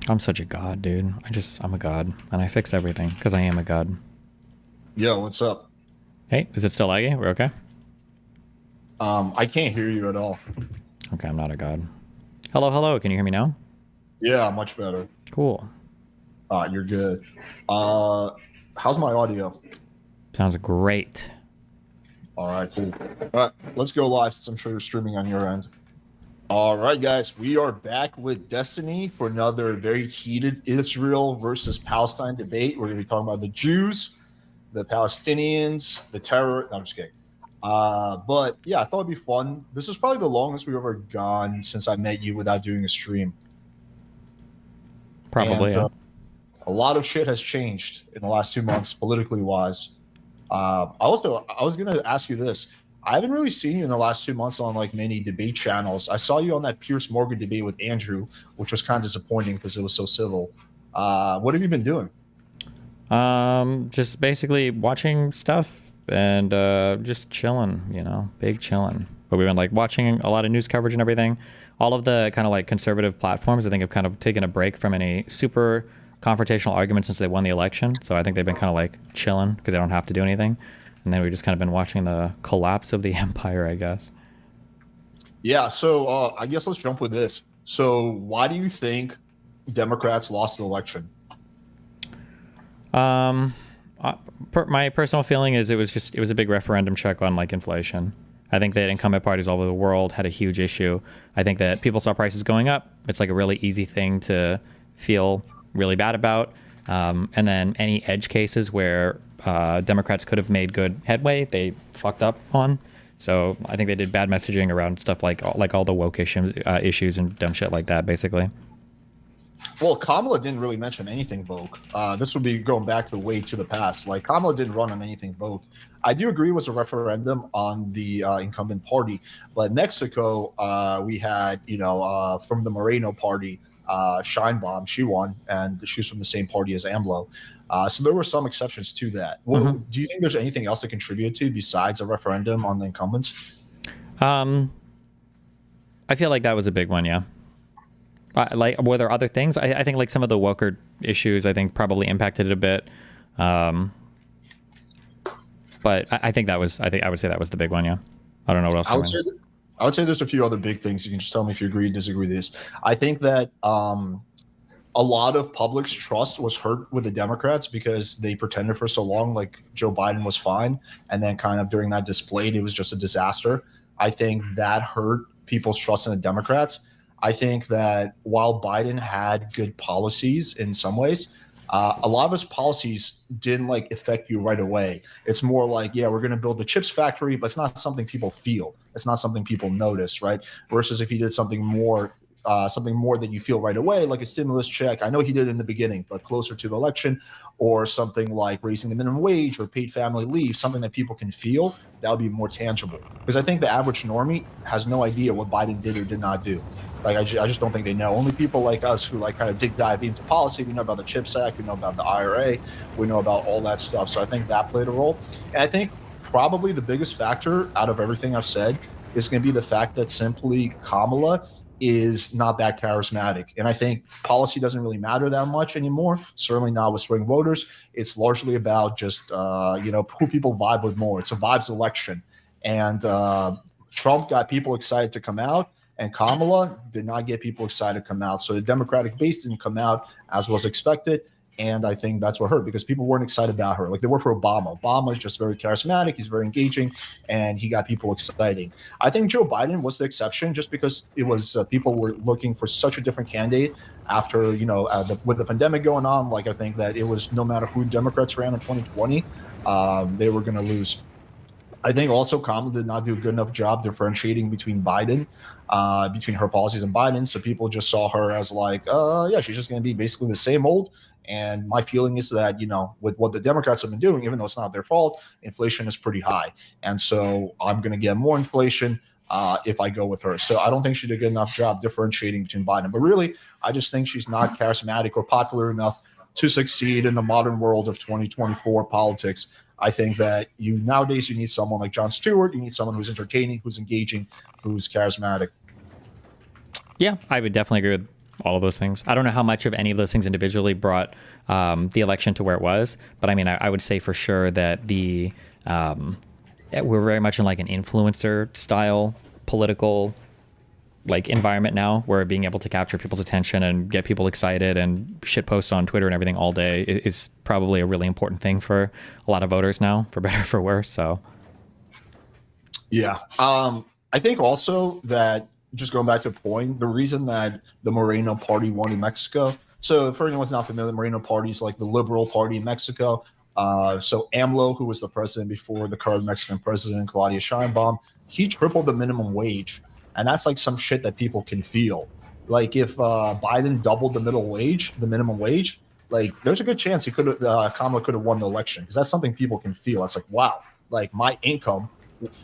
I'm such a god, dude. I'm a god, and I fix everything because I am a god. Yo, what's up? Hey, is it still laggy? We're okay? I can't hear you at all. Okay, I'm not a god. Hello, hello. Can you hear me now? Yeah, much better. Cool. You're good. Uh, how's my audio? Sounds great. All right, cool. All right, let's go live since I'm sure you're streaming on your end. All right, guys, we are back with Destiny for another very heated Israel versus Palestine debate. We're going to be talking about the Jews, the Palestinians, the terror. No, I'm just kidding. But yeah, I thought it'd be fun. This is probably the longest we've ever gone since I met you without doing a stream. Probably, And yeah. a lot of shit has changed in the last 2 months, politically wise. I was gonna ask you this. I haven't really seen you in the last 2 months on like many debate channels. I saw you on that Pierce Morgan debate with Andrew, which was kind of disappointing because it was so civil. What have you been doing? Just basically watching stuff and just chilling, big chilling. But we've been like watching a lot of news coverage and everything. All of the kind of like conservative platforms, I think, have kind of taken a break from any super confrontational arguments since they won the election. So I think they've been kind of like chilling because they don't have to do anything. And then we've just kind of been watching the collapse of the empire, I guess. Yeah, so I guess let's jump with this. So why do you think Democrats lost the election? Um, my personal feeling is it was a big referendum check on like inflation. I think that incumbent parties all over the world had a huge issue. I think that people saw prices going up. It's like a really easy thing to feel really bad about. And then any edge cases where Democrats could have made good headway, they fucked up on. So I think they did bad messaging around stuff like all the woke issues and dumb shit like that, basically. Well, Kamala didn't really mention anything Vogue. This would be going back to way to the past. Like Kamala didn't run on anything Vogue. I do agree it was a referendum on the incumbent party, but Mexico, we had from the Moreno party, Scheinbaum, she won, and she's from the same party as AMLO. So there were some exceptions to that. Mm-hmm. Do you think there's anything else to contribute to besides a referendum on the incumbents? Um, I feel like that was a big one, yeah. Like, were there other things? I think like some of the woker issues, I think probably impacted it a bit. Um, but I think I would say that was the big one. Yeah. I don't know what else I I would mean. say I would say there's a few other big things. You can just tell me if you agree, disagree with this. I think that a lot of public's trust was hurt with the Democrats because they pretended for so long like Joe Biden was fine, and then kind of during that display, it was just a disaster. I think that hurt people's trust in the Democrats. I think that while Biden had good policies in some ways, a lot of his policies didn't like affect you right away. It's more like, yeah, we're going to build the chips factory, but it's not something people feel. It's not something people notice, right? Versus if he did something more that you feel right away, like a stimulus check. I know he did in the beginning, but closer to the election, or something like raising the minimum wage or paid family leave, something that people can feel, that would be more tangible. Because I think the average normie has no idea what Biden did or did not do. Like I just don't think they know. Only people like us who like kind of dive into policy. We know about the CHIPS Act. We know about the IRA. We know about all that stuff. So I think that played a role. And I think probably the biggest factor out of everything I've said is going to be the fact that simply Kamala is not that charismatic. And I think policy doesn't really matter that much anymore, certainly not with swing voters. It's largely about just, who people vibe with more. It's a vibes election. And Trump got people excited to come out, and Kamala did not get people excited to come out. So the Democratic base didn't come out as was expected. And I think that's what hurt because people weren't excited about her. Like they were for Obama. Obama is just very charismatic. He's very engaging, and he got people exciting. I think Joe Biden was the exception just because it was people were looking for such a different candidate after, with the pandemic going on. Like I think that it was no matter who Democrats ran in 2020, they were going to lose. I think also Kamala did not do a good enough job differentiating between her policies and Biden. So people just saw her as like, yeah, she's just going to be basically the same old. And my feeling is that, with what the Democrats have been doing, even though it's not their fault, inflation is pretty high. And so I'm going to get more inflation if I go with her. So I don't think she did a good enough job differentiating between Biden. But really, I just think she's not charismatic or popular enough to succeed in the modern world of 2024 politics. I think that nowadays you need someone like Jon Stewart. You need someone who's entertaining, who's engaging, who's charismatic. Yeah, I would definitely agree with all of those things. I don't know how much of any of those things individually brought the election to where it was, but I mean, I would say for sure that we're very much in like an influencer style political like environment now, where being able to capture people's attention and get people excited and shit post on Twitter and everything all day is probably a really important thing for a lot of voters now, for better or for worse. So yeah, I think also that, just going back to the point, the reason that the Moreno party won in Mexico. So for anyone who's not familiar, the Moreno party is like the liberal party in Mexico. So AMLO, who was the president before the current Mexican president, Claudia Sheinbaum, he tripled the minimum wage. And that's like some shit that people can feel. Like if Biden doubled the minimum wage, like there's a good chance Kamala could have won the election, because that's something people can feel. It's like, wow, like my income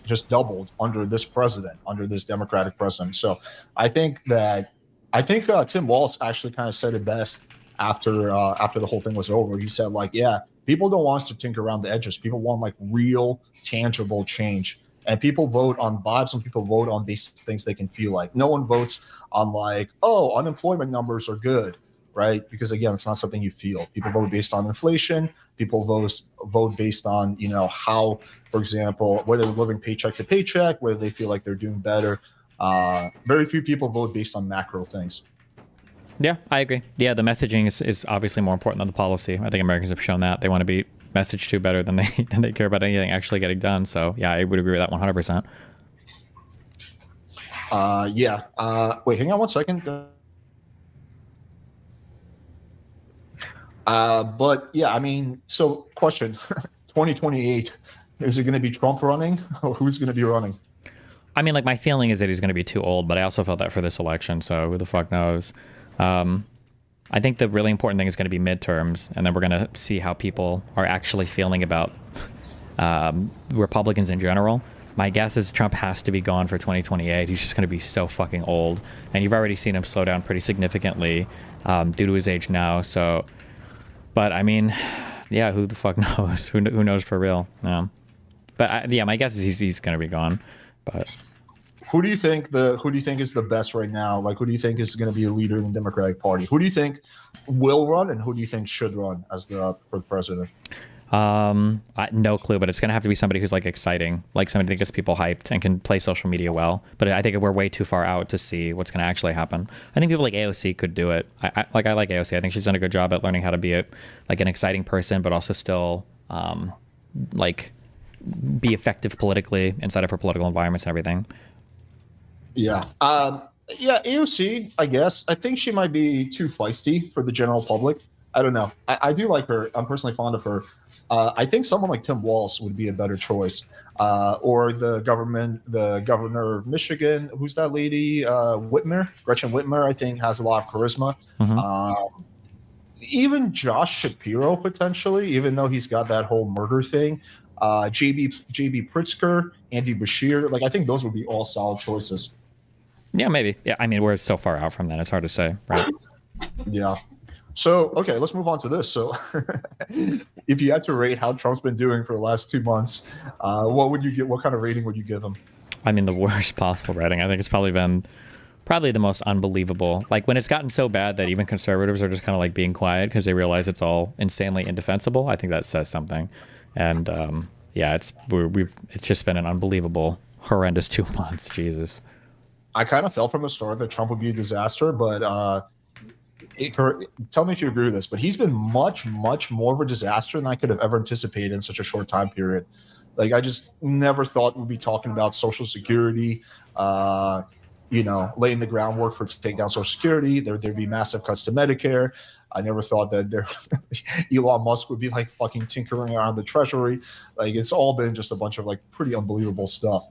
just doubled under this president, under this Democratic president. So I think Tim Walz actually kind of said it best after the whole thing was over. He said, like, yeah, people don't want us to tinker around the edges. People want like real, tangible change. And people vote on vibes, and people vote on these things they can feel like. No one votes on like, oh, unemployment numbers are good, right? Because again, it's not something you feel. People vote based on inflation. People vote based on, how, for example, whether they're living paycheck to paycheck, whether they feel like they're doing better. Very few people vote based on macro things. Yeah, I agree. Yeah, the messaging is obviously more important than the policy. I think Americans have shown that. They want to be messaged to better than they care about anything actually getting done. So yeah, I would agree with that 100%. Wait, hang on one second. But yeah, I mean, so question, 2028, is it going to be Trump running, or who's going to be running? I mean, like, my feeling is that he's going to be too old, but I also felt that for this election, so who the fuck knows? I think the really important thing is going to be midterms, and then we're going to see how people are actually feeling about Republicans in general. My guess is Trump has to be gone for 2028. He's just going to be so fucking old, and you've already seen him slow down pretty significantly due to his age now. So, but I mean, yeah, who the fuck knows? Who knows for real? But my guess is he's going to be gone. But who do you think is the best right now? Like, who do you think is going to be a leader in the Democratic Party? Who do you think will run, and who do you think should run for the president? No clue, but it's going to have to be somebody who's like exciting, like somebody that gets people hyped and can play social media well. But I think we're way too far out to see what's going to actually happen. I think people like AOC could do it. I like AOC. I think she's done a good job at learning how to be an exciting person, but also still be effective politically inside of her political environments and everything. Yeah. AOC, I guess. I think she might be too feisty for the general public. I don't know. I do like her. I'm personally fond of her. I think someone like Tim Walz would be a better choice. Or the governor of Michigan. Who's that lady? Gretchen Whitmer, I think, has a lot of charisma. Mm-hmm. Even Josh Shapiro, potentially, even though he's got that whole murder thing. JB Pritzker, Andy Bashir. I think those would be all solid choices. Yeah, maybe. Yeah, I mean, we're so far out from that. It's hard to say, right? Yeah. So, okay, let's move on to this. So, if you had to rate how Trump's been doing for the last 2 months, what would you get? What kind of rating would you give him? I mean, the worst possible rating. I think it's probably been the most unbelievable. Like, when it's gotten so bad that even conservatives are just kind of being quiet because they realize it's all insanely indefensible. I think that says something. And it's just been an unbelievable, horrendous 2 months. Jesus. I kind of felt from the start that Trump would be a disaster, but tell me if you agree with this, but he's been much, much more of a disaster than I could have ever anticipated in such a short time period. I just never thought we'd be talking about Social Security, laying the groundwork for taking down Social Security. There'd be massive cuts to Medicare. I never thought that Elon Musk would be fucking tinkering around the Treasury. It's all been just a bunch of pretty unbelievable stuff.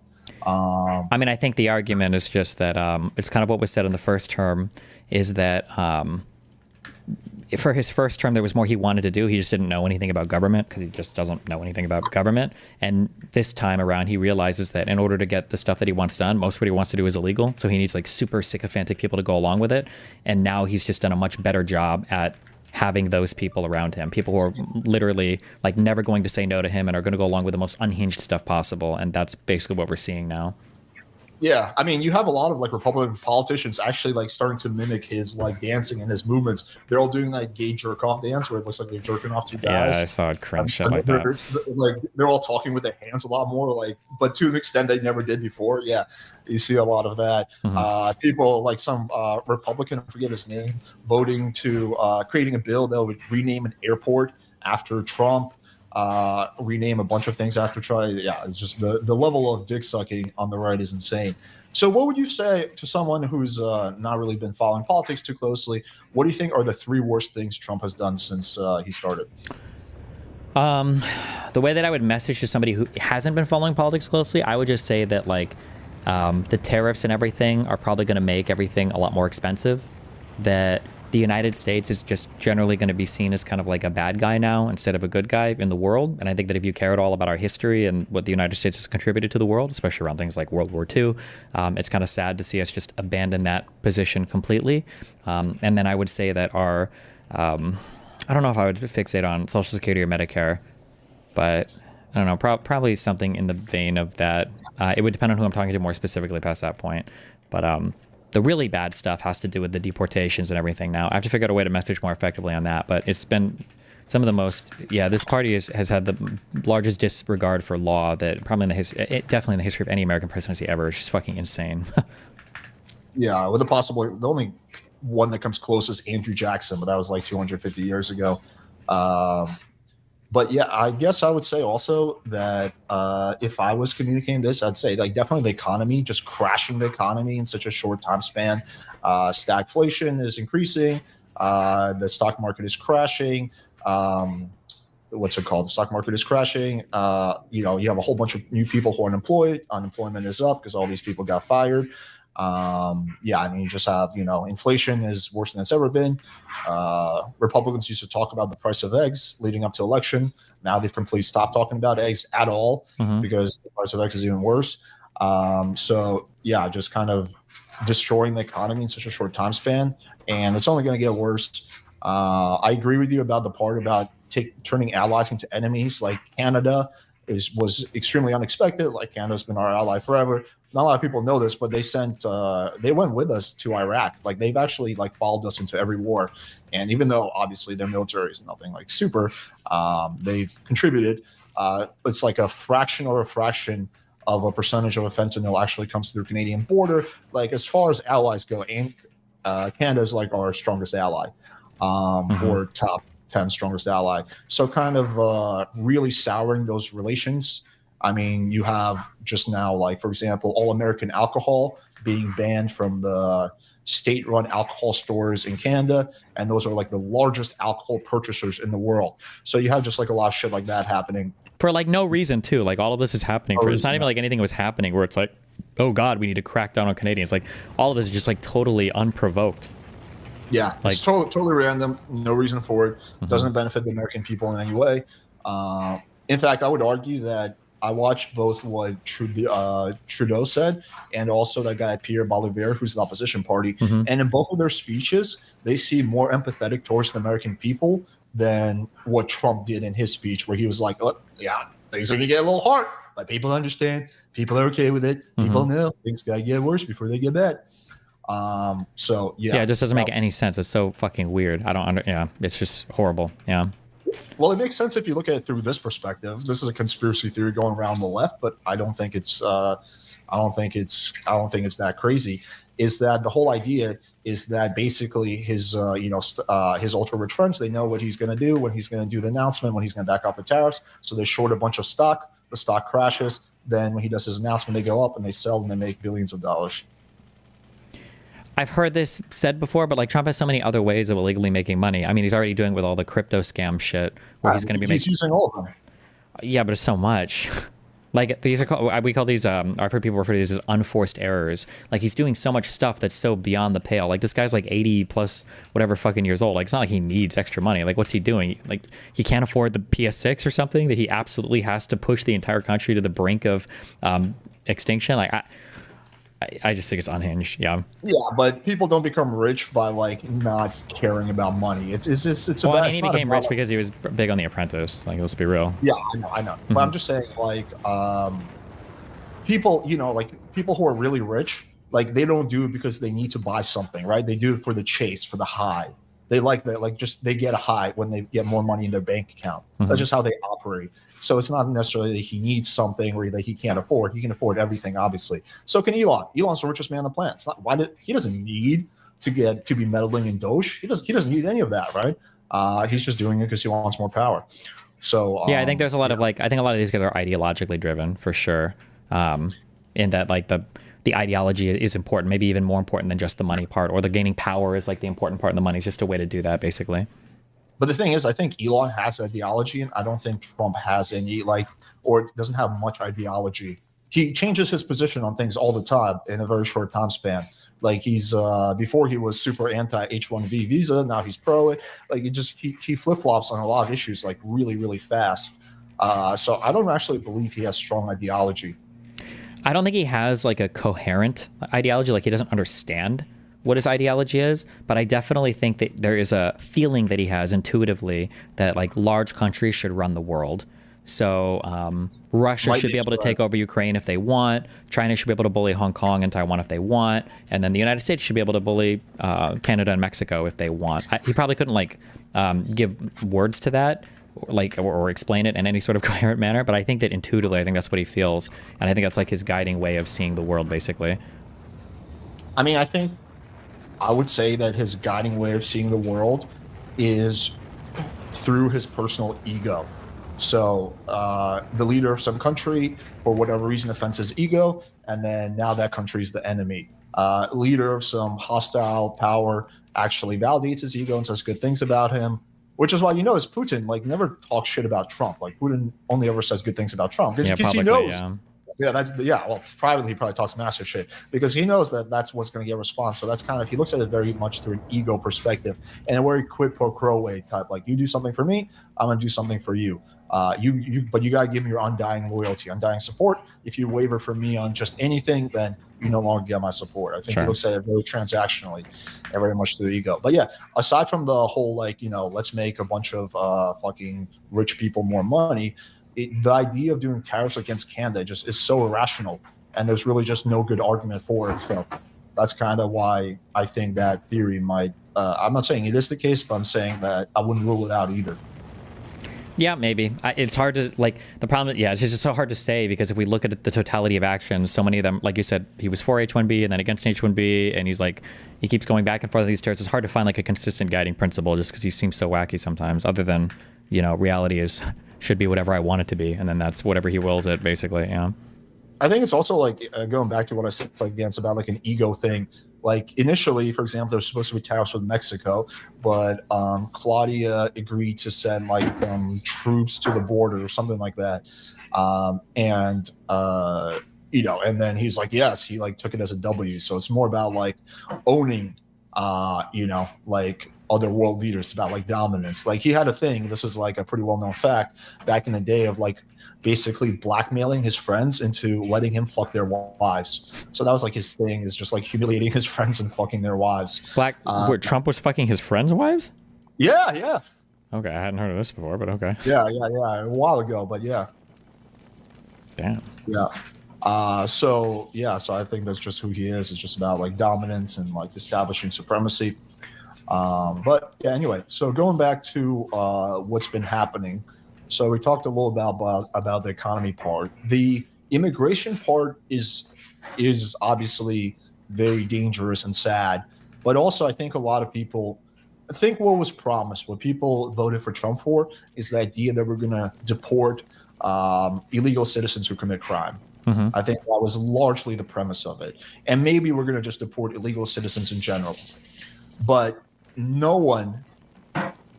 I mean, I think the argument is just that it's kind of what was said in the first term is that for his first term, there was more he wanted to do. He just didn't know anything about government because he just doesn't know anything about government. And this time around, he realizes that in order to get the stuff that he wants done, most of what he wants to do is illegal. So he needs super sycophantic people to go along with it. And now he's just done a much better job at having those people around him, people who are literally never going to say no to him and are going to go along with the most unhinged stuff possible. And that's basically what we're seeing now. Yeah, I mean, you have a lot of like Republican politicians actually like starting to mimic his like dancing and his movements. They're all doing that gay jerk off dance where it looks like they're jerking off two Yeah, I guys. saw it cringe shit like that. Like they're all talking with their hands a lot more, like, but to an extent they never did before. Yeah, you see a lot of that. People like some Republican, I forget his name, voting to creating a bill that would rename an airport after Trump. Rename a bunch of things after Trump. Yeah, it's just the level of dick sucking on the right is insane. So, what would you say to someone who's not really been following politics too closely? What do you think are the three worst things Trump has done since he started? The way that I would message to somebody who hasn't been following politics closely, I would just say that like the tariffs and everything are probably going to make everything a lot more expensive. That the United States is just generally going to be seen as kind of like a bad guy now instead of a good guy in the world. And I think that if you care at all about our history and what the United States has contributed to the world, especially around things like World War II, it's kind of sad to see us just abandon that position completely. And then I would say that our, I don't know if I would fixate on Social Security or Medicare, but I don't know, probably something in the vein of that. It would depend on who I'm talking to more specifically past that point. But the really bad stuff has to do with the deportations and everything now. I have to figure out a way to message more effectively on that, but it's been some of the most, this party has had the largest disregard for law that probably in the history, definitely in the history of any American presidency ever. It's just fucking insane. Yeah, with the only one that comes close is Andrew Jackson, but that was like 250 years ago. But yeah, I guess I would say also that if I was communicating this, I'd say like definitely the economy, just crashing the economy in such a short time span. Stagflation is increasing. The stock market is crashing. What's it called? The stock market is crashing. You have a whole bunch of new people who are unemployed. Unemployment is up because all these people got fired. You just have, inflation is worse than it's ever been. Republicans used to talk about the price of eggs leading up to election. Now they've completely stopped talking about eggs at all because the price of eggs is even worse. Just kind of destroying the economy in such a short time span. And it's only going to get worse. I agree with you about the part about turning allies into enemies. Like Canada was extremely unexpected. Like Canada's been our ally forever. Not a lot of people know this, but they went with us to Iraq. Like they've actually like followed us into every war. And even though obviously their military is nothing like super, they've contributed. It's like a fraction of a percentage of a fentanyl actually comes through the Canadian border. Like as far as allies go, and Canada's like our strongest ally, or top 10 strongest ally. So kind of really souring those relations. I mean, you have just now, like, for example, all American alcohol being banned from the state-run alcohol stores in Canada. And those are like the largest alcohol purchasers in the world. So you have just like a lot of shit like that happening. For like no reason too. Like all of this is happening. It's not even like anything was happening where it's like, oh God, we need to crack down on Canadians. Like all of this is just like totally unprovoked. Yeah, like, it's totally random. No reason for it. Doesn't benefit the American people in any way. In fact, I would argue that I watched both what Trudeau said and also that guy Pierre Bolivar, who's the opposition party. And in both of their speeches, they seem more empathetic towards the American people than what Trump did in his speech, where he was like, "Look, yeah, things are gonna get a little hard, but people understand. People are okay with it. People know things gotta get worse before they get bad." It just doesn't make any sense. It's so fucking weird. It's just horrible. Yeah. Well, it makes sense if you look at it through this perspective. This is a conspiracy theory going around the left, but I don't think it's that crazy. Is that the whole idea? Is that basically his ultra rich friends? They know what he's going to do when he's going to do the announcement, when he's going to back off the tariffs. So they short a bunch of stock. The stock crashes. Then when he does his announcement, they go up and they sell and they make billions of dollars. I've heard this said before, but like Trump has so many other ways of illegally making money. I mean, he's already doing with all the crypto scam shit where he's going to be making. He's using all of them. Yeah, but it's so much. Like these are called, we call these. I've heard people refer to these as unforced errors. Like he's doing so much stuff that's so beyond the pale. Like this guy's like 80 plus whatever fucking years old. Like it's not like he needs extra money. Like what's he doing? Like he can't afford the PS6 or something that he absolutely has to push the entire country to the brink of extinction. Like I just think it's unhinged. Yeah. Yeah, but people don't become rich by like not caring about money. It's and he became rich because he was big on The Apprentice. Like let's be real. Yeah, I know. But I'm just saying, like, people, like people who are really rich, like they don't do it because they need to buy something, right? They do it for the chase, for the high. They like that, like just they get a high when they get more money in their bank account. That's just how they operate. So it's not necessarily that he needs something or that he can't afford. He can afford everything, obviously. So can Elon. Elon's the richest man on the planet. It's not he doesn't need to be meddling in Doge. He doesn't need any of that, right? He's just doing it because he wants more power. So yeah, I think there's a lot of I think a lot of these guys are ideologically driven for sure. In that like the ideology is important, maybe even more important than just the money part, or the gaining power is like the important part, and the money is just a way to do that, basically. But the thing is, I think Elon has ideology, and I don't think Trump has any, or doesn't have much ideology. He changes his position on things all the time in a very short time span. Like he's before he was super anti H-1B visa, now he's pro it. Like he flip flops on a lot of issues like really really fast. So I don't actually believe he has strong ideology. I don't think he has like a coherent ideology. Like he doesn't understand what his ideology is, but I definitely think that there is a feeling that he has intuitively that like large countries should run the world. So Russia should be able to take over Ukraine if they want. China should be able to bully Hong Kong and Taiwan if they want. And then the United States should be able to bully Canada and Mexico if they want. He probably couldn't like give words to that, or explain it in any sort of coherent manner. But I think that intuitively, I think that's what he feels. And I think that's like his guiding way of seeing the world, basically. I mean, I would say that his guiding way of seeing the world is through his personal ego. So the leader of some country, for whatever reason, offends his ego, and then now that country is the enemy. Leader of some hostile power actually validates his ego and says good things about him, which is why is Putin like never talks shit about Trump. Like Putin only ever says good things about Trump because he knows. Well, privately he probably talks massive shit because he knows that that's what's going to get a response. So that's kind of, he looks at it very much through an ego perspective and a very quid pro quo way type. Like you do something for me, I'm going to do something for you. But you got to give me your undying loyalty, undying support. If you waver from me on just anything, then you no longer get my support. I think he looks at it very transactionally and very much through the ego. But yeah, aside from the whole let's make a bunch of fucking rich people more money. The idea of doing tariffs against Canada just is so irrational, and there's really just no good argument for it. So that's kind of why I think that theory might. I'm not saying it is the case, but I'm saying that I wouldn't rule it out either. Yeah, maybe. It's hard to the problem. Yeah, it's just so hard to say because if we look at the totality of actions, so many of them, like you said, he was for H-1B and then against H-1B, and he keeps going back and forth on these tariffs. It's hard to find like a consistent guiding principle just because he seems so wacky sometimes. Other than reality should be whatever I want it to be, and then that's whatever he wills it, basically. Yeah. I think it's also like going back to what I said it's about like an ego thing. Like initially, for example, there's supposed to be tariffs with Mexico, but Claudia agreed to send troops to the border or something like that, and then he's like, yes, he took it as a W. So it's more about owning, other world leaders. It's about dominance. He had a thing. This is a pretty well-known fact back in the day of basically blackmailing his friends into letting him fuck their wives. So that was his thing, is just humiliating his friends and fucking their wives. Where Trump was fucking his friends' wives? Yeah. Okay, I hadn't heard of this before, but okay. Yeah. A while ago, but yeah. Damn. Yeah. So I think that's just who he is. It's just about dominance and establishing supremacy. But yeah, anyway, so going back to what's been happening. So we talked a little about the economy part. The immigration part is obviously very dangerous and sad, but also I think a lot of people think what was promised, what people voted for Trump for, is the idea that we're going to deport illegal citizens who commit crime. Mm-hmm. I think that was largely the premise of it. And maybe we're going to just deport illegal citizens in general. But no one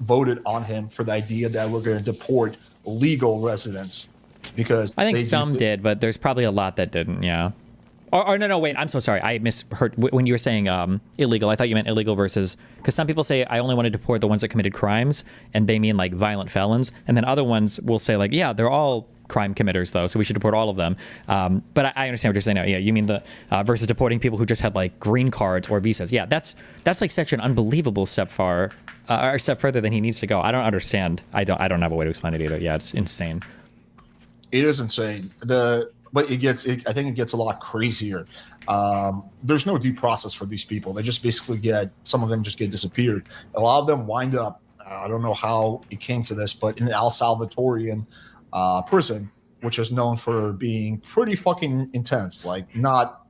voted on him for the idea that we're going to deport legal residents, because I think some did, but there's probably a lot that didn't. Yeah. Or no, wait, I'm so sorry. I misheard when you were saying illegal. I thought you meant illegal versus, because some people say I only want to deport the ones that committed crimes, and they mean violent felons, and then other ones will say yeah, they're all crime committers though, so we should deport all of them. But I understand what you're saying now. Yeah, you mean the versus deporting people who just had green cards or visas. Yeah, that's such an unbelievable step further than he needs to go. I don't understand. I don't have a way to explain it either. Yeah, it's insane. It is insane. but I think it gets a lot crazier. There's no due process for these people. They just basically some of them just get disappeared. A lot of them wind up, I don't know how it came to this, but in an El Salvadorian prison, which is known for being pretty fucking intense, like not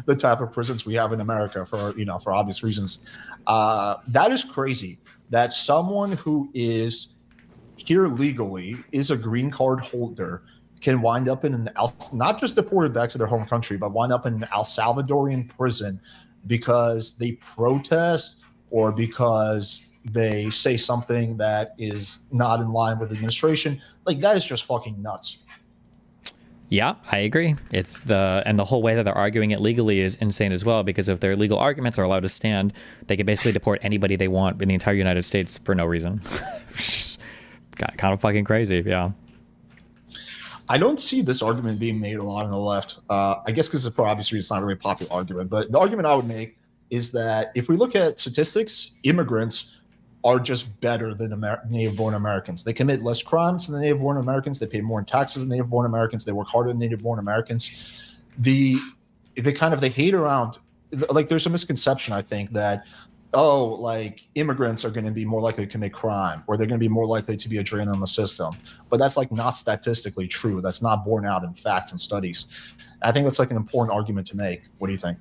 the type of prisons we have in America for obvious reasons. That is crazy that someone who is here legally, is a green card holder, can wind up in not just deported back to their home country, but wind up in an El Salvadorian prison because they protest or because they say something that is not in line with the administration. Like, that is just fucking nuts. Yeah, I agree. And the whole way that they're arguing it legally is insane as well, because if their legal arguments are allowed to stand, they can basically deport anybody they want in the entire United States for no reason. Kind of fucking crazy, yeah. I don't see this argument being made a lot on the left. I guess because for obvious reasons, it's not really a popular argument. But the argument I would make is that if we look at statistics, immigrants are just better than native-born Americans. They commit less crimes than the native-born Americans. They pay more in taxes than native-born Americans. They work harder than native-born Americans. They hate around. Like, there's a misconception, I think, that like immigrants are going to be more likely to commit crime, or they're going to be more likely to be a drain on the system. But that's like not statistically true. That's not borne out in facts and studies. I think that's like an important argument to make. What do you think?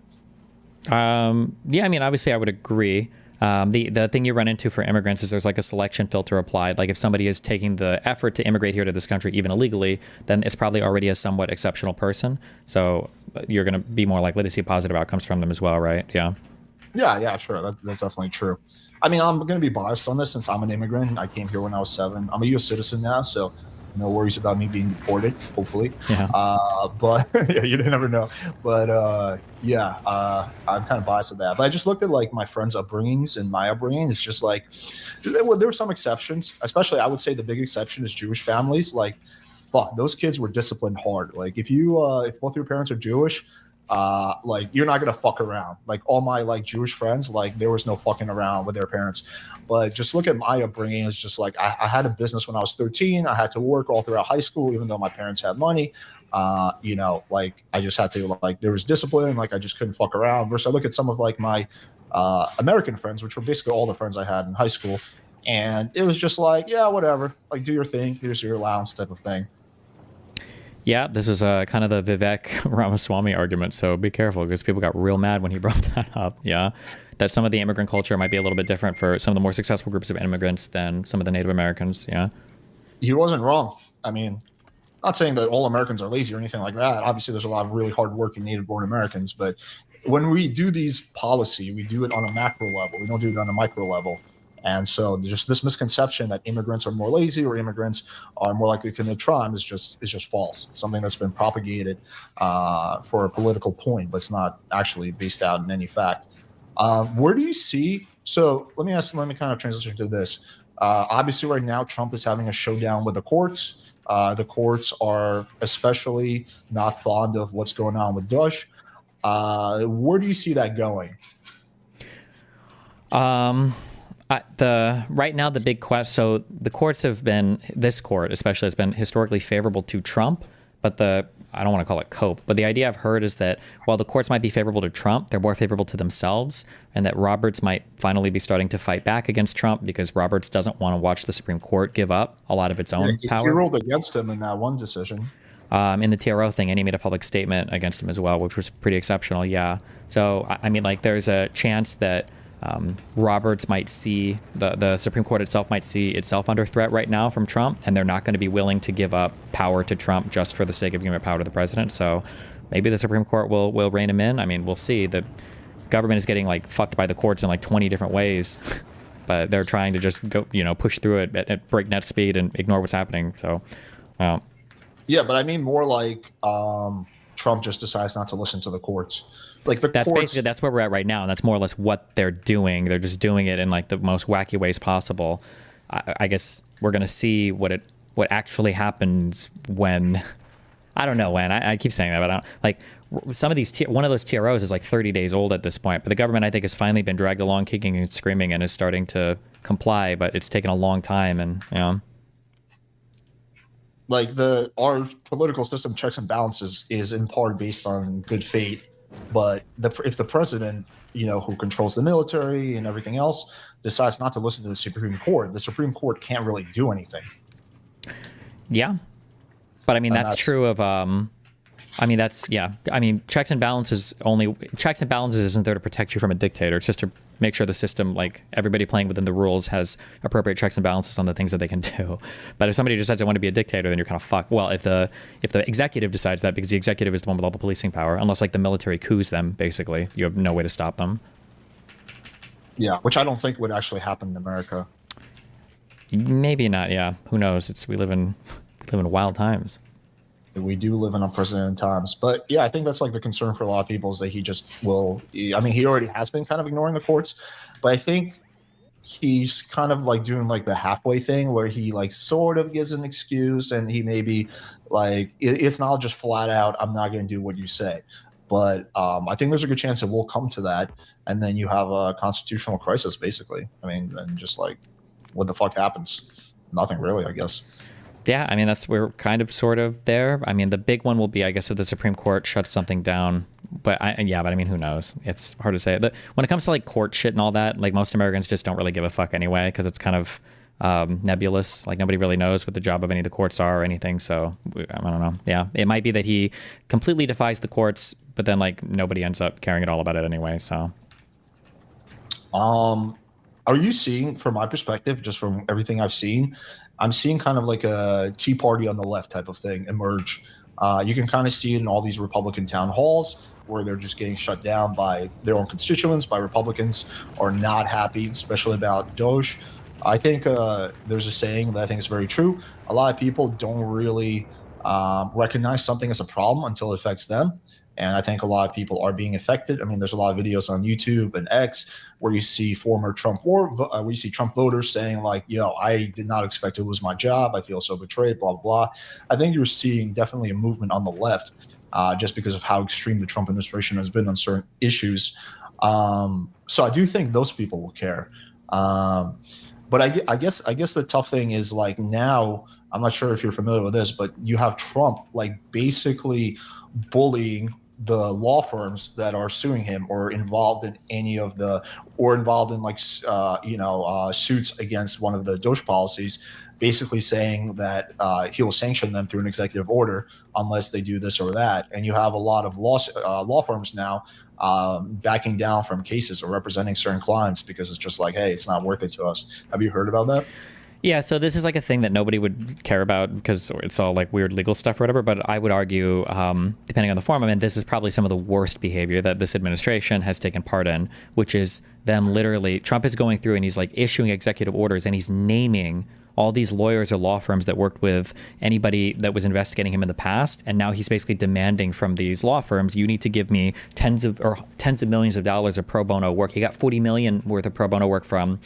Yeah, I mean, obviously I would agree. The thing you run into for immigrants is there's like a selection filter applied. Like, if somebody is taking the effort to immigrate here to this country, even illegally, then it's probably already a somewhat exceptional person. So you're going to be more likely to see positive outcomes from them as well, right? Yeah. Yeah, sure. That's definitely true. I mean, I'm going to be biased on this since I'm an immigrant. I came here when I was 7. I'm a U.S. citizen now, so no worries about me being deported, hopefully. Yeah. But yeah, you never know. But I'm kind of biased with that. But I just looked at like my friends' upbringings and my upbringing. It's just like there were some exceptions. Especially, I would say the big exception is Jewish families. Like, fuck, those kids were disciplined hard. Like, if both your parents are Jewish, like, you're not gonna fuck around. Like, all my like Jewish friends, like, there was no fucking around with their parents. But just look at my upbringing. It's just like I had a business when I was 13. I had to work all throughout high school, even though my parents had money. Like, I just had to, like, there was discipline. Like, I just couldn't fuck around. Versus I look at some of like my American friends, which were basically all the friends I had in high school, and it was just like, yeah, whatever. Like, do your thing. Here's your allowance type of thing. Yeah, this is kind of the Vivek Ramaswamy argument, so be careful, because people got real mad when he brought that up. Yeah, that some of the immigrant culture might be a little bit different for some of the more successful groups of immigrants than some of the Native Americans. Yeah, he wasn't wrong. I mean, not saying that all Americans are lazy or anything like that. Obviously, there's a lot of really hardworking native-born Americans, but when we do these policy, we do it on a macro level. We don't do it on a micro level. And so just this misconception that immigrants are more lazy or immigrants are more likely to commit crime is just false. It's something that's been propagated for a political point, but it's not actually based out in any fact. Where do you see? So let me kind of transition to this. Obviously, right now, Trump is having a showdown with the courts. The courts are especially not fond of what's going on with Bush. Where do you see that going? Right now, the big question. So the courts have been, this court especially has been historically favorable to Trump, but I don't want to call it cope, but the idea I've heard is that while the courts might be favorable to Trump, they're more favorable to themselves, and that Roberts might finally be starting to fight back against Trump because Roberts doesn't want to watch the Supreme Court give up a lot of its own power. He ruled against him in that one decision. In the TRO thing, and he made a public statement against him as well, which was pretty exceptional. Yeah. So, I mean, like, there's a chance that Roberts might see, the Supreme Court itself might see itself under threat right now from Trump, and they're not going to be willing to give up power to Trump just for the sake of giving up power to the president. So maybe the Supreme Court will rein him in. I mean, we'll see. The government is getting like fucked by the courts in like 20 different ways, but they're trying to just go, push through it at breakneck speed and ignore what's happening. So, yeah, but I mean more like Trump just decides not to listen to the courts. Like that's where we're at right now, and that's more or less what they're doing. They're just doing it in like the most wacky ways possible. I guess we're gonna see what actually happens when. I don't know when. I keep saying that, but I don't like some of these. One of those TROs is like 30 days old at this point, but the government I think has finally been dragged along, kicking and screaming, and is starting to comply. But it's taken a long time, and like our political system checks and balances is in part based on good faith, but if the president, who controls the military and everything else, decides not to listen to the Supreme Court can't really do anything. Yeah, but I mean And that's true of I mean that's yeah. I mean checks and balances isn't there to protect you from a dictator. It's just to make sure the system, like everybody playing within the rules, has appropriate checks and balances on the things that they can do. But if somebody decides they want to be a dictator, then you're kind of fucked. Well, if the executive decides that, because the executive is the one with all the policing power, unless like the military coups them, basically, you have no way to stop them. Yeah, which I don't think would actually happen in America. Maybe not. Yeah, who knows? We live in wild times. We do live in unprecedented times, but yeah, I think that's like the concern for a lot of people is that he just will. I mean, he already has been kind of ignoring the courts, but I think he's kind of like doing like the halfway thing where he like sort of gives an excuse and he maybe like it's not just flat out I'm not going to do what you say, but I think there's a good chance it will come to that, and then you have a constitutional crisis basically. I mean, and just like what the fuck happens? Nothing really, I guess. Yeah, I mean, we're kind of sort of there. I mean, the big one will be, I guess, if the Supreme Court shuts something down. But I mean, who knows? It's hard to say. When it comes to like court shit and all that, like most Americans just don't really give a fuck anyway, because it's kind of nebulous. Like nobody really knows what the job of any of the courts are or anything. So I don't know. Yeah, it might be that he completely defies the courts, but then like nobody ends up caring at all about it anyway. So. Are you seeing, from my perspective, just from everything I've seen, I'm seeing kind of like a Tea Party on the left type of thing emerge. You can kind of see it in all these Republican town halls where they're just getting shut down by their own constituents, by Republicans, are not happy, especially about Doge. I think there's a saying that I think is very true. A lot of people don't really recognize something as a problem until it affects them. And I think a lot of people are being affected. I mean, there's a lot of videos on YouTube and X where you see Trump voters saying like, I did not expect to lose my job. I feel so betrayed, blah, blah, blah. I think you're seeing definitely a movement on the left just because of how extreme the Trump administration has been on certain issues. So I do think those people will care. But I guess the tough thing is like now, I'm not sure if you're familiar with this, but you have Trump like basically bullying the law firms that are suing him or involved in like suits against one of the Doge policies, basically saying that he will sanction them through an executive order unless they do this or that. And you have a lot of law firms now backing down from cases or representing certain clients because it's just like, hey, it's not worth it to us. Have you heard about that? Yeah, so this is like a thing that nobody would care about because it's all like weird legal stuff or whatever. But I would argue, depending on the form, I mean, this is probably some of the worst behavior that this administration has taken part in, which is them literally, Trump is going through and he's like issuing executive orders and he's naming all these lawyers or law firms that worked with anybody that was investigating him in the past. And now he's basically demanding from these law firms, you need to give me tens of millions of dollars of pro bono work. He got $40 million worth of pro bono work from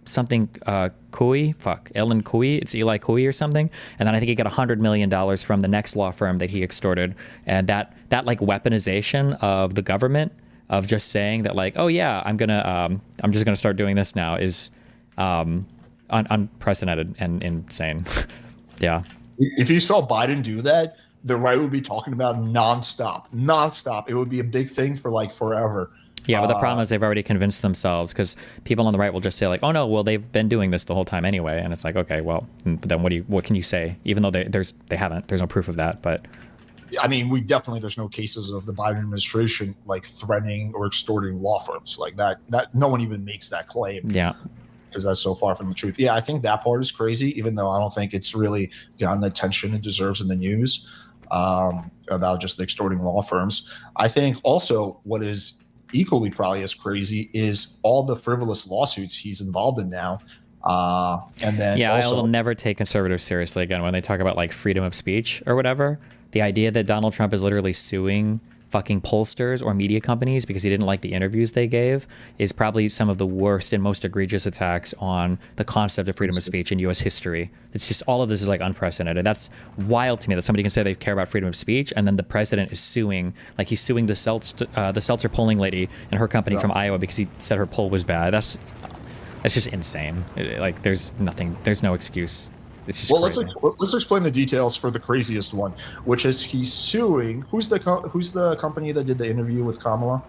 something Ellen Cooey, it's Eli Cooey or something, and then I think he got $100 million from the next law firm that he extorted. And that like weaponization of the government of just saying that like, oh yeah, I'm just gonna start doing this now is unprecedented and insane. Yeah. If you saw Biden do that, the right would be talking about nonstop. It would be a big thing for like forever. Yeah, but the problem is they've already convinced themselves, because people on the right will just say like, oh no, well they've been doing this the whole time anyway, and it's like, okay, well then what can you say? Even though there's no proof of that. But I mean, there's no cases of the Biden administration like threatening or extorting law firms like that. That no one even makes that claim. Yeah. Because that's so far from the truth. Yeah, I think that part is crazy, even though I don't think it's really gotten the attention it deserves in the news about just the extorting law firms. I think also what is equally probably as crazy is all the frivolous lawsuits he's involved in now. And then I will never take conservatives seriously again when they talk about like freedom of speech or whatever. The idea that Donald Trump is literally suing fucking pollsters or media companies because he didn't like the interviews they gave is probably some of the worst and most egregious attacks on the concept of freedom of speech in U.S. history. It's just, all of this is like unprecedented. That's wild to me that somebody can say they care about freedom of speech and then the president is suing, like he's suing the seltzer polling lady and her company from Iowa because he said her poll was bad. That's just insane. Like there's no excuse. It's just Well, crazy. let's explain the details for the craziest one, which is he's suing. Who's the company that did the interview with Kamala?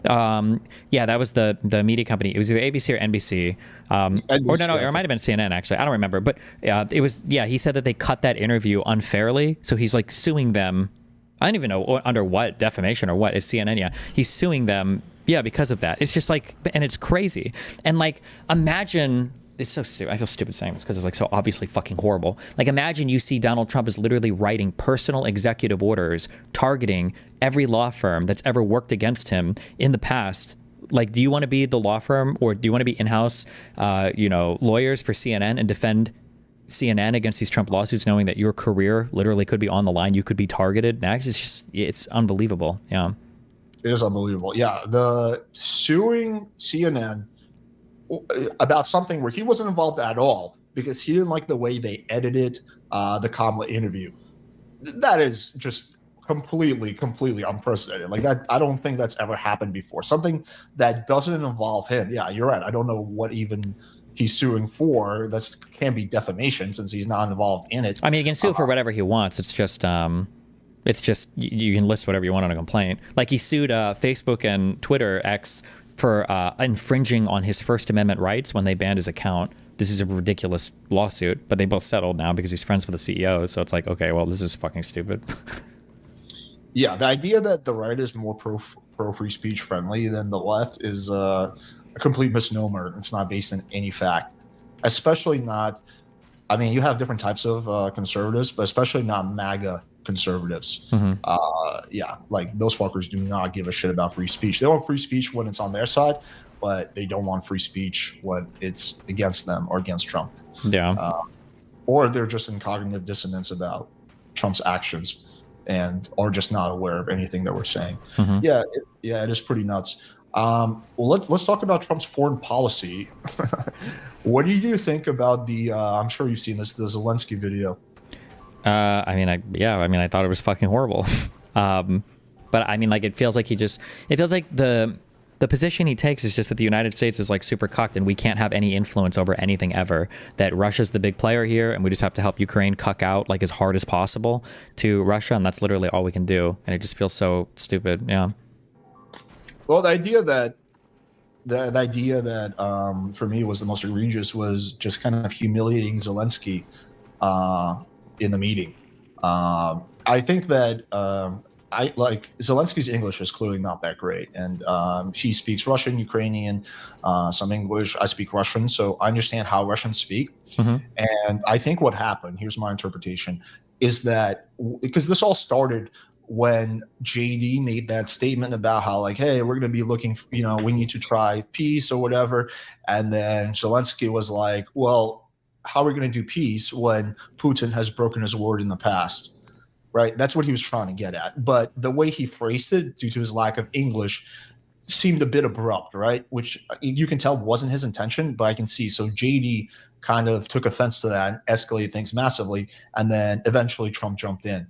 Yeah, that was the media company. It was either ABC or NBC, or no, NBC, or I it might think. have been CNN. Actually, I don't remember. But it was, yeah. He said that they cut that interview unfairly, so he's like suing them. I don't even know under what defamation or what. It's CNN. Yeah, he's suing them. Yeah, because of that. It's just like, and it's crazy. And like, imagine. It's so stupid. I feel stupid saying this because it's like so obviously fucking horrible. Like, imagine you see Donald Trump is literally writing personal executive orders targeting every law firm that's ever worked against him in the past. Like, do you want to be the law firm, or do you want to be in-house, lawyers for CNN and defend CNN against these Trump lawsuits, knowing that your career literally could be on the line? You could be targeted next. It's unbelievable. Yeah. It is unbelievable. Yeah, the suing CNN about something where he wasn't involved at all because he didn't like the way they edited the Kamala interview. That is just completely unprecedented. Like that, I don't think that's ever happened before. Something that doesn't involve him. Yeah, you're right. I don't know what even he's suing for. That can't be defamation since he's not involved in it. I mean, he can sue for whatever he wants. It's just you can list whatever you want on a complaint. Like, he sued Facebook and Twitter X for infringing on his First Amendment rights when they banned his account. This is a ridiculous lawsuit, but they both settled now because he's friends with the CEO. So it's like, okay, well, this is fucking stupid. Yeah, the idea that the right is more pro free speech friendly than the left is a complete misnomer. It's not based on any fact, especially not. I mean, you have different types of conservatives, but especially not MAGA conservatives. Yeah, like those fuckers do not give a shit about free speech. They want free speech when it's on their side, but they don't want free speech when it's against them or against Trump. Yeah. Or they're just in cognitive dissonance about Trump's actions and are just not aware of anything that we're saying. Yeah, it is pretty nuts. Well, let's talk about Trump's foreign policy. What do you think about the? I'm sure you've seen this, the Zelensky video. I thought it was fucking horrible. But I mean, like, it feels like the position he takes is just that the United States is like super cucked and we can't have any influence over anything ever. That Russia's the big player here and we just have to help Ukraine cuck out like as hard as possible to Russia, and that's literally all we can do. And it just feels so stupid. Yeah. Well, the idea that for me was the most egregious was just kind of humiliating Zelensky in the meeting. I think that I like Zelensky's English is clearly not that great, and he speaks Russian, Ukrainian, some English. I speak Russian, so I understand how Russians speak. And I think what happened, here's my interpretation, is that because this all started when JD made that statement about how, like, hey, we're going to be looking, we need to try peace or whatever. And then Zelensky was like, well, how are we going to do peace when Putin has broken his word in the past? Right? That's what he was trying to get at. But the way he phrased it, due to his lack of English, seemed a bit abrupt, right? Which you can tell wasn't his intention, but I can see. So JD kind of took offense to that and escalated things massively. And then eventually Trump jumped in.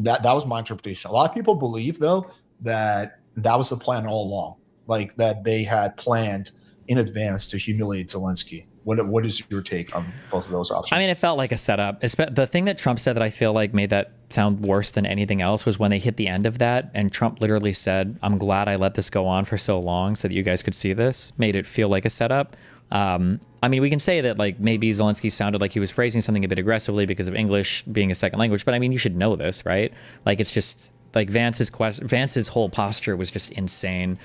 That was my interpretation. A lot of people believe, though, that was the plan all along, like that they had planned in advance to humiliate Zelensky. What is your take on both of those options? I mean, it felt like a setup. The thing that Trump said that I feel like made that sound worse than anything else was when they hit the end of that, and Trump literally said, "I'm glad I let this go on for so long so that you guys could see this." Made it feel like a setup. I mean, we can say that like maybe Zelensky sounded like he was phrasing something a bit aggressively because of English being a second language, but I mean, you should know this, right? Like, it's just like Vance's whole posture was just insane.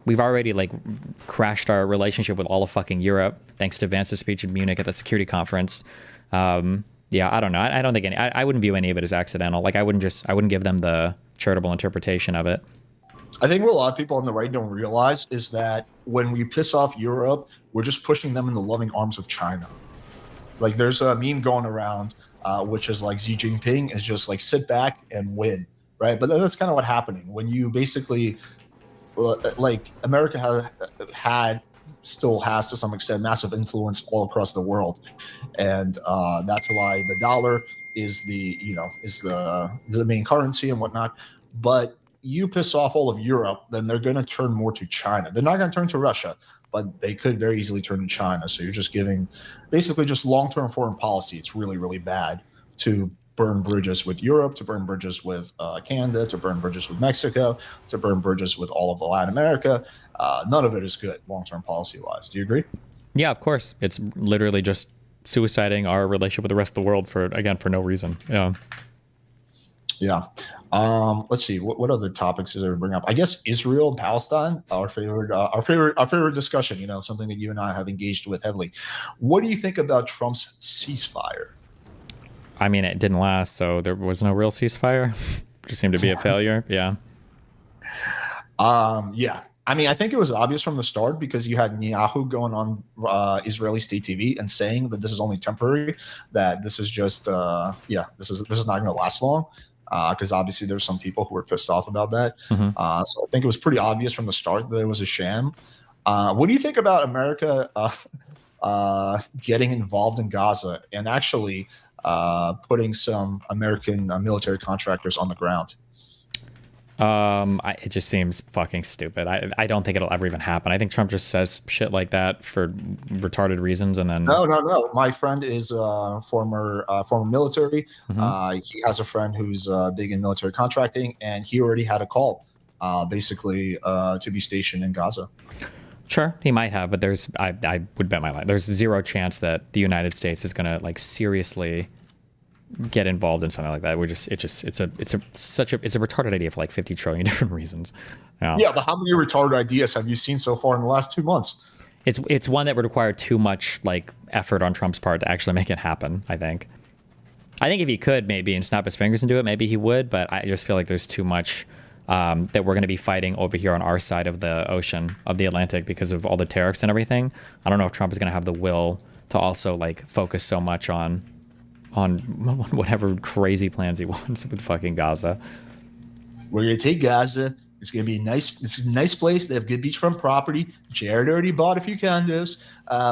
We've already like crashed our relationship with all of fucking Europe thanks to Vance's speech in Munich at the security conference. Yeah, I don't know. I don't think I wouldn't view any of it as accidental. Like, I wouldn't give them the charitable interpretation of it. I think what a lot of people on the right don't realize is that when we piss off Europe, we're just pushing them in the loving arms of China. Like, there's a meme going around, which is like Xi Jinping is just like sit back and win, right? But that's kind of what's happening when you basically, like, America still has to some extent massive influence all across the world, and that's why the dollar is the main currency and whatnot. But you piss off all of Europe, then they're going to turn more to China. They're not going to turn to Russia, but they could very easily turn to China. So you're just giving basically just long-term foreign policy. It's really, really bad to burn bridges with Europe, to burn bridges with Canada, to burn bridges with Mexico, to burn bridges with all of Latin America. None of it is good long-term policy-wise. Do you agree? Yeah, of course. It's literally just suiciding our relationship with the rest of the world for no reason. Yeah. Yeah. Let's see. What other topics is there to bring up? I guess Israel and Palestine, our favorite discussion. Something that you and I have engaged with heavily. What do you think about Trump's ceasefire? I mean, it didn't last, so there was no real ceasefire. It just seemed to be a failure. Yeah. Yeah. I mean, I think it was obvious from the start because you had Netanyahu going on Israeli state TV and saying that this is only temporary, that this is just, this is not going to last long. Because obviously there's some people who were pissed off about that. Mm-hmm. So I think it was pretty obvious from the start that it was a sham. What do you think about America getting involved in Gaza and actually putting some American military contractors on the ground? It just seems fucking stupid. I don't think it'll ever even happen. I think Trump just says shit like that for retarded reasons, and then no. My friend is former military. Mm-hmm. He has a friend who's big in military contracting, and he already had a call, basically, to be stationed in Gaza. Sure, he might have, but I would bet my life there's zero chance that the United States is gonna like seriously get involved in something like that. It's a retarded idea for like 50 trillion different reasons. Yeah, but how many retarded ideas have you seen so far in the last 2 months? It's one that would require too much like effort on Trump's part to actually make it happen. I think if he could maybe and snap his fingers and do it, maybe he would. But I just feel like there's too much that we're going to be fighting over here on our side of the ocean, of the Atlantic, because of all the tariffs and everything. I don't know if Trump is going to have the will to also like focus so much on whatever crazy plans he wants with fucking Gaza. We're gonna take Gaza. It's gonna be nice. It's a nice place. They have good beachfront property. Jared already bought a few condos.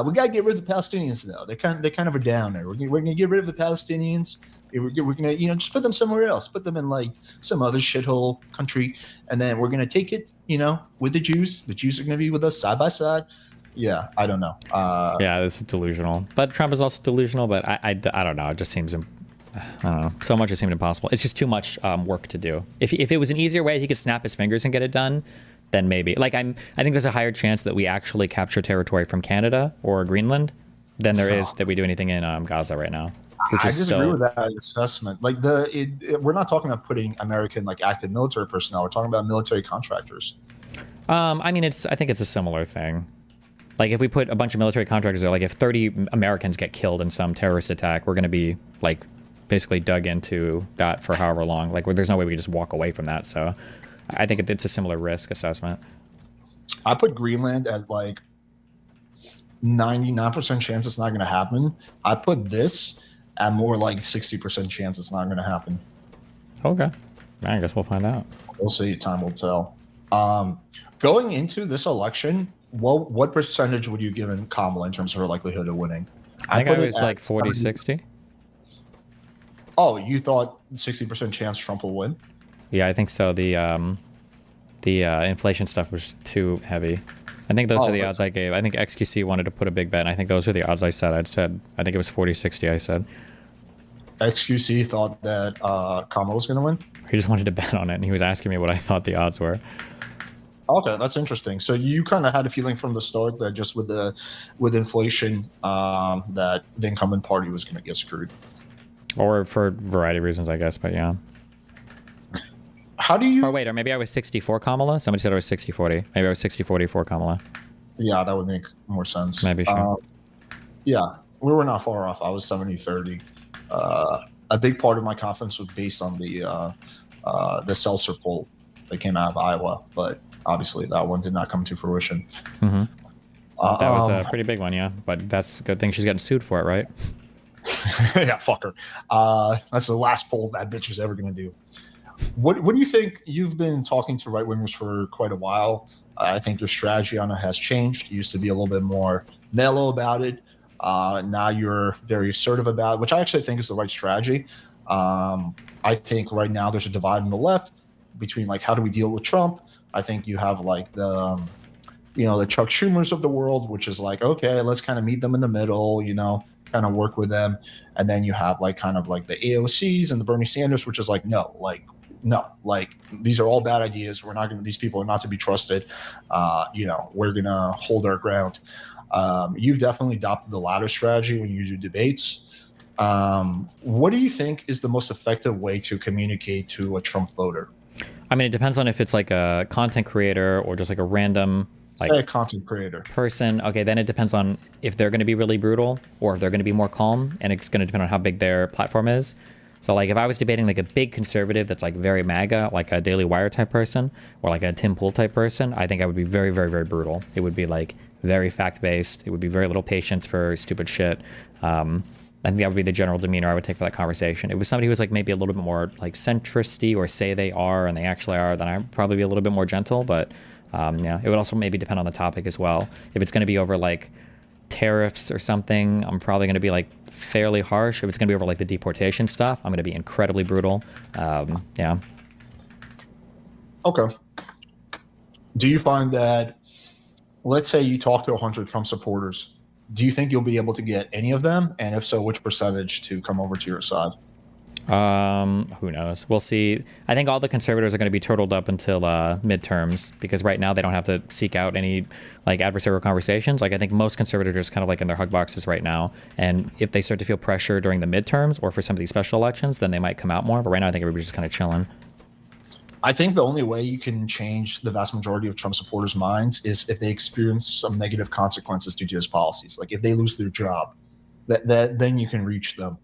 We gotta get rid of the Palestinians though. They're kind of a downer. We're gonna get rid of the Palestinians. We're gonna just put them somewhere else. Put them in like some other shithole country, and then we're gonna take it with the Jews. The Jews are gonna be with us side by side. Yeah, I don't know. Yeah, this is delusional. But Trump is also delusional, but I don't know. It just seems, I don't know. So much it seemed impossible. It's just too much work to do. If it was an easier way, he could snap his fingers and get it done, then maybe. Like I think there's a higher chance that we actually capture territory from Canada or Greenland than there is that we do anything in Gaza right now. Which I is disagree with that assessment. Like we're not talking about putting American like active military personnel. We're talking about military contractors. I mean, I think it's a similar thing. Like if we put a bunch of military contractors there, like if 30 Americans get killed in some terrorist attack, we're going to be like basically dug into that for however long. Like there's no way we can just walk away from that. So I think it's a similar risk assessment. I put Greenland at like 99% chance it's not going to happen. I put this at more like 60% chance it's not going to happen. Okay. I guess we'll find out. We'll see. Time will tell. Going into this election, what percentage would you give in Kamala in terms of her likelihood of winning? I think I was like 40, 60. Oh, you thought 60% chance Trump will win? Yeah, I think so. The inflation stuff was too heavy. I think those are the odds I gave. I think XQC wanted to put a big bet, and I think those are the odds I said. I think it was 40, 60, I said. XQC thought that Kamala was going to win? He just wanted to bet on it, and he was asking me what I thought the odds were. Okay, that's interesting. So you kind of had a feeling from the start that just with inflation, that the incumbent party was going to get screwed. Or for a variety of reasons, I guess, but yeah. How do you... Or wait, or maybe I was 60-40 Kamala? Somebody said I was 60-40. Maybe I was 60-40 for Kamala. Yeah, that would make more sense. Maybe, sure. Yeah, we were not far off. I was 70-30. A big part of my confidence was based on the Seltzer poll that came out of Iowa, but obviously that one did not come to fruition. Mm-hmm. That was a pretty big one, yeah. But that's a good thing she's getting sued for it, right? Yeah, fuck her. That's the last poll that bitch is ever going to do. What do you think? You've been talking to right-wingers for quite a while. I think your strategy on it has changed. You used to be a little bit more mellow about it. Now you're very assertive about it, which I actually think is the right strategy. I think right now there's a divide on the left between like how do we deal with Trump. I think you have like the the Chuck Schumers of the world, which is like, okay, let's kind of meet them in the middle, kind of work with them. And then you have like kind of like the AOCs and the Bernie Sanders, which is like, no, like these are all bad ideas. We're not going to, these people are not to be trusted. We're going to hold our ground. You've definitely adopted the latter strategy when you do debates. What do you think is the most effective way to communicate to a Trump voter? I mean, it depends on if it's like a content creator or just like a random like Say a content creator. person. Okay, then it depends on if they're going to be really brutal or if they're going to be more calm, and it's going to depend on how big their platform is. So like if I was debating like a big conservative that's like very MAGA, like a Daily Wire type person or like a Tim Pool type person, I think I would be very, very, very brutal. It would be like very fact based. It would be very little patience for stupid shit. I think that would be the general demeanor I would take for that conversation. If it was somebody who was like maybe a little bit more like centristy or say they are and they actually are, then I'd probably be a little bit more gentle. But yeah, it would also maybe depend on the topic as well. If it's going to be over like tariffs or something, I'm probably going to be like fairly harsh. If it's going to be over like the deportation stuff, I'm going to be incredibly brutal. Yeah. Okay. Do you find that, let's say you talk to 100 Trump supporters, do you think you'll be able to get any of them? And if so, which percentage to come over to your side? Who knows? We'll see. I think all the conservatives are going to be turtled up until midterms, because right now they don't have to seek out any like adversarial conversations. Like I think most conservatives are just kind of like in their hug boxes right now. And if they start to feel pressure during the midterms or for some of these special elections, then they might come out more. But right now I think everybody's just kind of chilling. I think the only way you can change the vast majority of Trump supporters' minds is if they experience some negative consequences due to his policies. Like if they lose their job, that then you can reach them.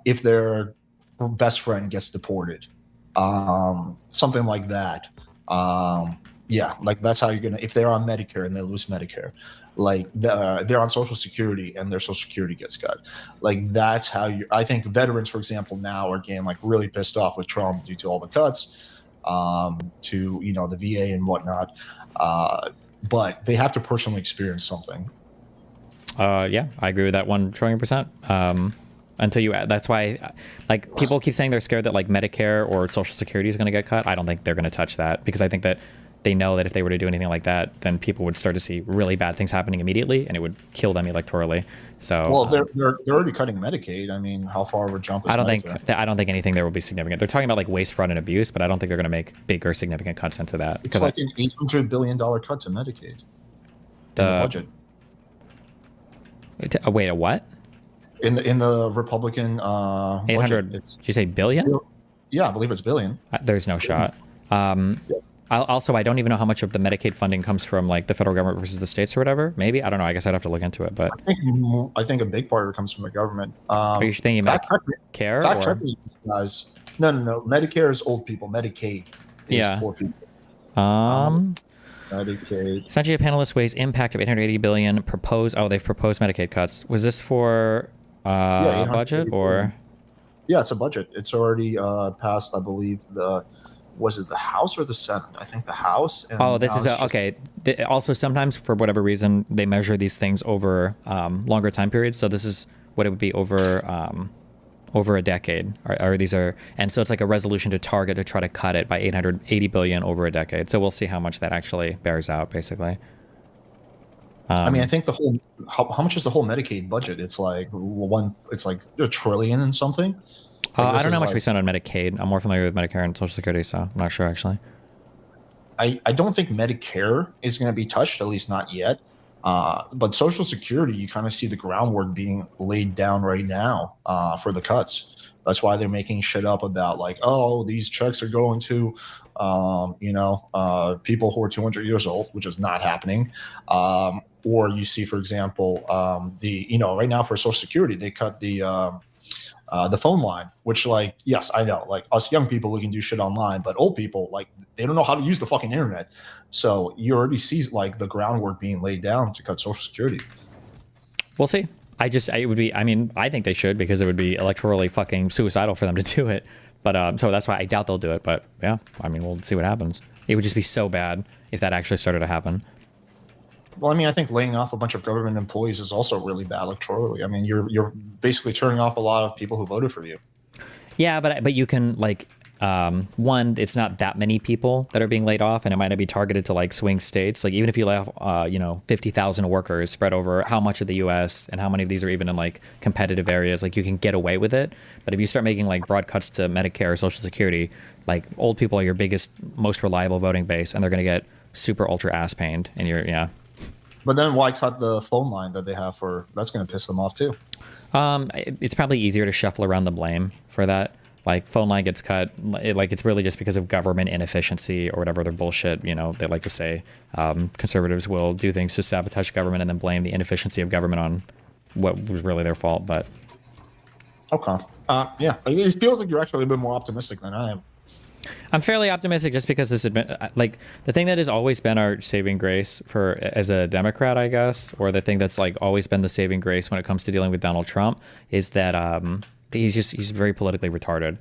If their best friend gets deported, something like that. Yeah, like that's how you're gonna. If they're on Medicare and they lose Medicare, like they're on Social Security and their Social Security gets cut. Like that's how you. I think veterans, for example, now are getting like really pissed off with Trump due to all the cuts to the VA and whatnot. But they have to personally experience something. Yeah, I agree with that 1 trillion%. Until you, that's why, like people keep saying they're scared that like Medicare or Social Security is going to get cut. I don't think they're going to touch that, because I think that they know that if they were to do anything like that, then people would start to see really bad things happening immediately, and it would kill them electorally. So, well, they're already cutting Medicaid. I mean, how far of a jump is Medicare? I don't think anything there will be significant. They're talking about like waste, fraud, and abuse, but I don't think they're going to make big or significant cuts into that. It's like an $800 billion cut to Medicaid in the budget. Wait, a what? In the Republican 800. Did you say billion? Yeah, I believe it's billion. There's no shot. Also, I don't even know how much of the Medicaid funding comes from like the federal government versus the states or whatever. Maybe, I don't know. I guess I'd have to look into it. But I think a big part of it comes from the government. Are you thinking Medicare? Fact check me, guys. No. Medicare is old people. Medicaid is poor people. Medicaid. Sanjay, a panelist weighs impact of 880 billion proposed. Oh, they've proposed Medicaid cuts. Was this for budget or? Yeah, it's a budget. It's already passed. I believe was it the House or the Senate? I think the House. And this is okay. Also, sometimes for whatever reason they measure these things over longer time periods. So this is what it would be over a decade. Or these are, and so it's like a resolution to target to try to cut it by 880 billion over a decade. So we'll see how much that actually bears out, basically. I mean, I think the whole how much is the whole Medicaid budget? It's like it's like $1 trillion and something. I don't know how much we spend on Medicaid. I'm more familiar with Medicare and Social Security, so I'm not sure actually. I don't think Medicare is going to be touched, at least not yet. But Social Security, you kind of see the groundwork being laid down right now for the cuts. That's why they're making shit up about like, oh, these checks are going to, people who are 200 years old, which is not happening. Or you see, for example, right now for Social Security, they cut the phone line, which like, yes, I know, like us young people, we can do shit online, but old people, like they don't know how to use the fucking internet. So you already see like the groundwork being laid down to cut Social Security. We'll see. I think they should, because it would be electorally fucking suicidal for them to do it. But so that's why I doubt they'll do it. But yeah, I mean, we'll see what happens. It would just be so bad if that actually started to happen. Well, I mean, I think laying off a bunch of government employees is also really bad electorally. I mean, you're basically turning off a lot of people who voted for you. Yeah, but you can like, one, it's not that many people that are being laid off, and it might not be targeted to like swing states. Like even if you lay off, 50,000 workers spread over how much of the U.S. and how many of these are even in like competitive areas, like you can get away with it. But if you start making like broad cuts to Medicare or Social Security, like old people are your biggest, most reliable voting base, and they're going to get super ultra ass pained. And But then why cut the phone line that they have for? That's going to piss them off too. It's probably easier to shuffle around the blame for that. Like phone line gets cut, it's really just because of government inefficiency or whatever other bullshit, they like to say. Conservatives will do things to sabotage government and then blame the inefficiency of government on what was really their fault. But okay, yeah, it feels like you're actually a bit more optimistic than I am. I'm fairly optimistic just because this has been like the thing that has always been our saving grace for as a Democrat, I guess, or the thing that's like always been the saving grace when it comes to dealing with Donald Trump is that he's very politically retarded.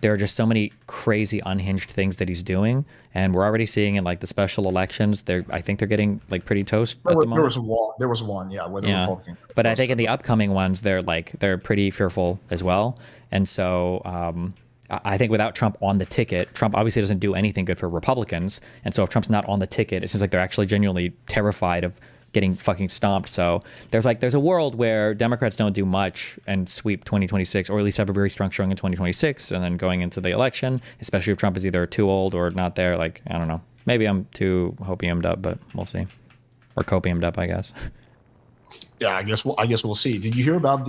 There are just so many crazy unhinged things that he's doing, and we're already seeing in like the special elections. I think they're getting like pretty toast at the moment. There was one, yeah, where they were talking. But I think in the upcoming ones, they're pretty fearful as well, and so. I think without Trump on the ticket, Trump obviously doesn't do anything good for Republicans. And so if Trump's not on the ticket, it seems like they're actually genuinely terrified of getting fucking stomped. So there's a world where Democrats don't do much and sweep 2026, or at least have a very strong showing in 2026. And then going into the election, especially if Trump is either too old or not there, like, I don't know. Maybe I'm too hopiumed up, but we'll see. Or copiumed up, I guess. Yeah, I guess we'll see. Did you hear about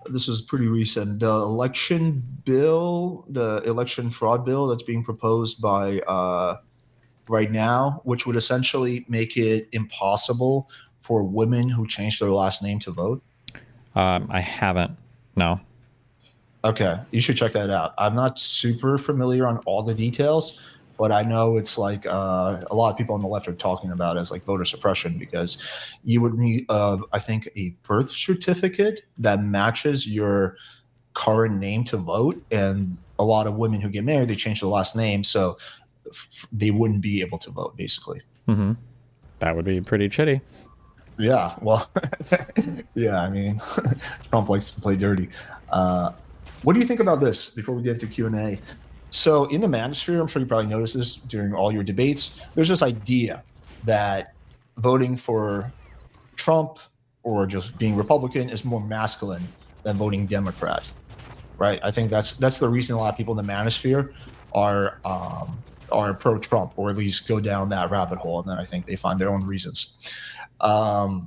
this is pretty recent, the election fraud bill that's being proposed by right now, which would essentially make it impossible for women who change their last name to vote? I haven't. No. Okay, you should check that out. I'm not super familiar on all the details, but I know it's like a lot of people on the left are talking about it as like voter suppression, because you would need, I think, a birth certificate that matches your current name to vote. And a lot of women who get married, they change their last name, so they wouldn't be able to vote, basically. Mm-hmm. That would be pretty shitty. Yeah, well, yeah, I mean, Trump likes to play dirty. What do you think about this before we get into Q&A? So in the manosphere, I'm sure you probably noticed this during all your debates, there's this idea that voting for Trump or just being Republican is more masculine than voting Democrat, right? I think that's the reason a lot of people in the manosphere are pro-Trump, or at least go down that rabbit hole, and then I think they find their own reasons. I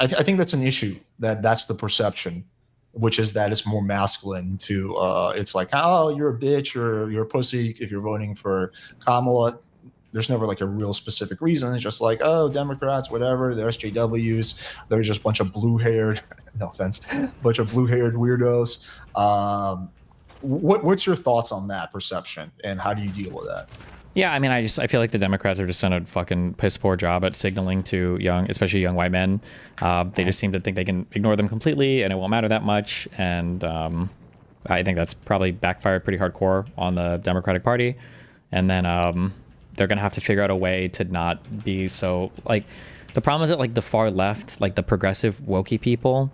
think that's an issue, that's the perception, which is that it's more masculine to it's like, oh, you're a bitch or you're a pussy if you're voting for Kamala. There's never like a real specific reason. It's just like, oh, Democrats, whatever, they're SJWs, they're just a bunch of blue-haired, no offense, bunch of blue-haired weirdos. What's your thoughts on that perception, and how do you deal with that? Yeah, I mean, I feel like the Democrats have just done a fucking piss poor job at signaling to especially young white men. They just seem to think they can ignore them completely and it won't matter that much. And I think that's probably backfired pretty hardcore on the Democratic Party. And then they're going to have to figure out a way to not be so, like, the problem is that, like, the far left, like the progressive wokey people,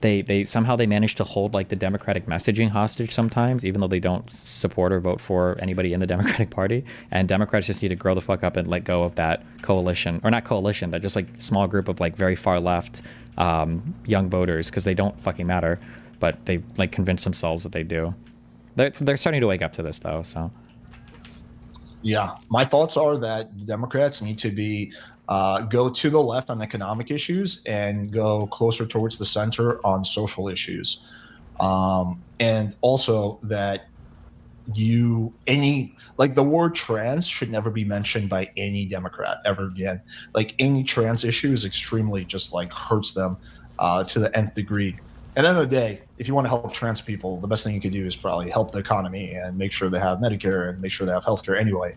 they somehow they manage to hold like the Democratic messaging hostage sometimes, even though they don't support or vote for anybody in the Democratic Party. And Democrats just need to grow the fuck up and let go of that coalition, or not coalition, that just like small group of like very far left young voters, because they don't fucking matter, but they've like convinced themselves that they do. They're starting to wake up to this though. So yeah, my thoughts are that the Democrats need to be go to the left on economic issues and go closer towards the center on social issues. And also that the word trans should never be mentioned by any Democrat ever again. Like, any trans issue is extremely just like hurts them to the nth degree. At the end of the day, if you want to help trans people, the best thing you can do is probably help the economy and make sure they have Medicare and make sure they have healthcare anyway.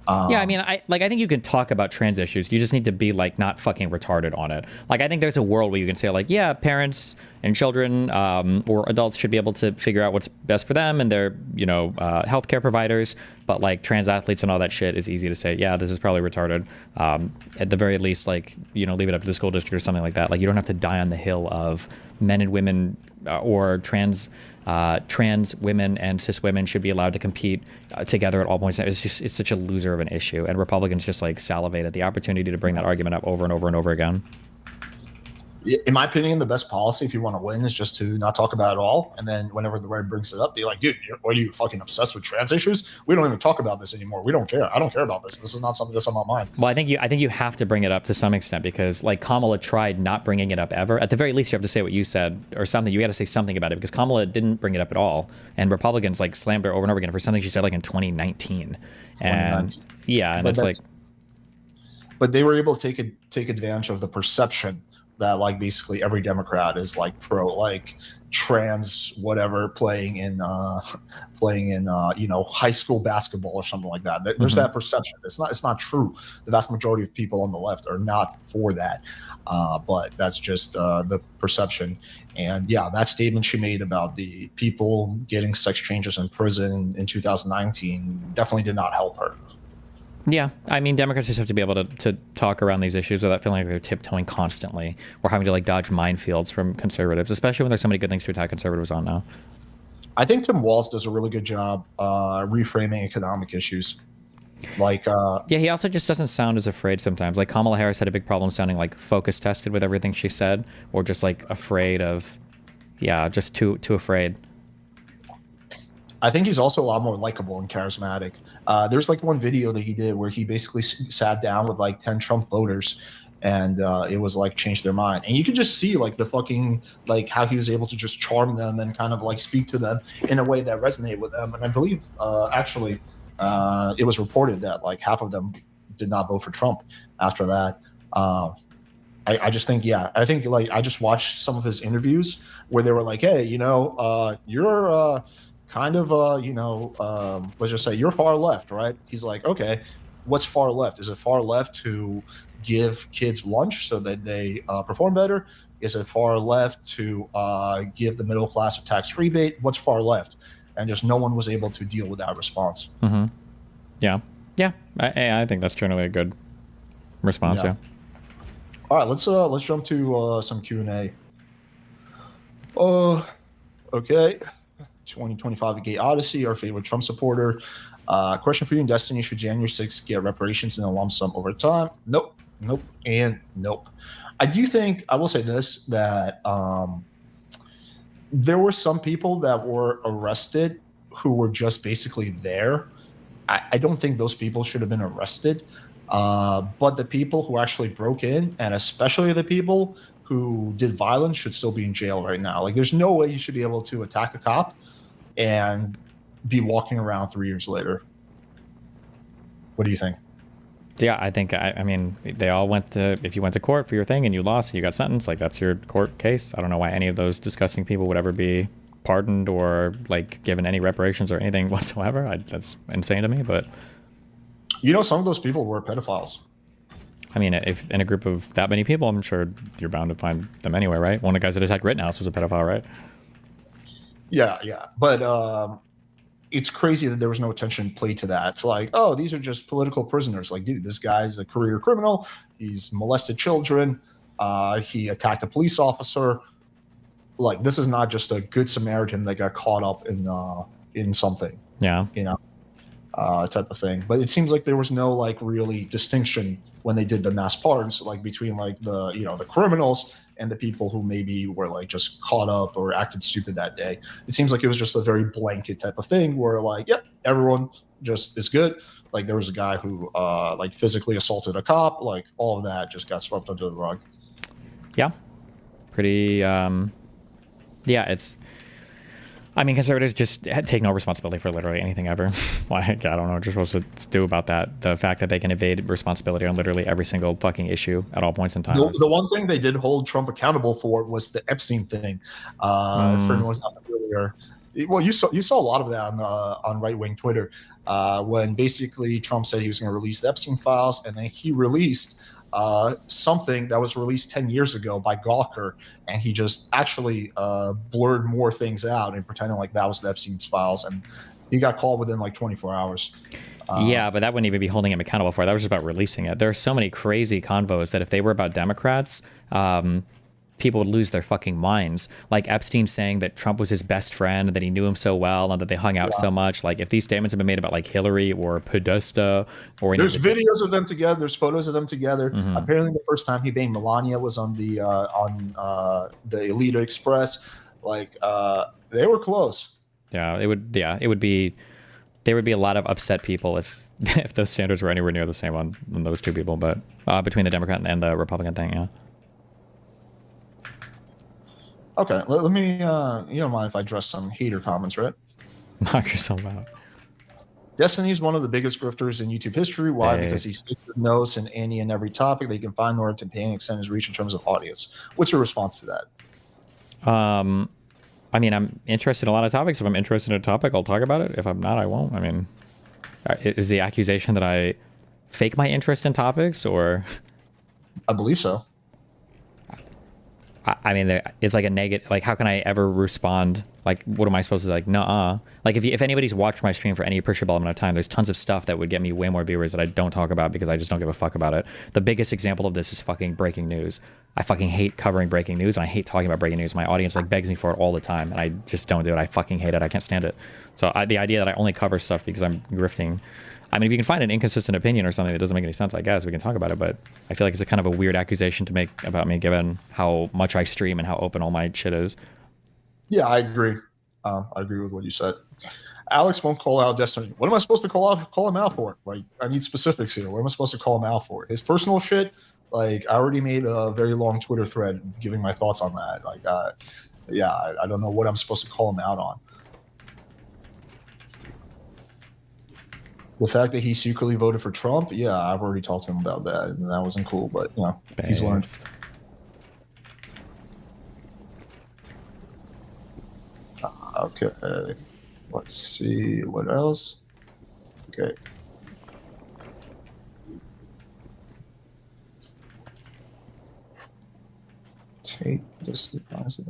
Yeah, I mean, I think you can talk about trans issues. You just need to be like not fucking retarded on it. Like, I think there's a world where you can say like, yeah, parents and children or adults should be able to figure out what's best for them and their, healthcare providers. But like trans athletes and all that shit is easy to say, yeah, this is probably retarded. At the very least, like, leave it up to the school district or something like that. Like, you don't have to die on the hill of men and women or trans women and cis women should be allowed to compete together at all points. It's such a loser of an issue, and Republicans just like salivate at the opportunity to bring that argument up over and over and over again. In my opinion, the best policy if you want to win is just to not talk about it at all. And then whenever the right brings it up, be like, dude, are you fucking obsessed with trans issues? We don't even talk about this anymore. We don't care. I don't care about this. This is not something that's on my mind. Well, I think you have to bring it up to some extent, because like Kamala tried not bringing it up ever. At the very least, you have to say what you said or something. You got to say something about it, because Kamala didn't bring it up at all. And Republicans like slammed her over and over again for something she said like in 2019. And yeah, and it's like, but they were able to take advantage of the perception that like basically every Democrat is like pro like trans whatever playing in high school basketball or something like that. There's that perception. It's not true. The vast majority of people on the left are not for that, but that's just the perception. And yeah, that statement she made about the people getting sex changes in prison in 2019 definitely did not help her. Yeah, I mean, Democrats just have to be able to talk around these issues without feeling like they're tiptoeing constantly or having to like dodge minefields from conservatives, especially when there's so many good things to attack conservatives on now. I think Tim Walz does a really good job reframing economic issues. Like, yeah, he also just doesn't sound as afraid sometimes. Like Kamala Harris had a big problem sounding like focus tested with everything she said, or just like afraid of, just too afraid. I think he's also a lot more likable and charismatic. There's like one video that he did where he basically sat down with like 10 Trump voters, and it was like changed their mind. And you could just see like the fucking like how he was able to just charm them and kind of like speak to them in a way that resonated with them. And I believe actually it was reported that like half of them did not vote for Trump after that. I just think, I think like I just watched some of his interviews where they were like, hey, you're kind of, let's just say you're far left, right? He's like, okay, what's far left? Is it far left to give kids lunch so that they perform better? Is it far left to give the middle class a tax rebate? What's far left? And just no one was able to deal with that response. Mm-hmm. Yeah. I think that's generally a good response. Yeah. All right, let's jump to some Q&A. Okay. 2025 Gay Odyssey, our favorite Trump supporter. Question for you and Destiny: should January 6th get reparations in a lump sum over time? Nope, and nope. I do think, I will say this, that there were some people that were arrested who were just basically there. I don't think those people should have been arrested. But the people who actually broke in, and especially the people who did violence, should still be in jail right now. Like, there's no way you should be able to attack a cop and be walking around 3 years later. What do you think? Yeah, I think, I mean, they all went to, if you went to court for your thing and you lost and you got sentenced, like that's your court case. I don't know why any of those disgusting people would ever be pardoned or like given any reparations or anything whatsoever. That's insane to me, but. Some of those people were pedophiles. I mean, if in a group of that many people, I'm sure you're bound to find them anyway, right? One of the guys that attacked Rittenhouse was a pedophile, right? Yeah. But it's crazy that there was no attention paid to that. It's like, oh, these are just political prisoners. Like, dude, this guy's a career criminal. He's molested children. He attacked a police officer. Like, this is not just a good Samaritan that got caught up in something. Yeah. Type of thing. But it seems like there was no like really distinction when they did the mass pardons, like between like the criminals and the people who maybe were like just caught up or acted stupid that day. It seems like it was just a very blanket type of thing where like, yep, everyone just is good. Like there was a guy who like physically assaulted a cop, like all of that just got swept under the rug. Yeah. Pretty, it's, I mean, conservatives just take no responsibility for literally anything ever. Like, I don't know what you're supposed to do about that. The fact that they can evade responsibility on literally every single fucking issue at all points in time. The one thing they did hold Trump accountable for was the Epstein thing. For anyone's not familiar, well, you saw a lot of that on right-wing Twitter when basically Trump said he was going to release the Epstein files, and then he released something that was released 10 years ago by Gawker, and he just actually blurred more things out and pretending like that was the Epstein's files, and he got called within like 24 hours. Yeah, but that wouldn't even be holding him accountable for it. That was just about releasing it. There are so many crazy convos that if they were about Democrats, people would lose their fucking minds. Like Epstein saying that Trump was his best friend and that he knew him so well and that they hung out so much. Like if these statements have been made about like Hillary or Podesta or there's videos of them together, there's photos of them together. Apparently the first time he banged Melania was on the Elite Express. Like they were close. Yeah, it would be there would be a lot of upset people if if those standards were anywhere near the same on those two people, but between the Democrat and the Republican thing, yeah. Okay, let me, you don't mind if I address some hater comments, right? Knock yourself out. Destiny is one of the biggest grifters in YouTube history. Why? Because he sticks his nose in any and every topic they can find in order to pay and extend his reach in terms of audience. What's your response to that? I mean, I'm interested in a lot of topics. If I'm interested in a topic, I'll talk about it. If I'm not, I won't. I mean, is the accusation that I fake my interest in topics, or? I believe so. I mean, it's like a negative. Like, how can I ever respond? Like, what am I supposed to like? Nuh-uh. Like, if anybody's watched my stream for any appreciable amount of time, there's tons of stuff that would get me way more viewers that I don't talk about because I just don't give a fuck about it. The biggest example of this is fucking breaking news. I fucking hate covering breaking news, and I hate talking about breaking news. My audience like begs me for it all the time, and I just don't do it. I fucking hate it. I can't stand it. So the idea that I only cover stuff because I'm grifting. I mean, if you can find an inconsistent opinion or something that doesn't make any sense, I guess we can talk about it. But I feel like it's a kind of a weird accusation to make about me, given how much I stream and how open all my shit is. Yeah, I agree. I agree with what you said. Alex won't call out Destiny. What am I supposed to call him out for? Like, I need specifics here. What am I supposed to call him out for? His personal shit. Like, I already made a very long Twitter thread giving my thoughts on that. Like, yeah, I don't know what I'm supposed to call him out on. The fact that he secretly voted for Trump, yeah, I've already talked to him about that, and that wasn't cool. But you know, he's learned. Okay, let's see what else. Okay. Take this advice.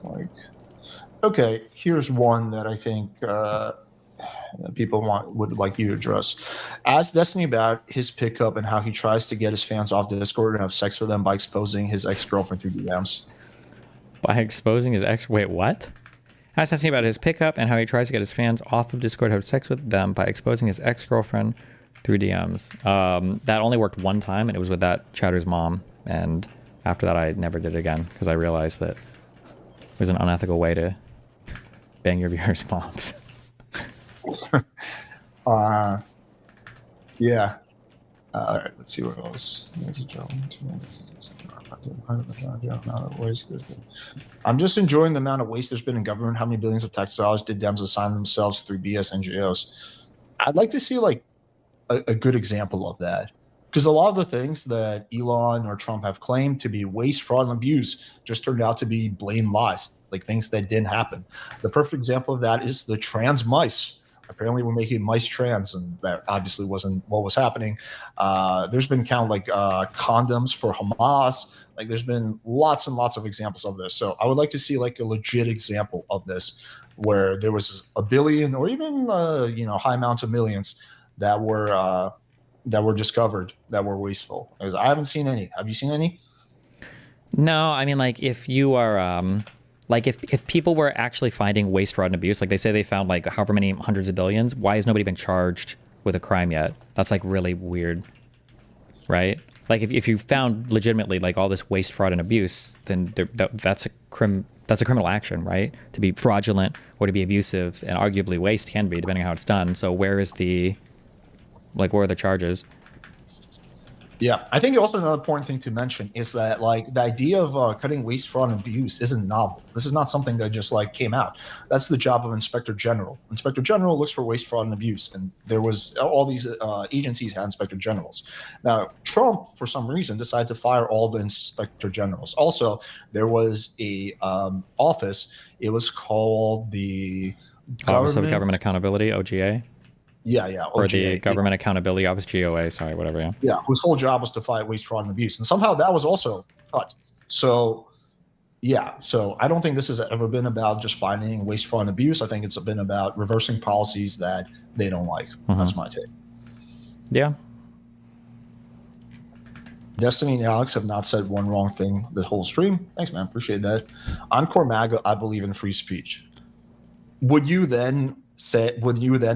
Like, okay, here's one that I think people would like you to address. Ask Destiny about his pickup and how he tries to get his fans off Discord and have sex with them by exposing his ex-girlfriend through DMs. By exposing his ex? Wait, what? Ask Destiny about his pickup and how he tries to get his fans off of Discord and have sex with them by exposing his ex-girlfriend through DMs. That only worked one time, and it was with that chatter's mom. And after that, I never did it again because I realized that there's an unethical way to bang your viewers' moms. Yeah. All right, let's see what else. I'm just enjoying the amount of waste there's been in government. How many billions of tax dollars did Dems assign themselves through BS NGOs? I'd like to see like a good example of that. Because a lot of the things that Elon or Trump have claimed to be waste, fraud, and abuse just turned out to be blatant lies, like things that didn't happen. The perfect example of that is the trans mice. Apparently, we're making mice trans, and that obviously wasn't what was happening. There's been kind of like condoms for Hamas. Like, there's been lots and lots of examples of this. So I would like to see like a legit example of this, where there was a billion or even high amounts of millions that were discovered that were wasteful. Because I haven't seen any. Have you seen any? No, I mean, like, if you are like if people were actually finding waste, fraud, and abuse, like they say they found like however many hundreds of billions, why has nobody been charged with a crime yet? That's like really weird, right? Like if you found legitimately like all this waste, fraud, and abuse, then that's a criminal action, right? To be fraudulent or to be abusive, and arguably waste can be, depending on how it's done. So where are the charges? Yeah, I think also another important thing to mention is that like the idea of cutting waste, fraud, and abuse isn't novel. This is not something that just like came out. That's the job of Inspector General. Inspector General looks for waste, fraud, and abuse, and there was all these agencies had Inspector Generals. Now Trump, for some reason, decided to fire all the Inspector Generals. Also, there was a office. It was called the Office of Government Accountability, OGA. Yeah. Or the Government Accountability Office, GOA, sorry, whatever, yeah. Yeah, whose whole job was to fight waste, fraud, and abuse. And somehow that was also cut. So, yeah, so I don't think this has ever been about just fighting waste, fraud, and abuse. I think it's been about reversing policies that they don't like. Mm-hmm. That's my take. Yeah. Destiny and Alex have not said one wrong thing this whole stream. Thanks, man. Appreciate that. Encore MAGA, I believe in free speech. Would you then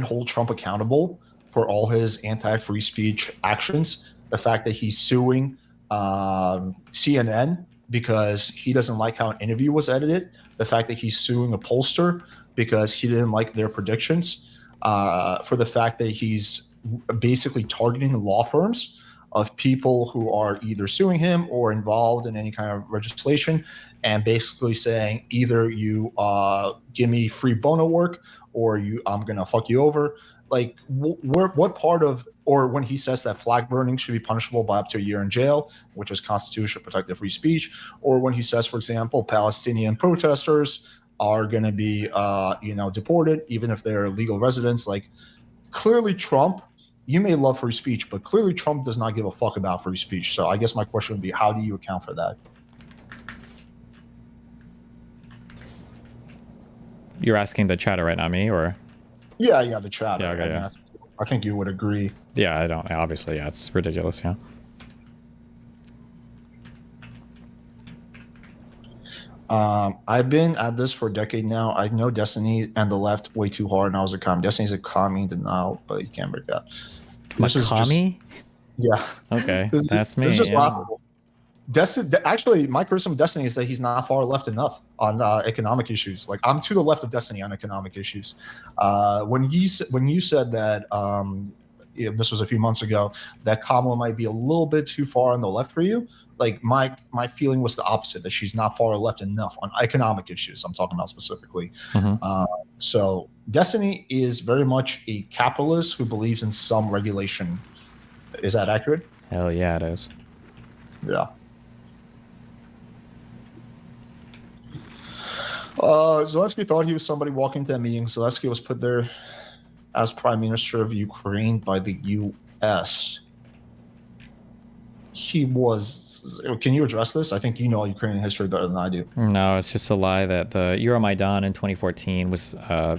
hold Trump accountable for all his anti-free speech actions? The fact that he's suing CNN because he doesn't like how an interview was edited, the fact that he's suing a pollster because he didn't like their predictions, for the fact that he's basically targeting law firms of people who are either suing him or involved in any kind of legislation, and basically saying either you give me free bono work or I'm gonna fuck you over. Like, what part of, or when he says that flag burning should be punishable by up to a year in jail, which is constitutional protected free speech, or when he says, for example, Palestinian protesters are going to be deported even if they're legal residents. Like, clearly Trump, you may love free speech, but clearly Trump does not give a fuck about free speech. So I guess my question would be, how do you account for that? You're asking the chatter right now, me, or? Yeah, the chat. Yeah, okay, yeah. I think you would agree. Yeah, I don't. Obviously, yeah, it's ridiculous. Yeah. I've been at this for a decade now. I know Destiny and the left way too hard, and I was a commie. Destiny's a commie denial, but you can't break that. This is commie? Yeah. Okay, that's me. It's just yeah. laughable. Actually, my criticism of Destiny is that he's not far left enough on economic issues. Like, I'm to the left of Destiny on economic issues. When you said that, this was a few months ago, that Kamala might be a little bit too far on the left for you, like my feeling was the opposite, that she's not far left enough on economic issues. I'm talking about specifically. Mm-hmm. So Destiny is very much a capitalist who believes in some regulation. Is that accurate? Hell yeah, it is. Yeah. Zelensky thought he was somebody walking into that meeting. Zelensky was put there as Prime Minister of Ukraine by the U.S. He was. Can you address this? I think you know Ukrainian history better than I do. No, it's just a lie that the Euromaidan in 2014 was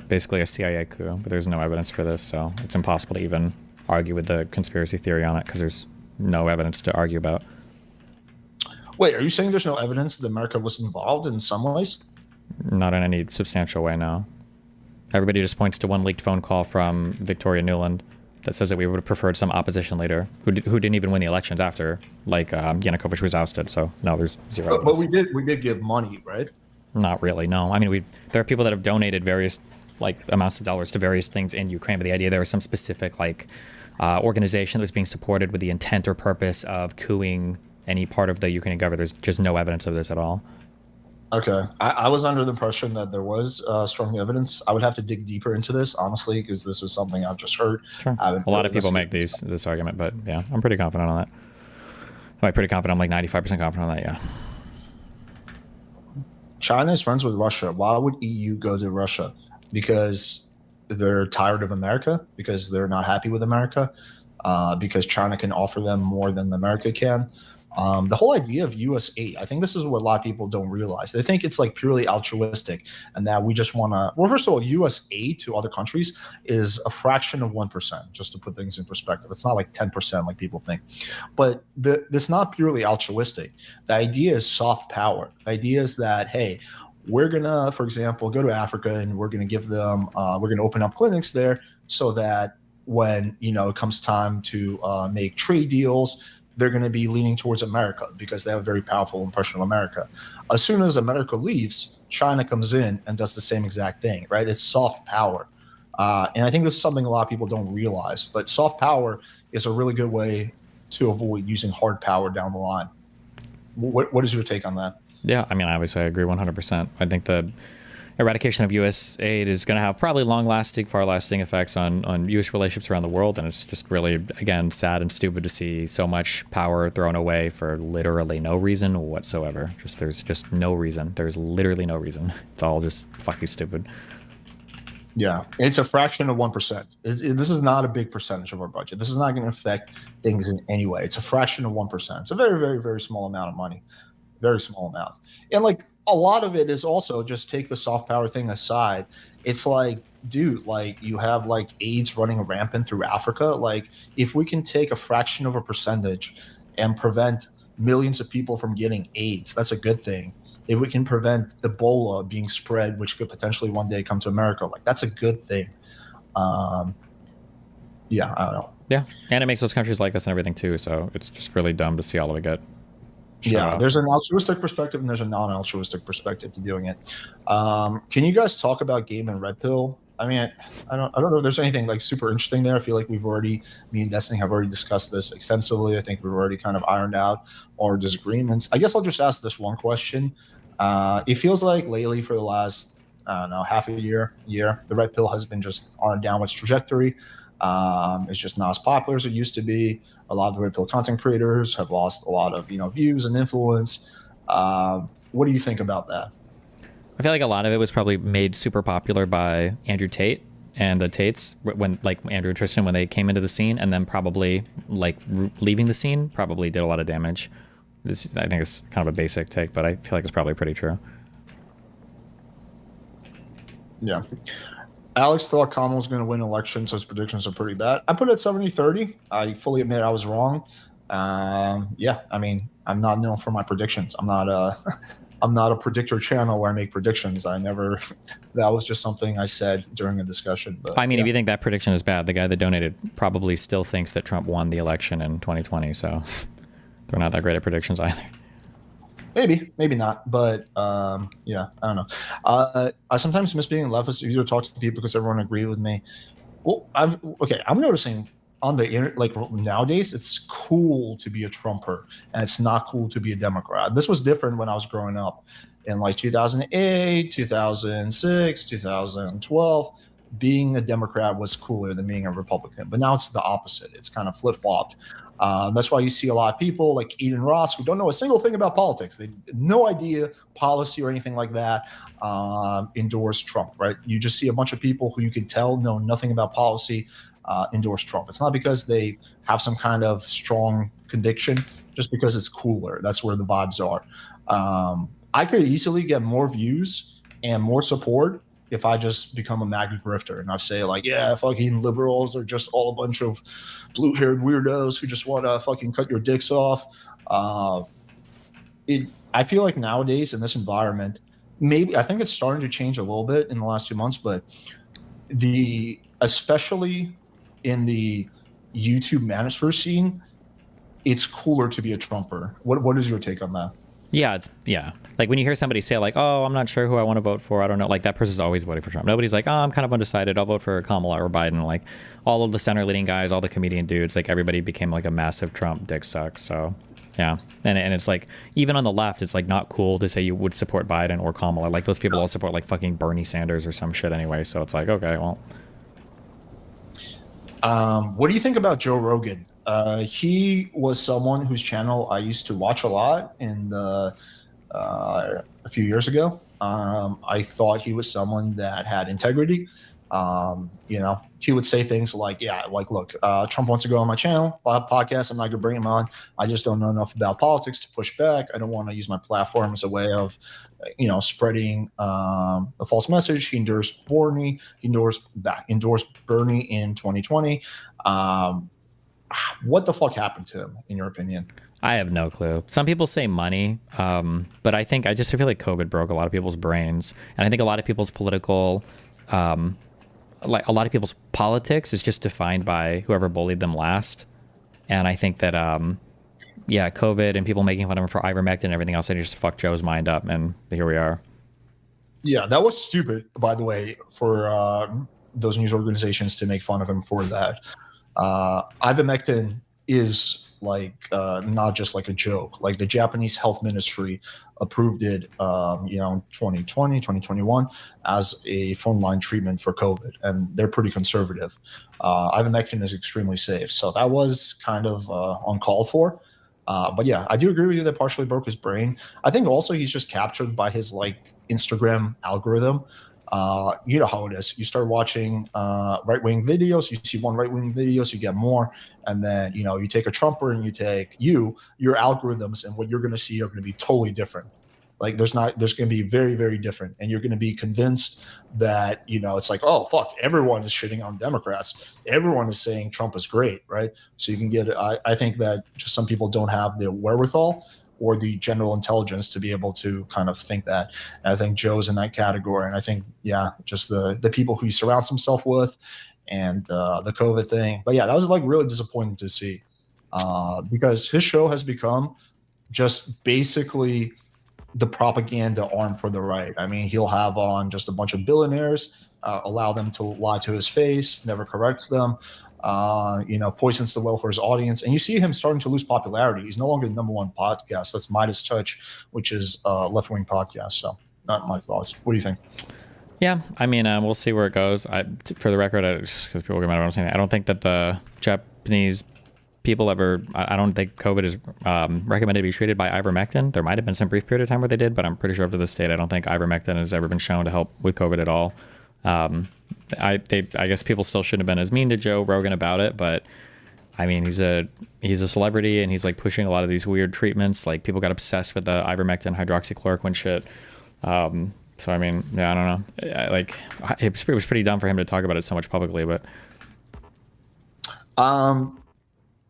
basically a CIA coup, but there's no evidence for this, so it's impossible to even argue with the conspiracy theory on it because there's no evidence to argue about. Wait, are you saying there's no evidence that America was involved in some ways? Not in any substantial way, no. Everybody just points to one leaked phone call from Victoria Nuland that says that we would have preferred some opposition leader who didn't even win the elections after, like Yanukovych was ousted. So no, there's zero evidence. But we did give money, right? Not really, no. I mean, there are people that have donated various amounts of dollars to various things in Ukraine, but the idea there was some specific organization that was being supported with the intent or purpose of coupping any part of the Ukrainian government. There's just no evidence of this at all. Okay. I was under the impression that there was strong evidence. I would have to dig deeper into this, honestly, because this is something I've just heard. Sure. A lot of people make this argument, but yeah, I'm pretty confident on that. I'm pretty confident. I'm 95% confident on that, yeah. China is friends with Russia. Why would EU go to Russia? Because they're tired of America? Because they're not happy with America? Because China can offer them more than America can? The whole idea of US aid, I think this is what a lot of people don't realize. They think it's purely altruistic and that we just want to, well, first of all, US aid to other countries is a fraction of 1%, just to put things in perspective. It's not 10% like people think. But it's not purely altruistic. The idea is soft power. The idea is that, hey, we're going to, for example, go to Africa and we're going to give them, we're going to open up clinics there so that when, it comes time to make trade deals, they're going to be leaning towards America because they have a very powerful impression of America. As soon as America leaves, China comes in and does the same exact thing, right? It's soft power. And I think this is something a lot of people don't realize, but soft power is a really good way to avoid using hard power down the line. What is your take on that? Yeah, I mean, obviously I agree 100%. I think the eradication of U.S. aid is going to have probably long-lasting, far-lasting effects on U.S. relationships around the world, and it's just really, again, sad and stupid to see so much power thrown away for literally no reason whatsoever. There's just no reason. There's literally no reason. It's all just fucking stupid. Yeah, it's a fraction of 1%. This is not a big percentage of our budget. This is not going to affect things in any way. It's a fraction of 1%. It's a very, very, very small amount of money. Very small amount. And a lot of it is also, just take the soft power thing aside. It's dude, like you have like AIDS running rampant through Africa. Like if we can take a fraction of a percentage and prevent millions of people from getting AIDS, that's a good thing. If we can prevent Ebola being spread, which could potentially one day come to America, like that's a good thing. Um, yeah, I don't know. Yeah, and it makes those countries like us and everything too. So it's just really dumb to see all of it get shut Yeah, off. there's an altruistic perspective and there's a non-altruistic perspective to doing it. Can you guys talk about Game and Red Pill? I mean, I don't know if there's anything like super interesting there. I feel like me and Destiny have already discussed this extensively. I think we've already kind of ironed out our disagreements. I guess I'll just ask this one question. It feels like lately for the last, I don't know, half a year, the Red Pill has been just on a downwards trajectory. It's just not as popular as it used to be. A lot of the Red Pill content creators have lost a lot of views and influence. What do you think about that? I feel like a lot of it was probably made super popular by Andrew Tate and the Tates, when like Andrew and Tristan, when they came into the scene, and then probably like leaving the scene probably did a lot of damage. I think it's kind of a basic take, but I feel like it's probably pretty true. Yeah. Alex thought Kamala was going to win election, so his predictions are pretty bad. I put it at 70-30. I fully admit I was wrong. Yeah, I mean, I'm not known for my predictions. I'm not a I'm not a predictor channel where I make predictions. I never that was just something I said during a discussion. But I mean, yeah. if you think that prediction is bad, the guy that donated probably still thinks that Trump won the election in 2020. So they're not that great at predictions either. Maybe not, but yeah, I don't know. I sometimes miss being left. It's easier to talk to people because everyone agreed with me. Well, I'm noticing on the internet, like nowadays, it's cool to be a Trumper, and it's not cool to be a Democrat. This was different when I was growing up in like 2008, 2006, 2012. Being a Democrat was cooler than being a Republican, but now it's the opposite. It's kind of flip flopped. That's why you see a lot of people like Eden Ross who don't know a single thing about politics. They have no idea policy or anything like that endorse Trump, right? You just see a bunch of people who you can tell know nothing about policy endorse Trump. It's not because they have some kind of strong conviction, just because it's cooler. That's where the vibes are. I could easily get more views and more support if I just become a MAGA grifter and I say like, yeah, fucking liberals are just all a bunch of blue-haired weirdos who just want to fucking cut your dicks off. I feel like nowadays in this environment, maybe I think it's starting to change a little bit in the last 2 months, but especially in the YouTube manosphere scene, it's cooler to be a Trumper. What is your take on that? Yeah. Like when you hear somebody say like, oh, I'm not sure who I want to vote for. I don't know. Like that person's always voting for Trump. Nobody's like, oh, I'm kind of undecided. I'll vote for Kamala or Biden. Like all of the center leading guys, all the comedian dudes, like everybody became like a massive Trump dick suck. So yeah. And it's like, even on the left, it's like not cool to say you would support Biden or Kamala. Like those people all support like fucking Bernie Sanders or some shit anyway. So it's like, okay, well. What do you think about Joe Rogan? He was someone whose channel I used to watch a lot a few years ago. I thought he was someone that had integrity. He would say things like, yeah, like, look, Trump wants to go on my channel, podcast. I'm not going to bring him on. I just don't know enough about politics to push back. I don't want to use my platform as a way of, spreading a false message. He endorsed Bernie. He endorsed Bernie in 2020. What the fuck happened to him, in your opinion? I have no clue. Some people say money, but I just feel like COVID broke a lot of people's brains. And I think a lot of people's like a lot of people's politics is just defined by whoever bullied them last. And I think that, COVID and people making fun of him for ivermectin and everything else, and just fucked Joe's mind up. And here we are. Yeah, that was stupid, by the way, for those news organizations to make fun of him for that. Ivermectin is like not just like a joke. Like the Japanese health ministry approved it, in 2020, 2021 as a frontline treatment for COVID, and they're pretty conservative. Ivermectin is extremely safe, so that was kind of uncalled for. But yeah, I do agree with you that partially broke his brain. I think also he's just captured by his like Instagram algorithm. You know how it is. You start watching right-wing videos, you see one right-wing videos, you get more, and then you take a Trumper and you take your algorithms, and what you're going to see are going to be totally different. Like there's going to be very, very different. And you're going to be convinced that, it's like, oh, fuck, everyone is shitting on Democrats. Everyone is saying Trump is great, right? So you can get, I think that just some people don't have the wherewithal or the general intelligence to be able to kind of think that. And I think Joe's in that category. And I think, yeah, just the people who he surrounds himself with and the COVID thing. But yeah, that was like really disappointing to see because his show has become just basically the propaganda arm for the right. I mean, he'll have on just a bunch of billionaires, allow them to lie to his face, never corrects them, poisons the well for his audience. And you see him starting to lose popularity. He's no longer the number one podcast. That's Midas Touch, which is a left-wing podcast. So not my thoughts. What do you think? Yeah, I mean, we'll see where it goes. For the record, just because people get mad about what I'm saying, I don't think that the Japanese people ever, I don't think COVID is recommended to be treated by ivermectin. There might have been some brief period of time where they did, but I'm pretty sure up to this date, I don't think ivermectin has ever been shown to help with COVID at all. I guess people still shouldn't have been as mean to Joe Rogan about it, but I mean, he's a celebrity and he's like pushing a lot of these weird treatments. Like people got obsessed with the ivermectin, hydroxychloroquine shit. So I mean, yeah, I don't know. It was pretty dumb for him to talk about it so much publicly, but.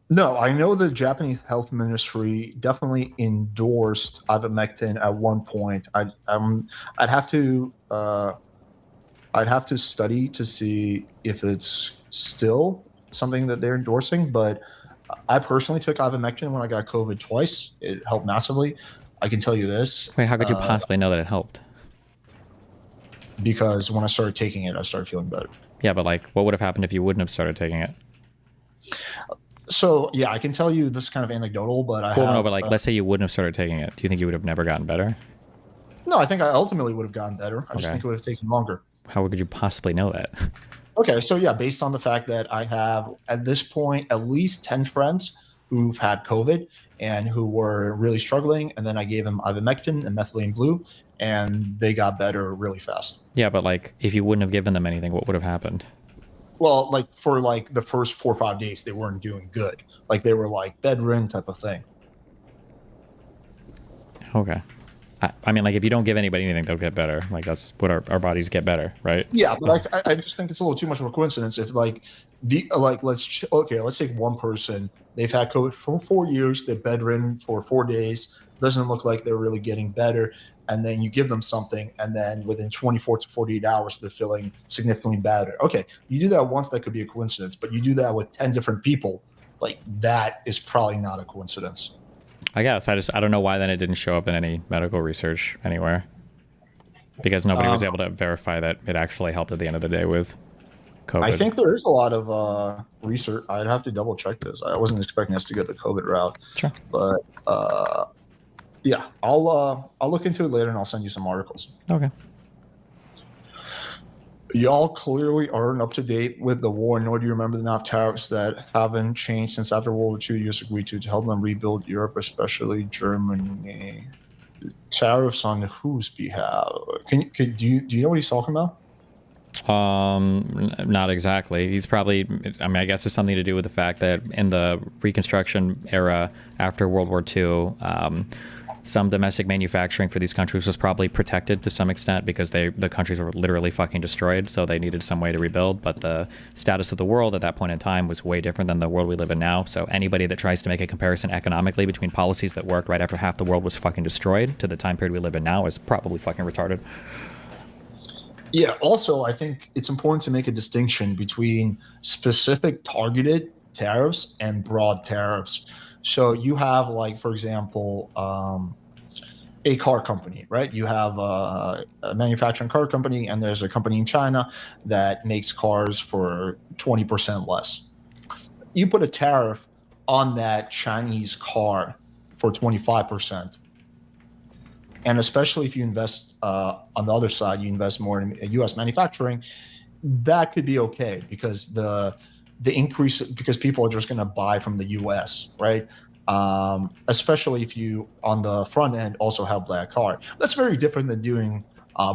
No, I know the Japanese health ministry definitely endorsed ivermectin at one point. I'd have to study to see if it's still something that they're endorsing. But I personally took ivermectin when I got COVID twice. It helped massively. I can tell you this. Wait, how could you possibly know that it helped? Because when I started taking it, I started feeling better. Yeah, but like, what would have happened if you wouldn't have started taking it? So yeah, I can tell you this is kind of anecdotal, but let's say you wouldn't have started taking it. Do you think you would have never gotten better? No, I think I ultimately would have gotten better. I just think it would have taken longer. How could you possibly know that? Okay, so yeah, based on the fact that I have at this point at least 10 friends who've had COVID and who were really struggling, and then I gave them ivermectin and methylene blue, and they got better really fast. Yeah, but like if you wouldn't have given them anything, what would have happened? Well, like for like the first 4 or 5 days, they weren't doing good. Like they were like bedridden type of thing. Okay. I mean, like if you don't give anybody anything, they'll get better. Like that's what our bodies get better, right? Yeah, but I just think it's a little too much of a coincidence. If like let's take one person. They've had COVID for 4 years. They're bedridden for 4 days. Doesn't look like they're really getting better. And then you give them something, and then within 24 to 48 hours, they're feeling significantly better. Okay, you do that once, that could be a coincidence. But you do that with 10 different people, like that is probably not a coincidence. I guess. I don't know why then it didn't show up in any medical research anywhere. Because nobody was able to verify that it actually helped at the end of the day with COVID. I think there is a lot of research. I'd have to double check this. I wasn't expecting us to get the COVID route. Sure. But yeah, I'll look into it later and I'll send you some articles. Okay. Y'all clearly aren't up to date with the war, nor do you remember the amount of tariffs that haven't changed since after World War II. The U.S. agreed to help them rebuild Europe, especially Germany. Tariffs on whose behalf? Do you know what he's talking about? Not exactly. He's probably, I mean, I guess it's something to do with the fact that in the Reconstruction era after World War II, some domestic manufacturing for these countries was probably protected to some extent because the countries were literally fucking destroyed, so they needed some way to rebuild. But the status of the world at that point in time was way different than the world we live in now. So anybody that tries to make a comparison economically between policies that worked right after half the world was fucking destroyed to the time period we live in now is probably fucking retarded. Yeah, also, I think it's important to make a distinction between specific targeted tariffs and broad tariffs. So you have, like, for example, a car company, right? You have a manufacturing car company, and there's a company in China that makes cars for 20% less. You put a tariff on that Chinese car for 25%. And especially if you invest on the other side, you invest more in U.S. manufacturing, that could be okay because the increase, because people are just going to buy from the U.S., right? Especially if you, on the front end, also have black car. That's very different than doing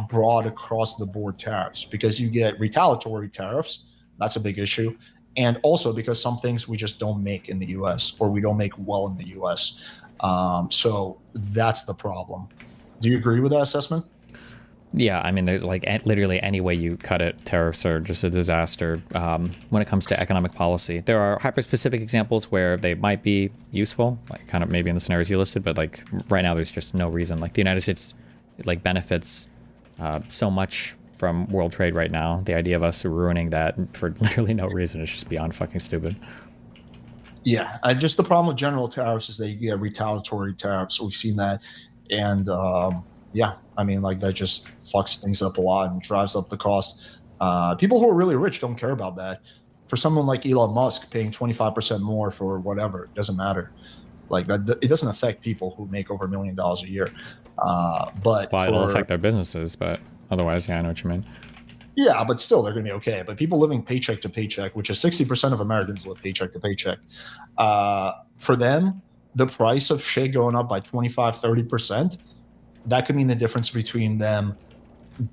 broad across the board tariffs because you get retaliatory tariffs. That's a big issue. And also because some things we just don't make in the U.S. or we don't make well in the U.S. So that's the problem. Do you agree with that assessment? Yeah, I mean, like literally any way you cut it, tariffs are just a disaster. When it comes to economic policy, there are hyper-specific examples where they might be useful, like kind of maybe in the scenarios you listed, but like right now, there's just no reason. Like the United States, like benefits so much from world trade right now. The idea of us ruining that for literally no reason is just beyond fucking stupid. Yeah, just the problem with general tariffs is they get retaliatory tariffs. We've seen that, and yeah, I mean, like that just fucks things up a lot and drives up the cost. People who are really rich don't care about that. For someone like Elon Musk, paying 25% more for whatever, it doesn't matter. Like that, it doesn't affect people who make over $1 million a year. But Well, it'll for affect their businesses, but otherwise, yeah, I know what you mean. Yeah, but still, they're going to be okay. But people living paycheck to paycheck, which is 60% of Americans live paycheck to paycheck, for them, the price of shit going up by 25, 30%, that could mean the difference between them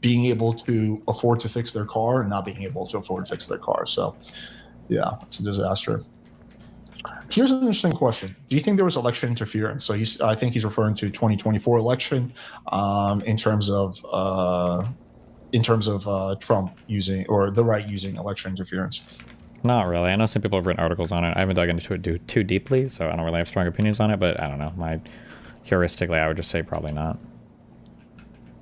being able to afford to fix their car and not being able to afford to fix their car. So, yeah, it's a disaster. Here's an interesting question. Do you think there was election interference? So I think he's referring to 2024 election in terms of Trump using, or the right using, election interference. Not really. I know some people have written articles on it. I haven't dug into it too deeply, so I don't really have strong opinions on it, but I don't know. Heuristically, I would just say probably not.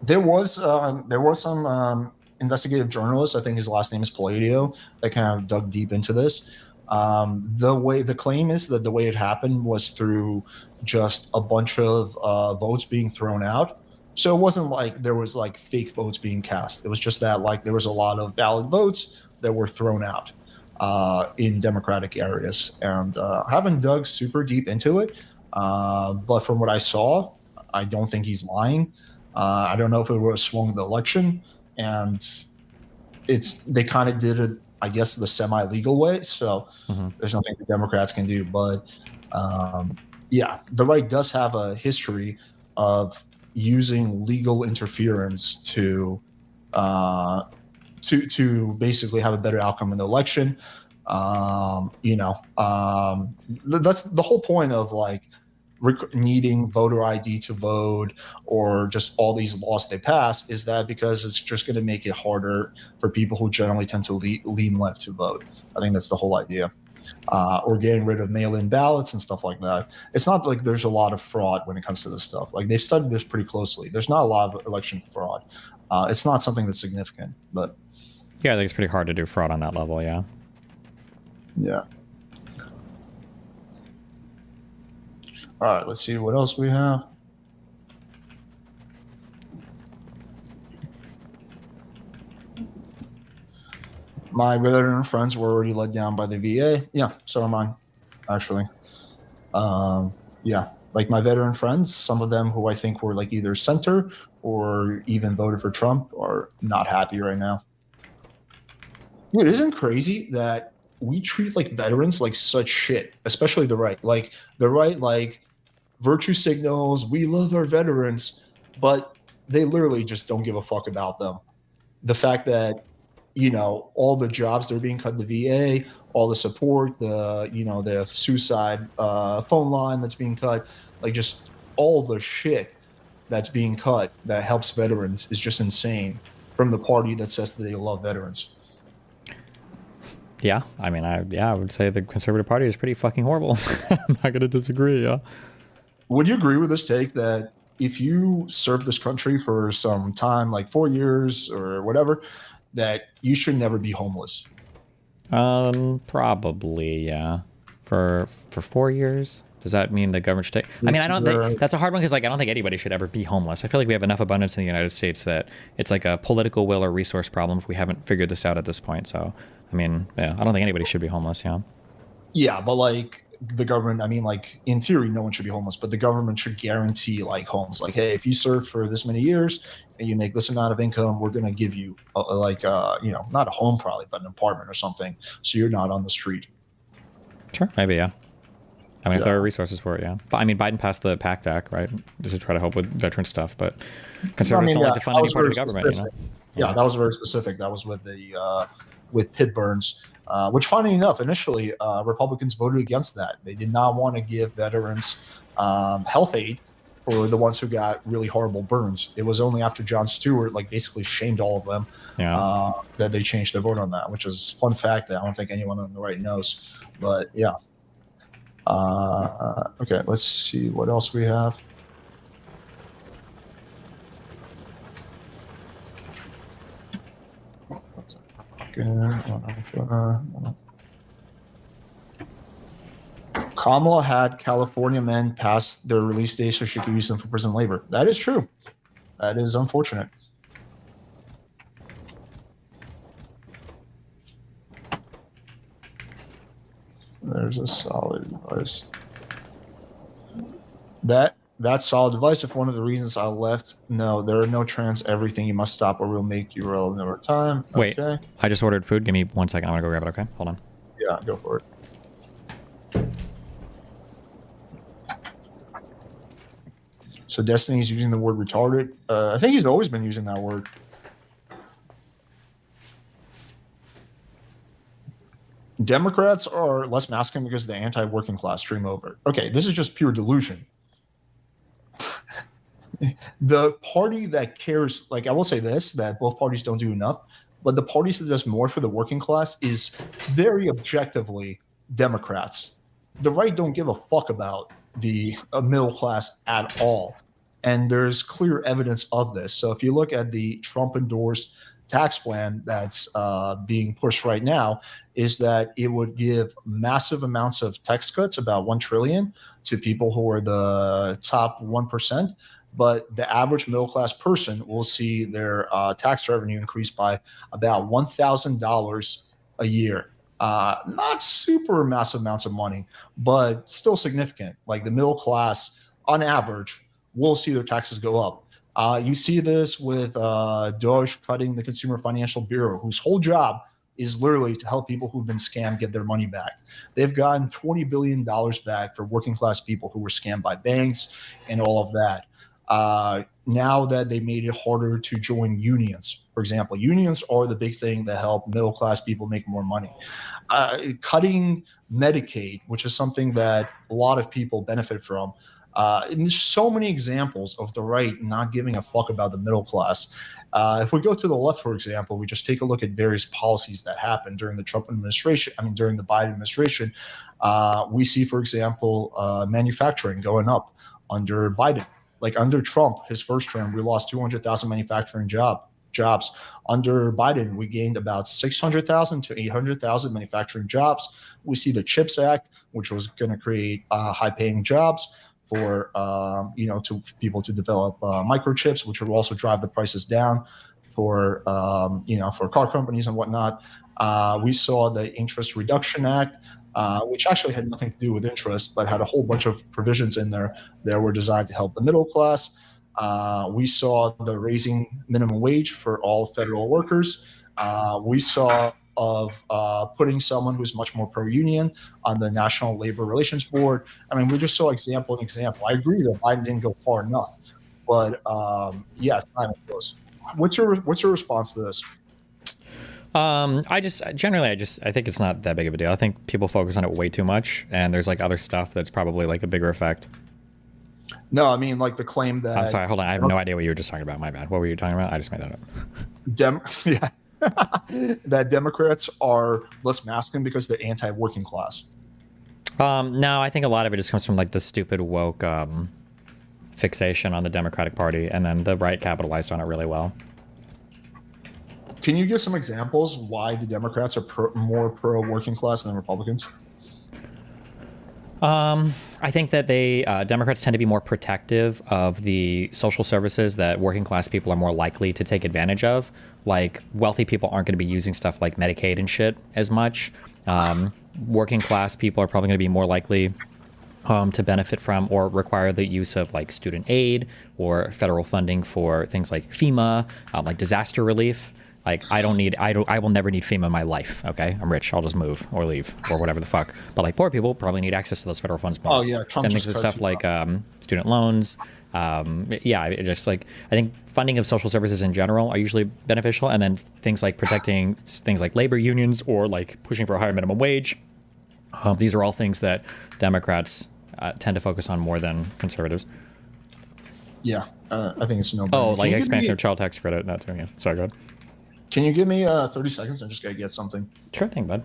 There was some investigative journalists, I think his last name is Palladio, that kind of dug deep into this. The claim is that the way it happened was through just a bunch of votes being thrown out. So it wasn't like there was like fake votes being cast. It was just that like there was a lot of valid votes that were thrown out in Democratic areas. And I haven't dug super deep into it, but from what I saw, I don't think he's lying. I don't know if it would have swung the election, and they kind of did it, I guess, the semi-legal way. So there's nothing the Democrats can do. But yeah, the right does have a history of using legal interference to basically have a better outcome in the election. That's the whole point of like needing voter ID to vote, or just all these laws they pass, is that because it's just going to make it harder for people who generally tend to lean left to vote. I think that's the whole idea. Or getting rid of mail-in ballots and stuff like that. It's not like there's a lot of fraud when it comes to this stuff. Like they've studied this pretty closely. There's not a lot of election fraud. It's not something that's significant, but yeah, I think it's pretty hard to do fraud on that level. Yeah. Yeah. All right, let's see what else we have. My veteran friends were already let down by the VA. Yeah, so are mine, actually. Yeah, like my veteran friends, some of them who I think were like either center or even voted for Trump are not happy right now. It isn't crazy that we treat like veterans like such shit, especially the right. Like the right, like virtue signals, we love our veterans, but they literally just don't give a fuck about them. The fact that, all the jobs that are being cut in the VA, all the support, the suicide phone line that's being cut, like just all the shit that's being cut that helps veterans is just insane from the party that says that they love veterans. Yeah, I mean, I would say the Conservative Party is pretty fucking horrible. I'm not gonna disagree. Yeah. Would you agree with this take that if you serve this country for some time, like 4 years or whatever, that you should never be homeless? Probably, yeah. For 4 years, does that mean the government should take? I mean, I don't think that's a hard one, because like I don't think anybody should ever be homeless. I feel like we have enough abundance in the United States that it's like a political will or resource problem if we haven't figured this out at this point. So, I mean, yeah, I don't think anybody should be homeless. Yeah. Yeah, but like the government, I mean, like in theory, no one should be homeless, but the government should guarantee like homes. Like, hey, if you served for this many years and you make this amount of income, we're going to give you not a home probably, but an apartment or something, so you're not on the street. Sure, maybe, yeah. I mean, if there are resources for it, yeah. But I mean, Biden passed the PACT Act, right, just to try to help with veteran stuff. But conservatives don't like to fund any part of the government, Yeah, that was very specific. That was with with Pitt Burns. Which, funny enough, initially Republicans voted against that. They did not want to give veterans health aid for the ones who got really horrible burns. It was only after Jon Stewart like basically shamed all of them that they changed their vote on that, which is a fun fact that I don't think anyone on the right knows. But yeah. Okay, let's see what else we have. Kamala had California men pass their release dates so she could use them for prison labor. That is true. That is unfortunate. There's a solid advice. That's solid advice. If one of the reasons I left, no, there are no trans everything. You must stop or we'll make you relevant over time. Wait, okay. I just ordered food. Give me 1 second. I'm gonna go grab it. Okay, hold on. Yeah, go for it. So Destiny's using the word retarded. I think he's always been using that word. Democrats are less masculine because the anti-working class stream over. Okay, this is just pure delusion. The party that cares, like I will say this, that both parties don't do enough, but the parties that does more for the working class is very objectively Democrats. The right don't give a fuck about the middle class at all. And there's clear evidence of this. So if you look at the Trump-endorsed tax plan that's being pushed right now, is that it would give massive amounts of tax cuts, about $1 trillion, to people who are the top 1%. But the average middle class person will see their tax revenue increase by about $1,000 a year. Not super massive amounts of money, but still significant. Like the middle class, on average, will see their taxes go up. You see this with Doge cutting the Consumer Financial Bureau, whose whole job is literally to help people who've been scammed get their money back. They've gotten $20 billion back for working class people who were scammed by banks and all of that. Now that they made it harder to join unions, for example, unions are the big thing that help middle class people make more money. Cutting Medicaid, which is something that a lot of people benefit from. And there's so many examples of the right not giving a fuck about the middle class. If we go to the left, for example, we just take a look at various policies that happened during the Trump administration, during the Biden administration. We see, for example, manufacturing going up under Biden. Like under Trump, his first term, we lost 200,000 manufacturing jobs. Under Biden, we gained about 600,000 to 800,000 manufacturing jobs. We see the CHIPS Act, which was going to create high-paying jobs for to people to develop microchips, which will also drive the prices down for for car companies and whatnot. We saw the Interest Reduction Act, which actually had nothing to do with interest, but had a whole bunch of provisions in there that were designed to help the middle class. We saw the raising minimum wage for all federal workers. We saw of putting someone who's much more pro-union on the National Labor Relations Board. I mean, we just saw example. I agree that Biden didn't go far enough, but it's not even close. What's your response to this? I think it's not that big of a deal. I think people focus on it way too much, and there's like other stuff that's probably like a bigger effect. No, I mean like the claim that. I'm sorry, hold on. I have no idea what you were just talking about. My bad. What were you talking about? I just made that up. That Democrats are less masculine because they're anti-working class. No, I think a lot of it just comes from like the stupid woke fixation on the Democratic Party, and then the right capitalized on it really well. Can you give some examples why the Democrats are more pro-working class than Republicans? I think that Democrats tend to be more protective of the social services that working class people are more likely to take advantage of. Like wealthy people aren't going to be using stuff like Medicaid and shit as much. Working class people are probably going to be more likely to benefit from or require the use of like student aid or federal funding for things like FEMA, like disaster relief. Like I will never need FEMA in my life. Okay, I'm rich. I'll just move or leave or whatever the fuck. But like poor people probably need access to those federal funds more. Oh yeah, Same things with stuff like student loans. I think funding of social services in general are usually beneficial, and then things like protecting things like labor unions or like pushing for a higher minimum wage. These are all things that Democrats tend to focus on more than conservatives. Yeah, I think it's a no-brainer. Oh, like expansion of child tax credit. Not doing it. Sorry, go ahead. Can you give me 30 seconds? I just gotta get something. Sure thing, bud.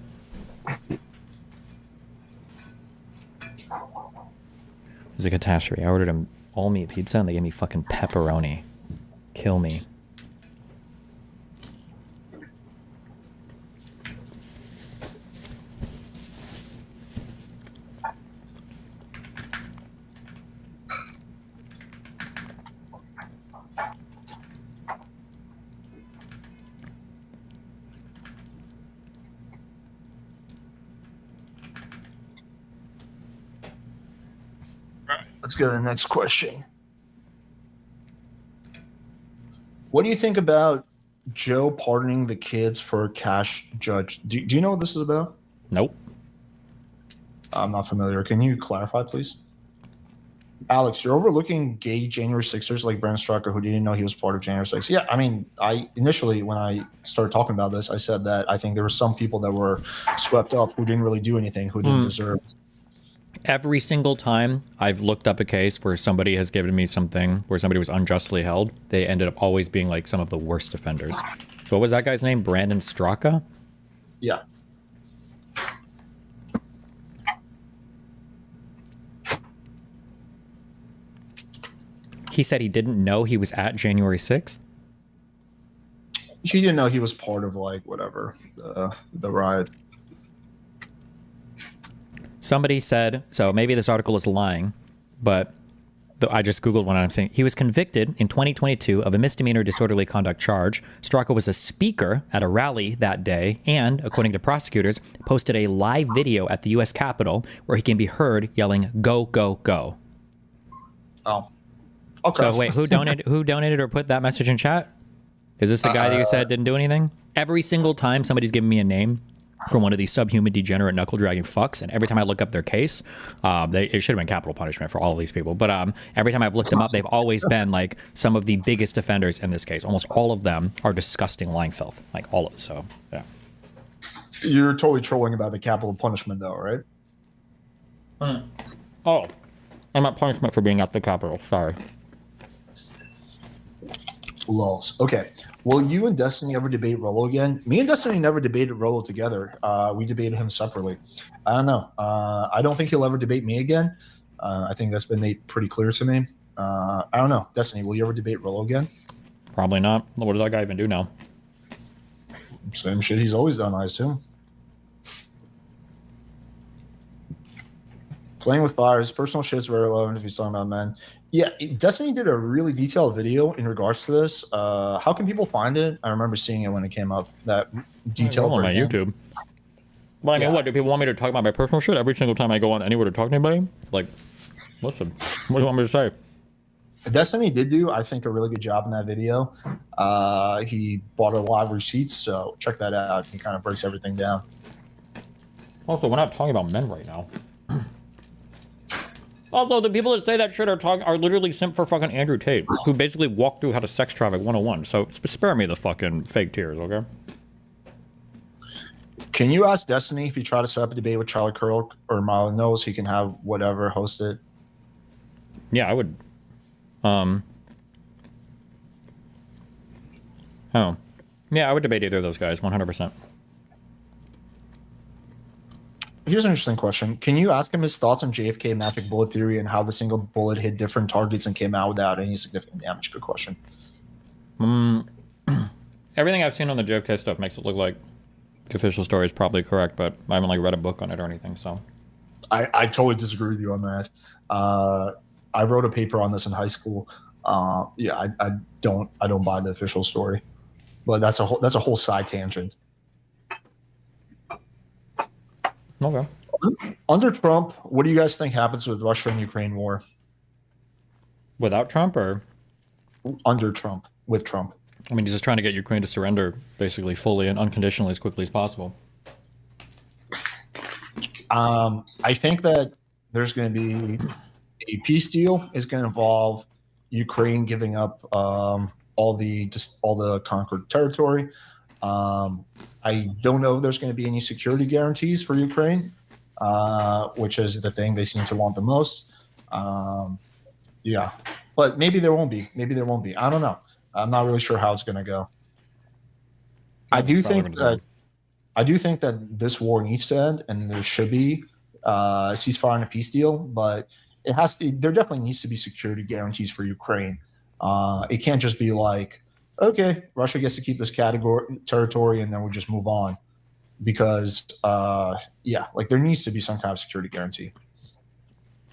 It's a catastrophe. I ordered an all-meat pizza and they gave me fucking pepperoni. Kill me. Let's go to the next question. What do you think about Joe pardoning the kids for cash judge? Do you know what this is about? Nope. I'm not familiar. Can you clarify, please? Alex, you're overlooking gay January 6ers like Brandon Strucker, who didn't know he was part of January 6th. Yeah, I mean, I initially, when I started talking about this, I said that I think there were some people that were swept up who didn't really do anything, who didn't deserve. Every single time I've looked up a case where somebody has given me something, where somebody was unjustly held, they ended up always being like some of the worst offenders. So what was that guy's name? Brandon Straka? Yeah. He said he didn't know he was at January 6th? He didn't know he was part of, like, whatever, the riot. Somebody said, so maybe this article is lying, but I just Googled one and I'm saying he was convicted in 2022 of a misdemeanor disorderly conduct charge. Straka was a speaker at a rally that day and, according to prosecutors, posted a live video at the U.S. Capitol where he can be heard yelling, "Go, go, go." Oh. Okay. So wait, who donated or put that message in chat? Is this the guy that you said didn't do anything? Every single time somebody's given me a name from one of these subhuman, degenerate, knuckle-dragging fucks, and every time I look up their case, it should have been capital punishment for all of these people, but every time I've looked them up, they've always been, like, some of the biggest offenders in this case. Almost all of them are disgusting lying filth. Like, all of it, so, yeah. You're totally trolling about the capital punishment, though, right? Oh, I'm at punishment for being at the Capitol. Sorry. Lols. Okay. Will you and Destiny ever debate Rollo again? Me and Destiny never debated Rollo together. We debated him separately. I don't know. I don't think he'll ever debate me again. I think that's been made pretty clear to me. I don't know. Destiny, will you ever debate Rollo again? Probably not. What does that guy even do now? Same shit he's always done, I assume. Playing with fire, his personal shit's very relevant if he's talking about men. Yeah, Destiny did a really detailed video in regards to this. How can people find it? I remember seeing it when it came up. That detailed on my YouTube. Well, I mean, what do people want me to talk about my personal shit every single time I go on anywhere to talk to anybody? Like, listen, what do you want me to say? Destiny did do, I think, a really good job in that video. He bought a lot of receipts, so check that out. He kind of breaks everything down. Also, we're not talking about men right now. Although the people that say that shit are literally simp for fucking Andrew Tate, who basically walked through how to sex traffic 101. So spare me the fucking fake tears, okay? Can you ask Destiny if he tried to set up a debate with Charlie Kirk or Marlon Knowles, he can have whatever host it? Yeah, I would. Oh. Yeah, I would debate either of those guys, 100%. Here's an interesting question. Can you ask him his thoughts on JFK magic bullet theory and how the single bullet hit different targets and came out without any significant damage? Good question. Everything I've seen on the JFK stuff makes it look like the official story is probably correct, but I haven't like read a book on it or anything, so. I totally disagree with you on that. I wrote a paper on this in high school. Yeah, I don't buy the official story, but that's a whole side tangent. Okay. Under Trump, what do you guys think happens with Russia and Ukraine war? Without Trump or? Under Trump, with Trump. I mean, he's just trying to get Ukraine to surrender basically fully and unconditionally as quickly as possible. I think that there's going to be a peace deal is going to involve Ukraine giving up all the conquered territory. I don't know if there's going to be any security guarantees for Ukraine, which is the thing they seem to want the most. Yeah, But maybe there won't be. Maybe there won't be. I don't know. I'm not really sure how it's going to go. I do think that I do think that this war needs to end, and there should be a ceasefire and a peace deal. But it has to. There definitely needs to be security guarantees for Ukraine. It can't just be like, okay, Russia gets to keep this category territory, and then we just move on. Because yeah, like there needs to be some kind of security guarantee.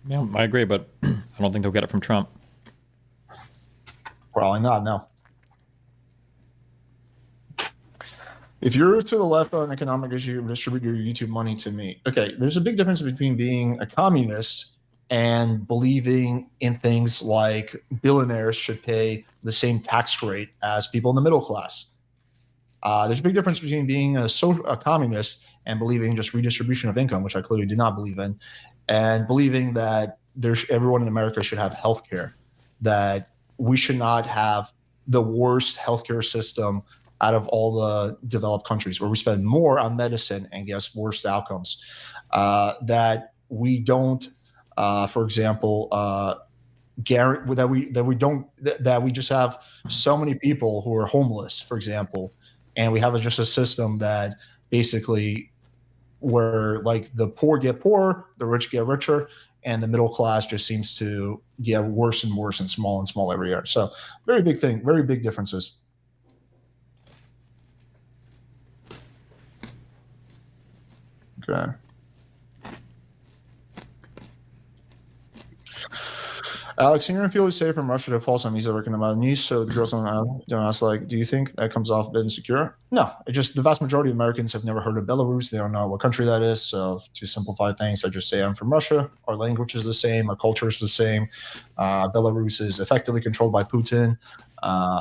Yeah, I agree, but I don't think they'll get it from Trump. Probably not. No. If you're to the left on economic issue, distribute your YouTube money to me. Okay, there's a big difference between being a communist and believing in things like billionaires should pay the same tax rate as people in the middle class. There's a big difference between being a communist and believing just redistribution of income, which I clearly do not believe in, and believing that everyone in America should have health care, that we should not have the worst healthcare system out of all the developed countries, where we spend more on medicine and get worse outcomes. That we don't, for example, that we just have so many people who are homeless, for example, and we have just a system that basically where like the poor get poorer, the rich get richer, and the middle class just seems to get worse and worse and small every year. So very big thing, very big differences. Okay. Alex, you're gonna feel safe from Russia to fall some visa working about niece, so the girls don't ask, like, do you think that comes off a bit insecure? No, it just the vast majority of Americans have never heard of Belarus. They don't know what country that is. So to simplify things, I just say I'm from Russia. Our language is the same. Our culture is the same. Belarus is effectively controlled by Putin.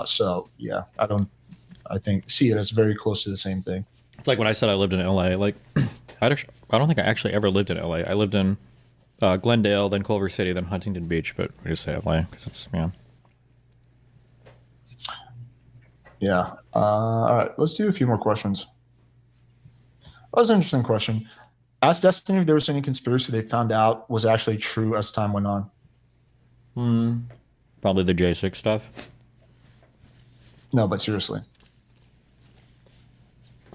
So yeah, I think see it as very close to the same thing. It's like when I said I lived in LA. Like, I don't think I actually ever lived in LA. I lived in Glendale, then Culver City, then Huntington Beach, but we just say LA because it's, yeah. Yeah. All right. Let's do a few more questions. That was an interesting question. Ask Destiny if there was any conspiracy they found out was actually true as time went on. Probably the J6 stuff. No, but seriously.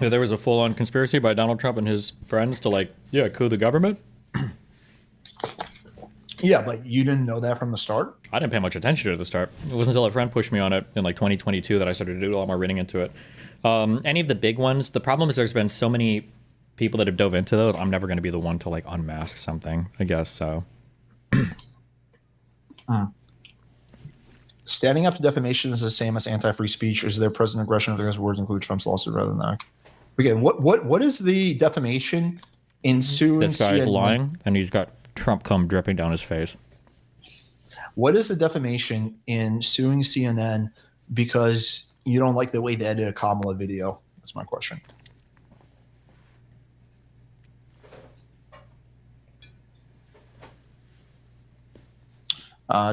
Yeah, there was a full-on conspiracy by Donald Trump and his friends to coup the government. Yeah, but you didn't know that from the start? I didn't pay much attention to it at the start. It wasn't until a friend pushed me on it in 2022 that I started to do a lot more reading into it. Any of the big ones, the problem is there's been so many people that have dove into those. I'm never going to be the one to unmask something, I guess, so. Standing up to defamation is the same as anti-free speech. Is there present aggression against words include Trump's lawsuit rather than that? Again, what is the defamation in suing This guy's CNN? lying, and he's got Trump cum dripping down his face. What is the defamation in suing CNN because you don't like the way they edit a Kamala video? That's my question.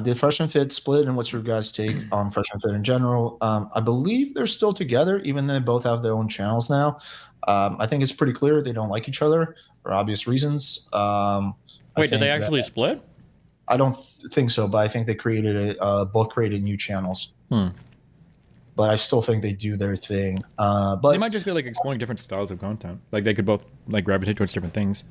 Did Fresh and Fit split, and what's your guys' take on Fresh and Fit in general? I believe they're still together, even though they both have their own channels now. I think it's pretty clear they don't like each other for obvious reasons. Wait, did they actually split? I don't think so, but I think they both created new channels. But I still think they do their thing. But they might just be exploring different styles of content. They could both gravitate towards different things.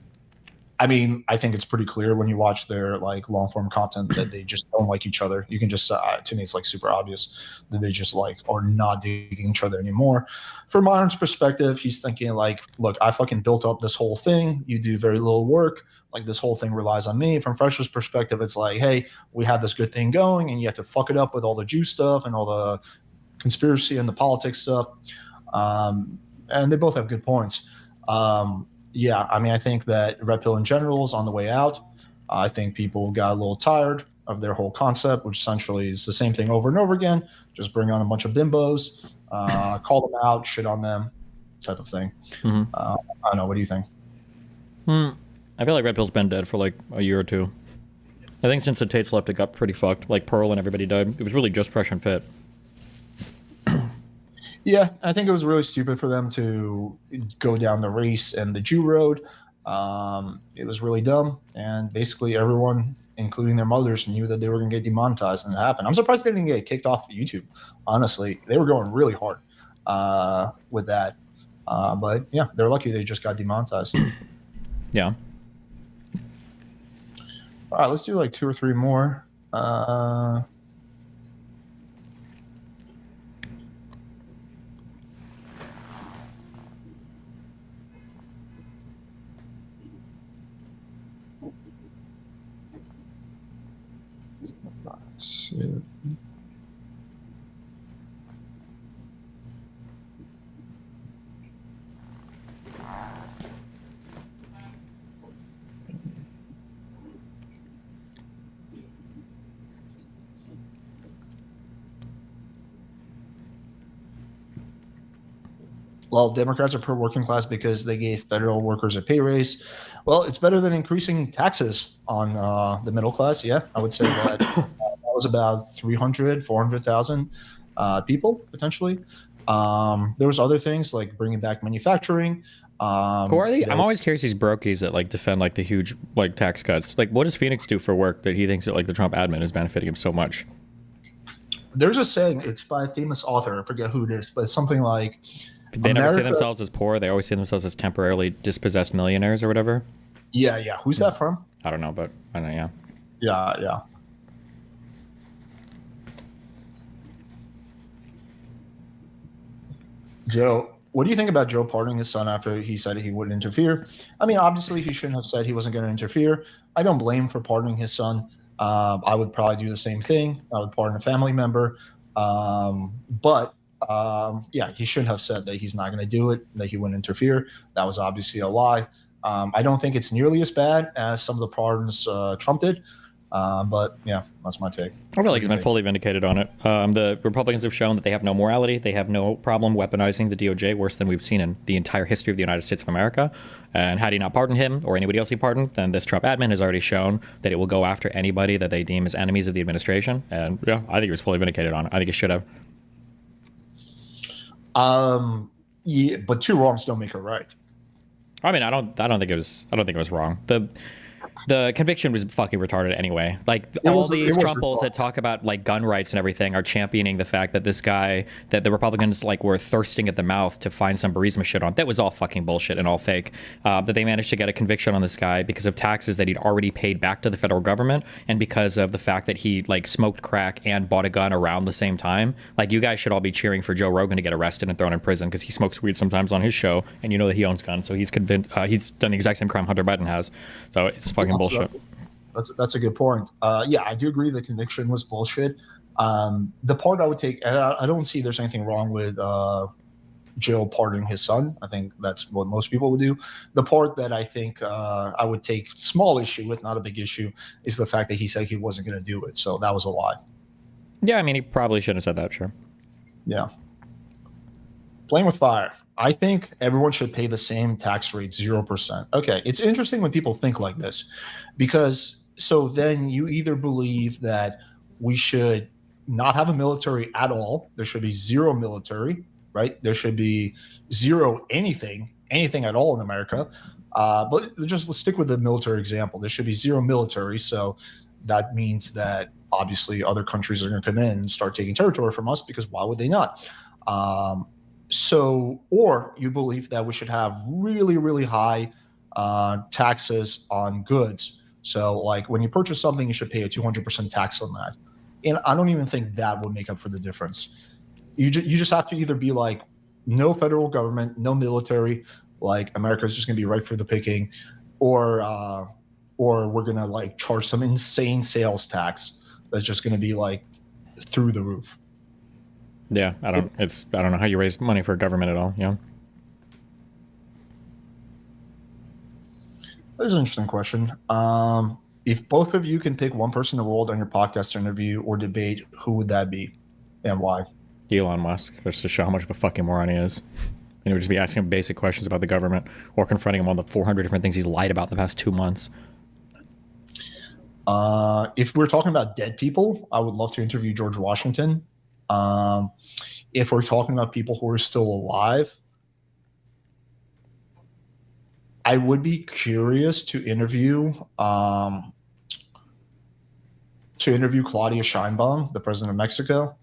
I mean, I think it's pretty clear when you watch their long form content that they just don't like each other. You can just to me, it's super obvious that they just are not digging each other anymore. From Myron's perspective, he's thinking look, I fucking built up this whole thing. You do very little work. This whole thing relies on me. From Fresh's perspective, it's hey, we have this good thing going, and you have to fuck it up with all the Jew stuff and all the conspiracy and the politics stuff. And they both have good points. Yeah, I mean, I think that Red Pill in general is on the way out. I think people got a little tired of their whole concept, which essentially is the same thing over and over again. Just bring on a bunch of bimbos, call them out, shit on them, type of thing. I don't know. What do you think? I feel like Red Pill's been dead for a year or two. I think since the Tates left, it got pretty fucked. Pearl and everybody died. It was really just Fresh and Fit. Yeah, I think it was really stupid for them to go down the race and the Jew road. It was really dumb, and basically everyone including their mothers, knew that they were going to get demonetized, and it happened. I'm surprised they didn't get kicked off YouTube. Honestly, they were going really hard with that. But yeah, they're lucky they just got demonetized. Yeah. All right, let's do like 2 or 3 more. Well, Democrats are pro-working class because they gave federal workers a pay raise. Well, it's better than increasing taxes on the middle class. Yeah, I would say that that was about 300, 400,000 people, potentially. There was other things like bringing back manufacturing. Who are they? I'm always curious these brokies that like defend like the huge like tax cuts. Like, what does Phoenix do for work that he thinks that like the Trump admin is benefiting him so much? There's a saying, it's by a famous author, I forget who it is, but it's something like, They never see themselves as poor. They always see themselves as temporarily dispossessed millionaires or whatever. Yeah. Who's that from? I don't know, but I know. Yeah. Yeah. Joe, what do you think about Joe pardoning his son after he said he wouldn't interfere? I mean, obviously he shouldn't have said he wasn't going to interfere. I don't blame him for pardoning his son. I would probably do the same thing. I would pardon a family member. But yeah, he shouldn't have said that he's not going to do it, that he wouldn't interfere. That was obviously a lie. I don't think it's nearly as bad as some of the pardons Trump did. But yeah, that's my take. I feel like he's been fully vindicated on it. The Republicans have shown that they have no morality. They have no problem weaponizing the DOJ, worse than we've seen in the entire history of the United States of America. And had he not pardoned him or anybody else he pardoned, then this Trump admin has already shown that it will go after anybody that they deem as enemies of the administration. And yeah, I think he was fully vindicated on it. I think he should have. Yeah, but 2 wrongs don't make a right. I mean, I don't think it was wrong. The conviction was fucking retarded anyway. Like all these Trumples that talk about like gun rights and everything are championing the fact that this guy, that the Republicans like were thirsting at the mouth to find some Burisma shit on. That was all fucking bullshit and all fake. That they managed to get a conviction on this guy because of taxes that he'd already paid back to the federal government, and because of the fact that he like smoked crack and bought a gun around the same time. Like, you guys should all be cheering for Joe Rogan to get arrested and thrown in prison because he smokes weed sometimes on his show, and you know that he owns guns, so he's convinced he's done the exact same crime Hunter Biden has. So it's fucking bullshit. That's a good point. Yeah, I do agree the conviction was bullshit. The part I would take, and I don't see there's anything wrong with Joe pardoning his son. I think that's what most people would do. The part that I think I would take small issue with, not a big issue, is the fact that he said he wasn't going to do it. So that was a lie. Yeah, I mean, he probably shouldn't have said that, sure. Yeah. Playing with fire. I think everyone should pay the same tax rate, 0%. Okay, it's interesting when people think like this, because so then you either believe that we should not have a military at all. There should be zero military, right? There should be zero anything at all in America. But just let's stick with the military example. There should be zero military. So that means that obviously other countries are going to come in and start taking territory from us, because why would they not? So, or you believe that we should have really, really high taxes on goods. So like when you purchase something, you should pay a 200% tax on that. And I don't even think that would make up for the difference. You just have to either be like, no federal government, no military, like America's just going to be right for the picking, or we're going to like charge some insane sales tax that's just going to be like through the roof. Yeah, I don't know how you raise money for government at all. Yeah. That's an interesting question. If both of you can pick one person in the world on your podcast to interview or debate, who would that be and why? Elon Musk, just to show how much of a fucking moron he is. And he would just be asking him basic questions about the government or confronting him on the 400 different things he's lied about in the past 2 months. If we're talking about dead people, I would love to interview George Washington. If we're talking about people who are still alive, I would be curious to interview to interview Claudia Sheinbaum, the president of Mexico.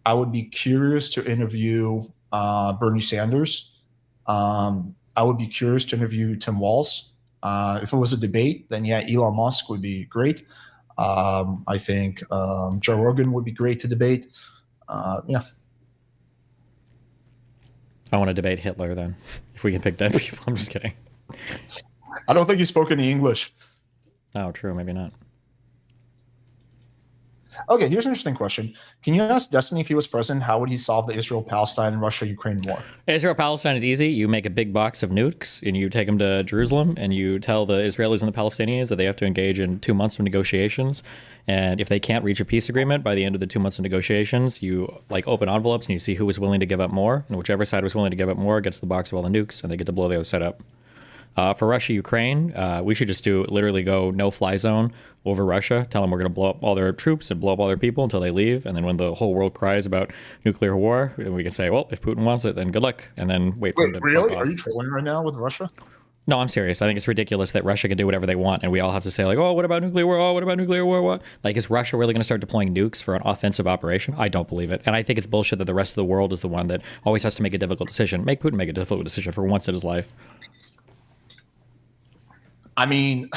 I would be curious to interview Bernie Sanders. I would be curious to interview Tim Walz. If it was a debate, then yeah, Elon Musk would be great. I think Joe Rogan would be great to debate. Yeah. I want to debate Hitler then, if we can pick dead people. I'm just kidding. I don't think he spoke any English. Oh, true. Maybe not. Okay, here's an interesting question. Can you ask Destiny if he was president, how would he solve the Israel-Palestine and Russia-Ukraine war? Israel-Palestine is easy. You make a big box of nukes and you take them to Jerusalem and you tell the Israelis and the Palestinians that they have to engage in 2 months of negotiations. And if they can't reach a peace agreement by the end of the 2 months of negotiations, you like open envelopes and you see who was willing to give up more. And whichever side was willing to give up more gets the box of all the nukes and they get to blow the other side up. For Russia, Ukraine, we should just literally go no-fly zone over Russia, tell them we're going to blow up all their troops and blow up all their people until they leave. And then when the whole world cries about nuclear war, we can say, well, if Putin wants it, then good luck. And then wait for him to really? fuck off. Are you trolling right now with Russia? No, I'm serious. I think it's ridiculous that Russia can do whatever they want. And we all have to say like, oh, what about nuclear war? Oh, what about nuclear war? What? Like, is Russia really going to start deploying nukes for an offensive operation? I don't believe it. And I think it's bullshit that the rest of the world is the one that always has to make a difficult decision. Make Putin make a difficult decision for once in his life. I mean,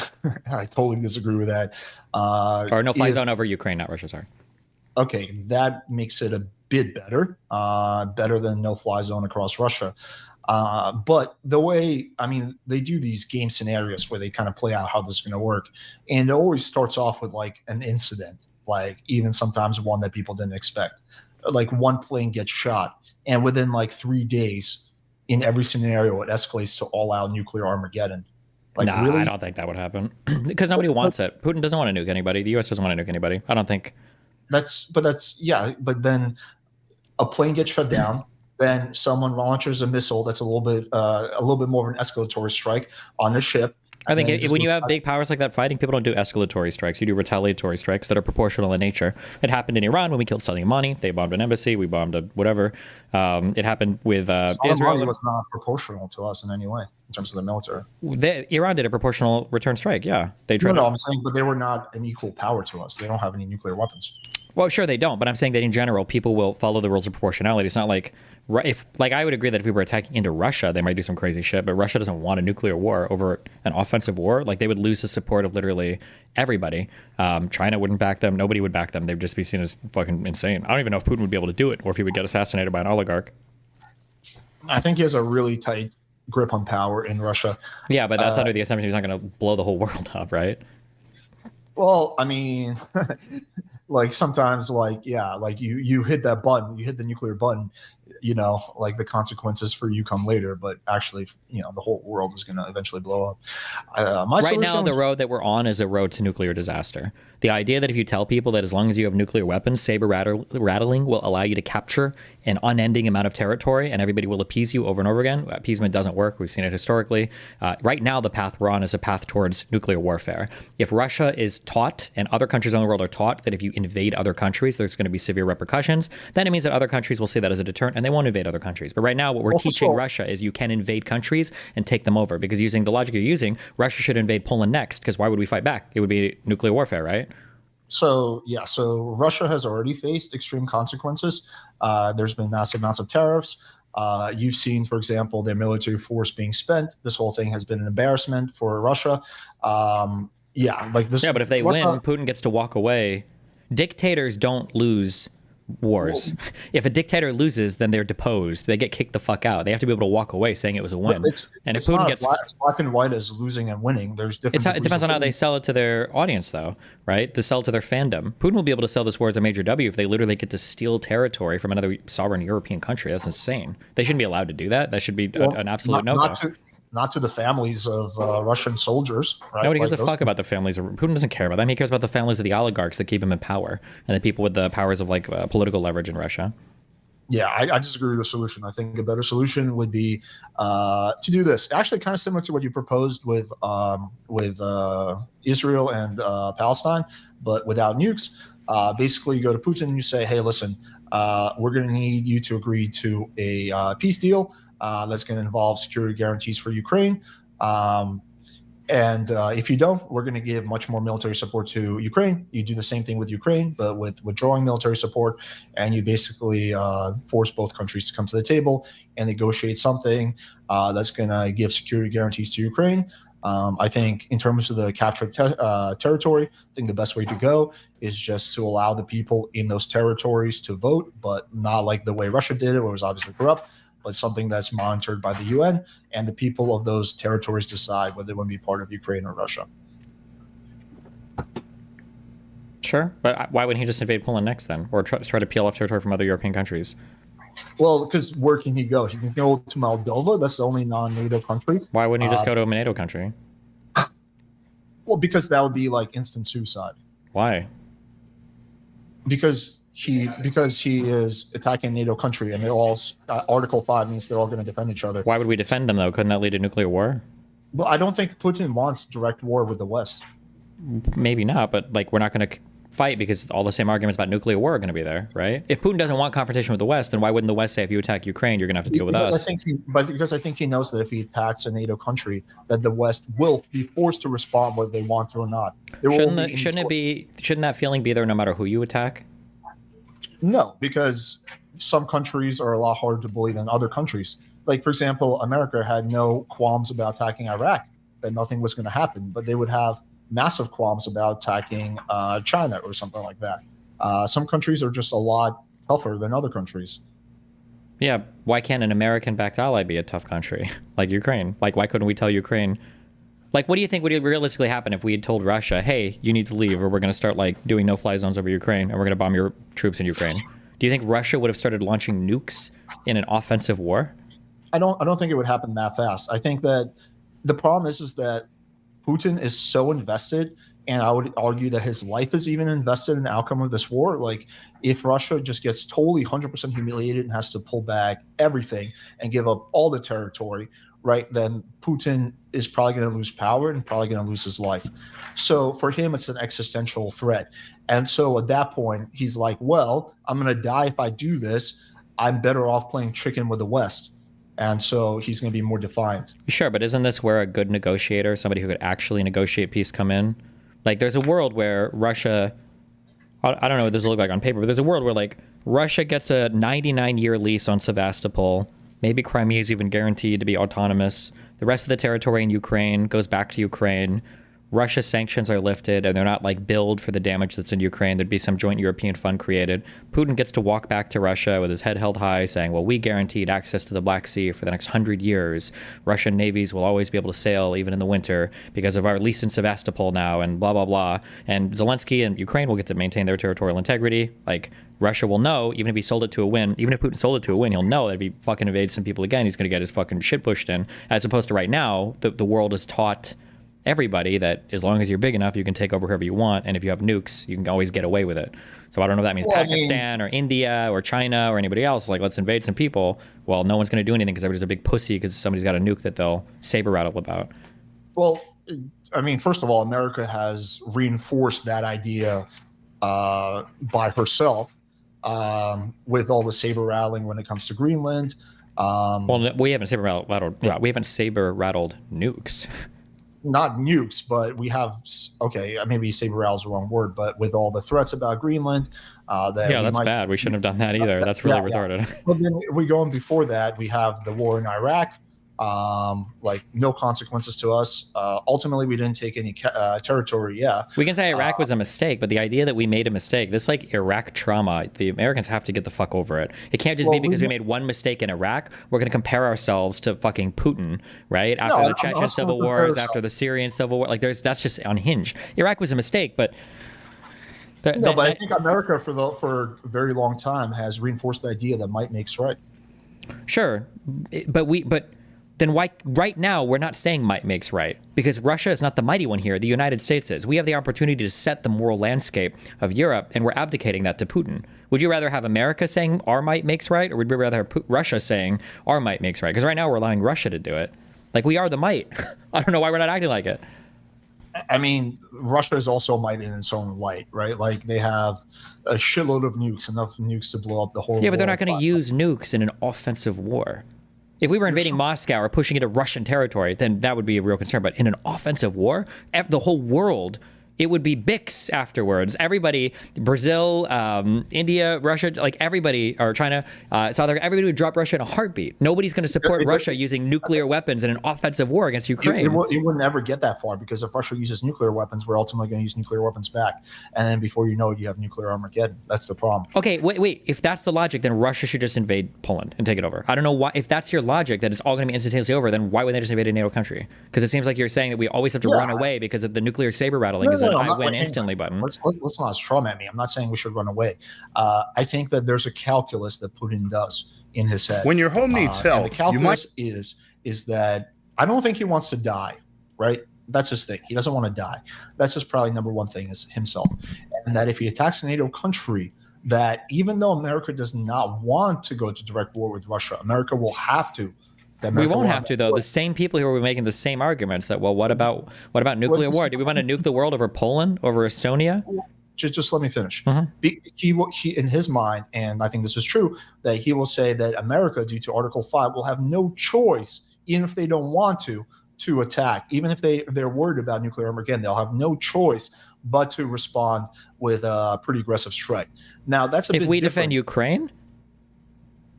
I totally disagree with that. Or no-fly zone over Ukraine, not Russia, sorry. Okay, that makes it a bit better, better than no-fly zone across Russia. But the way, I mean, they do these game scenarios where they kind of play out how this is going to work. And it always starts off with like an incident, like even sometimes one that people didn't expect. Like one plane gets shot, and within like 3 days, in every scenario, it escalates to all-out nuclear Armageddon. Like, nah, really? I don't think that would happen because nobody wants it. Putin doesn't want to nuke anybody. The U.S. doesn't want to nuke anybody. I don't think. But then a plane gets shut down. Then someone launches a missile that's a little bit more of an escalatory strike on a ship. I think when you have big powers like that fighting, people don't do escalatory strikes. You do retaliatory strikes that are proportional in nature. It happened in Iran when we killed Soleimani. They bombed an embassy. We bombed a whatever. It happened with Israel. It was not proportional to us in any way in terms of the military. Iran did a proportional return strike. Yeah, they tried. No, I'm saying, but they were not an equal power to us. They don't have any nuclear weapons. Well, sure they don't, but I'm saying that in general, people will follow the rules of proportionality. It's not like I would agree that if we were attacking into Russia, they might do some crazy shit, but Russia doesn't want a nuclear war over an offensive war. Like they would lose the support of literally everybody. China wouldn't back them. Nobody would back them. They'd just be seen as fucking insane. I don't even know if Putin would be able to do it or if he would get assassinated by an oligarch. I think he has a really tight grip on power in Russia. Yeah, but that's under the assumption he's not going to blow the whole world up, right? Well, I mean, like sometimes, like, yeah, like you hit that button, you hit the nuclear button, you know, like the consequences for you come later, but actually, you know, the whole world is going to eventually blow up. Right now, the road that we're on is a road to nuclear disaster. The idea that if you tell people that as long as you have nuclear weapons, saber rattling will allow you to capture an unending amount of territory and everybody will appease you over and over again. Appeasement doesn't work. We've seen it historically. Right now, the path we're on is a path towards nuclear warfare. If Russia is taught and other countries in the world are taught that if you invade other countries, there's going to be severe repercussions, then it means that other countries will see that as a deterrent and they won't invade other countries. But right now, what we're teaching Russia is you can invade countries and take them over because using the logic you're using, Russia should invade Poland next because why would we fight back? It would be nuclear warfare, right? So Russia has already faced extreme consequences. There's been massive amounts of tariffs. You've seen, for example, their military force being spent. This whole thing has been an embarrassment for Russia. Like this. Yeah, but if they win, Putin gets to walk away. Dictators don't lose wars. If a dictator loses, then they're deposed. They get kicked the fuck out. They have to be able to walk away saying it was a win. And if Putin gets black and white as losing and winning, there's different. It depends on how they sell it to their audience, though, right? To sell to their fandom. Putin will be able to sell this war as a major W if they literally get to steal territory from another sovereign European country. That's insane. They shouldn't be allowed to do that. That should be an absolute no-go. Not to the families of Russian soldiers. Right? Nobody gives a fuck about the families. Putin doesn't care about them. He cares about the families of the oligarchs that keep him in power and the people with the powers of like political leverage in Russia. Yeah, I disagree with the solution. I think a better solution would be to do this. Actually, kind of similar to what you proposed with Israel and Palestine, but without nukes. Basically, you go to Putin and you say, "Hey, listen, we're going to need you to agree to a peace deal." That's going to involve security guarantees for Ukraine. And if you don't, we're going to give much more military support to Ukraine. You do the same thing with Ukraine, but with withdrawing military support, and you basically force both countries to come to the table and negotiate something that's going to give security guarantees to Ukraine. I think in terms of the captured territory, I think the best way to go is just to allow the people in those territories to vote, but not like the way Russia did it, where it was obviously corrupt, but something that's monitored by the UN, and the people of those territories decide whether they want to be part of Ukraine or Russia. Sure, but why wouldn't he just invade Poland next then, or try to peel off territory from other European countries? Well, because where can he go? He can go to Moldova. That's the only non-NATO country. Why wouldn't he just go to a NATO country? Well, because that would be like instant suicide. Why? Because he is attacking a NATO country, and they're all Article 5 means they're all going to defend each other. Why would we defend them though? Couldn't that lead to nuclear war? Well, I don't think Putin wants direct war with the West. Maybe not, but like we're not going to fight because all the same arguments about nuclear war are going to be there, right? If Putin doesn't want confrontation with the West, then why wouldn't the West say if you attack Ukraine, you're going to have to deal with us? Because I think he knows that if he attacks a NATO country, that the West will be forced to respond whether they want to or not. Shouldn't that feeling be there no matter who you attack? No, because some countries are a lot harder to bully than other countries. Like, for example, America had no qualms about attacking Iraq, that nothing was going to happen, but they would have massive qualms about attacking China or something like that. Some countries are just a lot tougher than other countries. Yeah, why can't an American-backed ally be a tough country like Ukraine? Like, why couldn't we tell Ukraine? Like, what do you think would realistically happen if we had told Russia, hey, you need to leave or we're going to start, like, doing no-fly zones over Ukraine and we're going to bomb your troops in Ukraine? Do you think Russia would have started launching nukes in an offensive war? I don't think it would happen that fast. I think that the problem is that Putin is so invested, and I would argue that his life is even invested in the outcome of this war. Like, if Russia just gets totally 100% humiliated and has to pull back everything and give up all the territory, right, then Putin is probably going to lose power and probably going to lose his life. So for him, it's an existential threat. And so at that point, he's like, well, I'm going to die if I do this. I'm better off playing chicken with the West. And so he's going to be more defiant. Sure, but isn't this where a good negotiator, somebody who could actually negotiate peace, come in? Like, there's a world where Russia, I don't know what this will look like on paper, but there's a world where, like, Russia gets a 99-year lease on Sevastopol. Maybe Crimea is even guaranteed to be autonomous. The rest of the territory in Ukraine goes back to Ukraine. Russia's sanctions are lifted and they're not like billed for the damage that's in Ukraine. There'd be some joint European fund created. Putin gets to walk back to Russia with his head held high saying, well, we guaranteed access to the Black Sea for the next 100 years. Russian navies will always be able to sail even in the winter because of our lease in Sevastopol now and blah, blah, blah. And Zelensky and Ukraine will get to maintain their territorial integrity. Like, Russia will know, even if he sold it to a win, even if Putin sold it to a win, he'll know that if he fucking invades some people again, he's going to get his fucking shit pushed in. As opposed to right now, the world is taught everybody that as long as you're big enough, you can take over whoever you want, and if you have nukes, you can always get away with it. So I don't know if that means Pakistan or India or China or anybody else, like, let's invade some people. Well, no one's going to do anything because everybody's a big pussy because somebody's got a nuke that they'll saber rattle about. Well, I mean, first of all, America has reinforced that idea by herself with all the saber rattling when it comes to Greenland. Well, we haven't saber rattled. Yeah, we haven't saber rattled nukes. Not nukes, but we have, okay, maybe saber rattle is the wrong word, but with all the threats about Greenland. That's bad. We shouldn't have done that either. That's really retarded. Yeah. But then we go on before that, we have the war in Iraq, like no consequences to us. Ultimately, we didn't take any territory. Yeah, we can say Iraq was a mistake, but the idea that we made a mistake, this like Iraq trauma, the Americans have to get the fuck over it. It can't just be because we made one mistake in Iraq, we're going to compare ourselves to fucking Putin, right? After the Chechen civil wars, after the Syrian civil war, like that's just unhinged. Iraq was a mistake, but. But I think America for a very long time has reinforced the idea that might makes right. Sure, but then why right now we're not saying might makes right? Because Russia is not the mighty one here. The United States is. We have the opportunity to set the moral landscape of Europe, and we're abdicating that to Putin. Would you rather have America saying our might makes right, or would you rather have Russia saying our might makes right? Because right now we're allowing Russia to do it. Like, we are the might. I don't know why we're not acting like it. I mean, Russia is also mighty in its own right, right? Like, they have a shitload of nukes, enough nukes to blow up the whole world. Yeah, but they're not going to use nukes in an offensive war. If we were invading Moscow or pushing into Russian territory, then that would be a real concern. But in an offensive war, the whole world, it would be BICS afterwards. Everybody, Brazil, India, Russia, like everybody, or China, South Africa, everybody would drop Russia in a heartbeat. Nobody's going to support Russia using nuclear weapons in an offensive war against Ukraine. It would never get that far, because if Russia uses nuclear weapons, we're ultimately going to use nuclear weapons back. And then before you know it, you have nuclear Armageddon. That's the problem. Okay, wait. If that's the logic, then Russia should just invade Poland and take it over. I don't know why. If that's your logic, that it's all going to be instantaneously over, then why would they just invade a NATO country? Because it seems like you're saying that we always have to run away because of the nuclear saber rattling is an I win instantly button. Let's not straw man me. I'm not saying we should run away. I think that there's a calculus that Putin does in his head. When your home needs help, and the calculus is that I don't think he wants to die, right? That's his thing. He doesn't want to die. That's just probably number one thing is himself. And that if he attacks a NATO country, that even though America does not want to go to direct war with Russia, America will have to. We won't have to, though. The same people who were making the same arguments that, well, what about nuclear war? Do we want to nuke the world over Poland, over Estonia? Just let me finish. He, in his mind, and I think this is true, that he will say that America, due to Article 5, will have no choice, even if they don't want to attack. Even if they're worried about nuclear Armageddon, they'll have no choice but to respond with a pretty aggressive strike. Now, that's a if bit we different. defend Ukraine?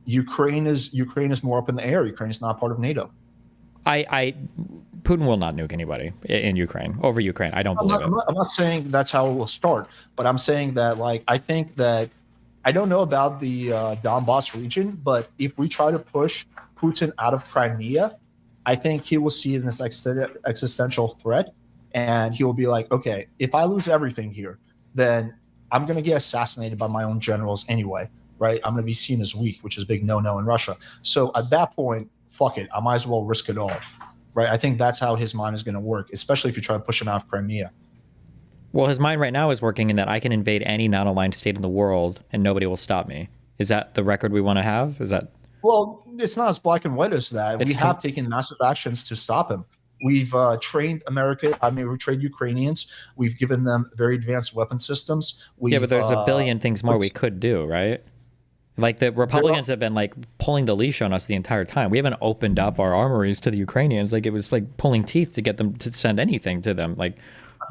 Ukraine is more up in the air. Ukraine is not part of NATO. Putin will not nuke anybody in Ukraine over Ukraine. I don't believe it. I'm not saying that's how it will start, but I'm saying that I think that I don't know about the Donbass region, but if we try to push Putin out of Crimea, I think he will see it as an existential threat, and he will be like, okay, if I lose everything here, then I'm going to get assassinated by my own generals anyway. Right, I'm going to be seen as weak, which is a big no-no in Russia. So at that point, fuck it, I might as well risk it all. Right, I think that's how his mind is going to work, especially if you try to push him out of Crimea. Well, his mind right now is working in that I can invade any non-aligned state in the world and nobody will stop me. Is that the record we want to have? Is that? Well, it's not as black and white as that. We have taken massive actions to stop him. We've trained we've trained Ukrainians. We've given them very advanced weapon systems. Yeah, but there's a billion things more we could do, right? Like the Republicans have been like pulling the leash on us the entire time. We haven't opened up our armories to the Ukrainians. Like it was like pulling teeth to get them to send anything to them. Like,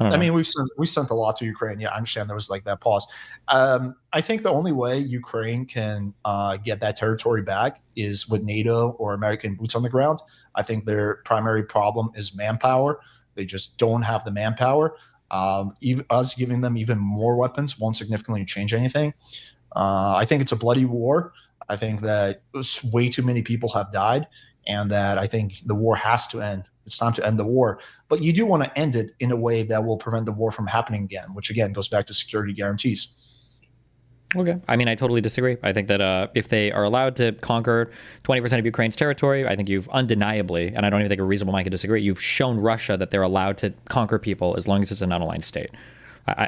I mean, we sent a lot to Ukraine. Yeah, I understand there was like that pause. I think the only way Ukraine can get that territory back is with NATO or American boots on the ground. I think their primary problem is manpower. They just don't have the manpower. Even us giving them even more weapons won't significantly change anything. I think it's a bloody war. I think that way too many people have died, and that I think the war has to end. It's time to end the war. But you do want to end it in a way that will prevent the war from happening again, which again goes back to security guarantees. Okay. I mean, I totally disagree. I think that if they are allowed to conquer 20% of Ukraine's territory, I think you've undeniably, and I don't even think a reasonable mind can disagree, you've shown Russia that they're allowed to conquer people as long as it's a non-aligned state.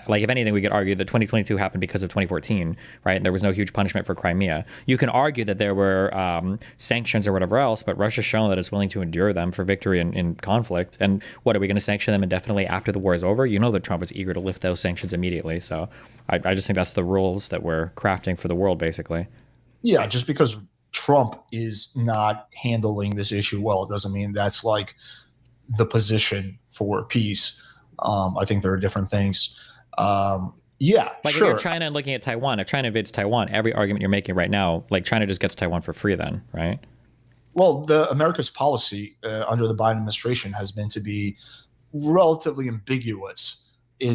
Like, if anything, we could argue that 2022 happened because of 2014, right? And there was no huge punishment for Crimea. You can argue that there were sanctions or whatever else, but Russia's shown that it's willing to endure them for victory in conflict. And what, are we going to sanction them indefinitely after the war is over? You know that Trump is eager to lift those sanctions immediately. So I just think that's the rules that we're crafting for the world, basically. Yeah, just because Trump is not handling this issue well, it doesn't mean that's like the position for peace. I think there are different things. Yeah, like sure. If you're China and looking at Taiwan, if China invades Taiwan, every argument you're making right now, like China just gets Taiwan for free then, right? Well, America's policy under the Biden administration has been to be relatively ambiguous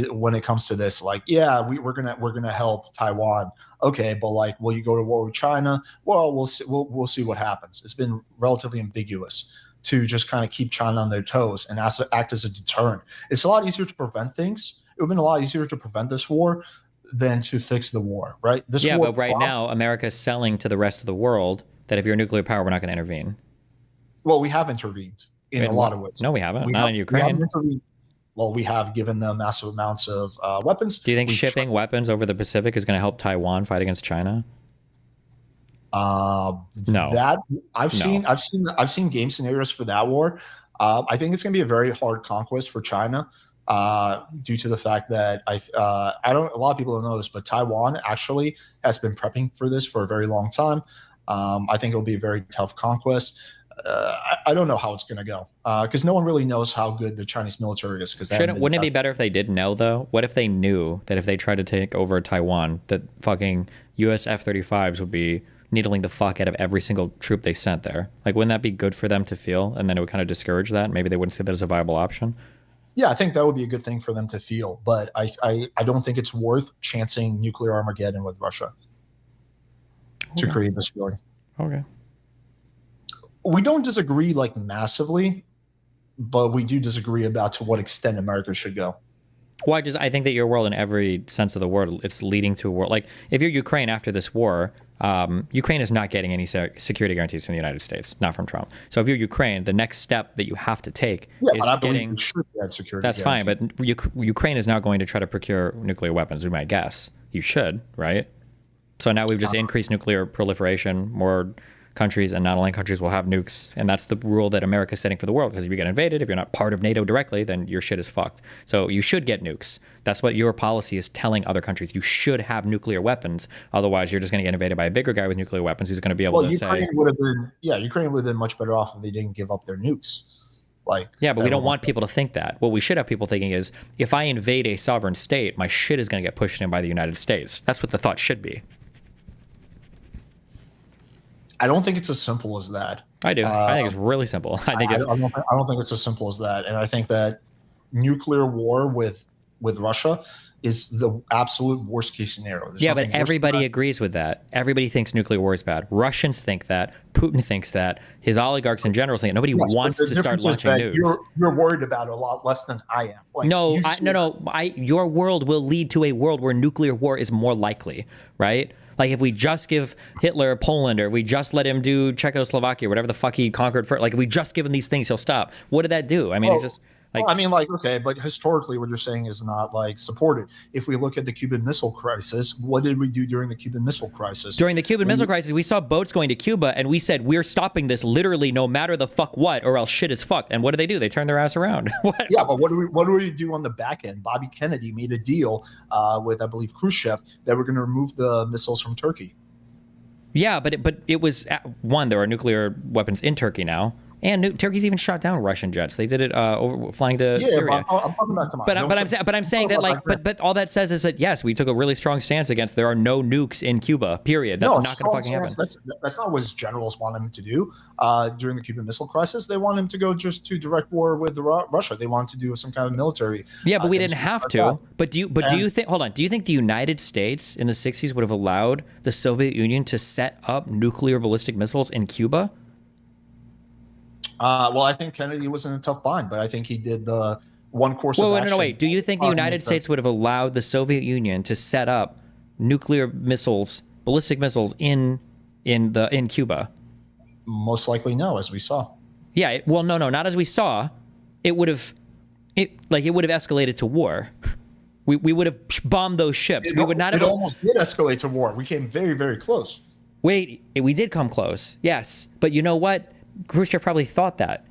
when it comes to this. Like, yeah, we're gonna help Taiwan. Okay, but like, will you go to war with China? Well, we'll see what happens. It's been relatively ambiguous to just kind of keep China on their toes and act as a deterrent. It's a lot easier to prevent things. It would have been a lot easier to prevent this war than to fix the war, right? But right now, America is selling to the rest of the world that if you're a nuclear power, we're not going to intervene. Well, we have intervened in a lot of ways. No, we haven't. Not in Ukraine. We have given them massive amounts of weapons. Do you think shipping weapons over the Pacific is going to help Taiwan fight against China? No. That I've seen game scenarios for that war. I think it's going to be a very hard conquest for China, due to the fact that a lot of people don't know this, but Taiwan actually has been prepping for this for a very long time. I think it'll be a very tough conquest. I don't know how it's going to go because no one really knows how good the Chinese military is. Because Wouldn't it be better if they did know, though? What if they knew that if they tried to take over Taiwan, that fucking U.S. F-35s would be needling the fuck out of every single troop they sent there? Like, wouldn't that be good for them to feel? And then it would kind of discourage that. Maybe they wouldn't see that as a viable option. Yeah, I think that would be a good thing for them to feel. But I don't think it's worth chancing nuclear Armageddon with Russia to create this feeling. Okay. We don't disagree like massively, but we do disagree about to what extent America should go. Well, I think that your world, in every sense of the word, it's leading to a world. Like, if you're Ukraine after this war, Ukraine is not getting any security guarantees from the United States, not from Trump. So if you're Ukraine, the next step that you have to take is getting. That's fine, but Ukraine is now going to try to procure nuclear weapons, we might guess. You should, right? So now we've just increased nuclear proliferation. More countries and non-aligned countries will have nukes, and that's the rule that America's setting for the world, because if you get invaded, if you're not part of NATO directly, then your shit is fucked. So you should get nukes. That's what your policy is telling other countries. You should have nuclear weapons, otherwise you're just going to get invaded by a bigger guy with nuclear weapons who's going to be able to Ukraine say... Ukraine would have been much better off if they didn't give up their nukes. Yeah, but we don't want people to think that. What we should have people thinking is, if I invade a sovereign state, my shit is going to get pushed in by the United States. That's what the thought should be. I don't think it's as simple as that. I do. I think it's really simple. I don't think it's as simple as that. And I think that nuclear war with Russia is the absolute worst case scenario. Yeah, but everybody agrees with that. Everybody thinks nuclear war is bad. Russians think that. Putin thinks that. His oligarchs in general think that. Nobody wants to start launching nukes. You're worried about it a lot less than I am. No. Your world will lead to a world where nuclear war is more likely, right? Like, if we just give Hitler Poland, or we just let him do Czechoslovakia, whatever the fuck he conquered first, like, if we just give him these things, he'll stop. What did that do? I mean, okay, but historically, what you're saying is not supported. If we look at the Cuban Missile Crisis, what did we do during the Cuban Missile Crisis? During the Cuban Missile Crisis, we saw boats going to Cuba, and we said, we're stopping this literally no matter the fuck what, or else shit is fucked. And what did they do? They turned their ass around. Yeah, but what do we do on the back end? Bobby Kennedy made a deal with, I believe, Khrushchev, that we're going to remove the missiles from Turkey. Yeah, but it was, one, there are nuclear weapons in Turkey now. And Turkey's even shot down Russian jets. They did it flying to Syria. But I'm talking about, come on. But I'm saying that, but all that says is that, yes, we took a really strong stance against, there are no nukes in Cuba, period. That's not going to fucking happen. That's not what his generals want him to do during the Cuban Missile Crisis. They want him to go just to direct war with Russia. They want to do some kind of military. Yeah, but we didn't have to. But do you think, hold on, do you think the United States in the 60s would have allowed the Soviet Union to set up nuclear ballistic missiles in Cuba? Well, I think Kennedy was in a tough bind, but I think he did the one course of action. Wait. Do you think the United States would have allowed the Soviet Union to set up nuclear missiles, ballistic missiles in Cuba? Most likely no, as we saw. Yeah, no, not as we saw. It would have escalated to war. We would have bombed those ships. We would not have. It almost did escalate to war. We came very, very close. Wait, we did come close. Yes, but you know what? Khrushchev probably thought that,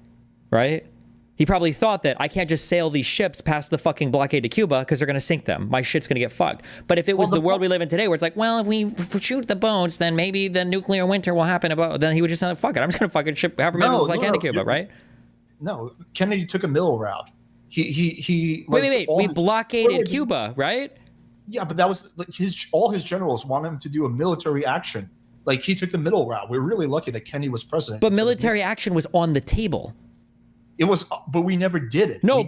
right? He probably thought that I can't just sail these ships past the fucking blockade to Cuba because they're going to sink them. My shit's going to get fucked. But if it was the world we live in today, where it's like, well, if we shoot the boats, then maybe the nuclear winter will happen. Then he would just say, fuck it, I'm just going to fucking ship however many missiles I can to Cuba, right? No, Kennedy took a middle route. He wait. We blockaded Cuba, right? Yeah, but that was all his generals wanted him to do a military action. He took the middle route. We're really lucky that Kennedy was president. But military action was on the table. It was, but we never did it. No.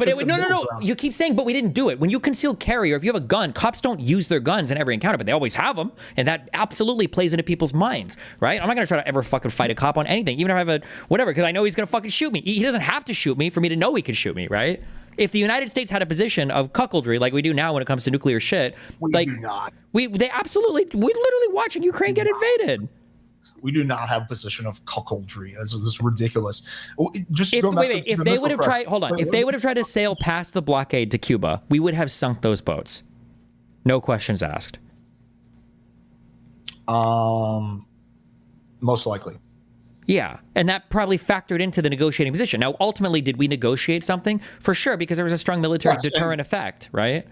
You keep saying, but we didn't do it. When you conceal carry, or if you have a gun, cops don't use their guns in every encounter, but they always have them, and that absolutely plays into people's minds, right? I'm not gonna try to ever fucking fight a cop on anything, even if I have whatever, because I know he's gonna fucking shoot me. He doesn't have to shoot me for me to know he can shoot me, right? If the United States had a position of cuckoldry like we do now when it comes to nuclear shit, we do not. We literally watching Ukraine get invaded. We do not have a position of cuckoldry. This is ridiculous. If they would have tried to sail past the blockade to Cuba, we would have sunk those boats. No questions asked. Most likely. Yeah, and that probably factored into the negotiating position. Now, ultimately, did we negotiate something? For sure, because there was a strong military deterrent effect, right?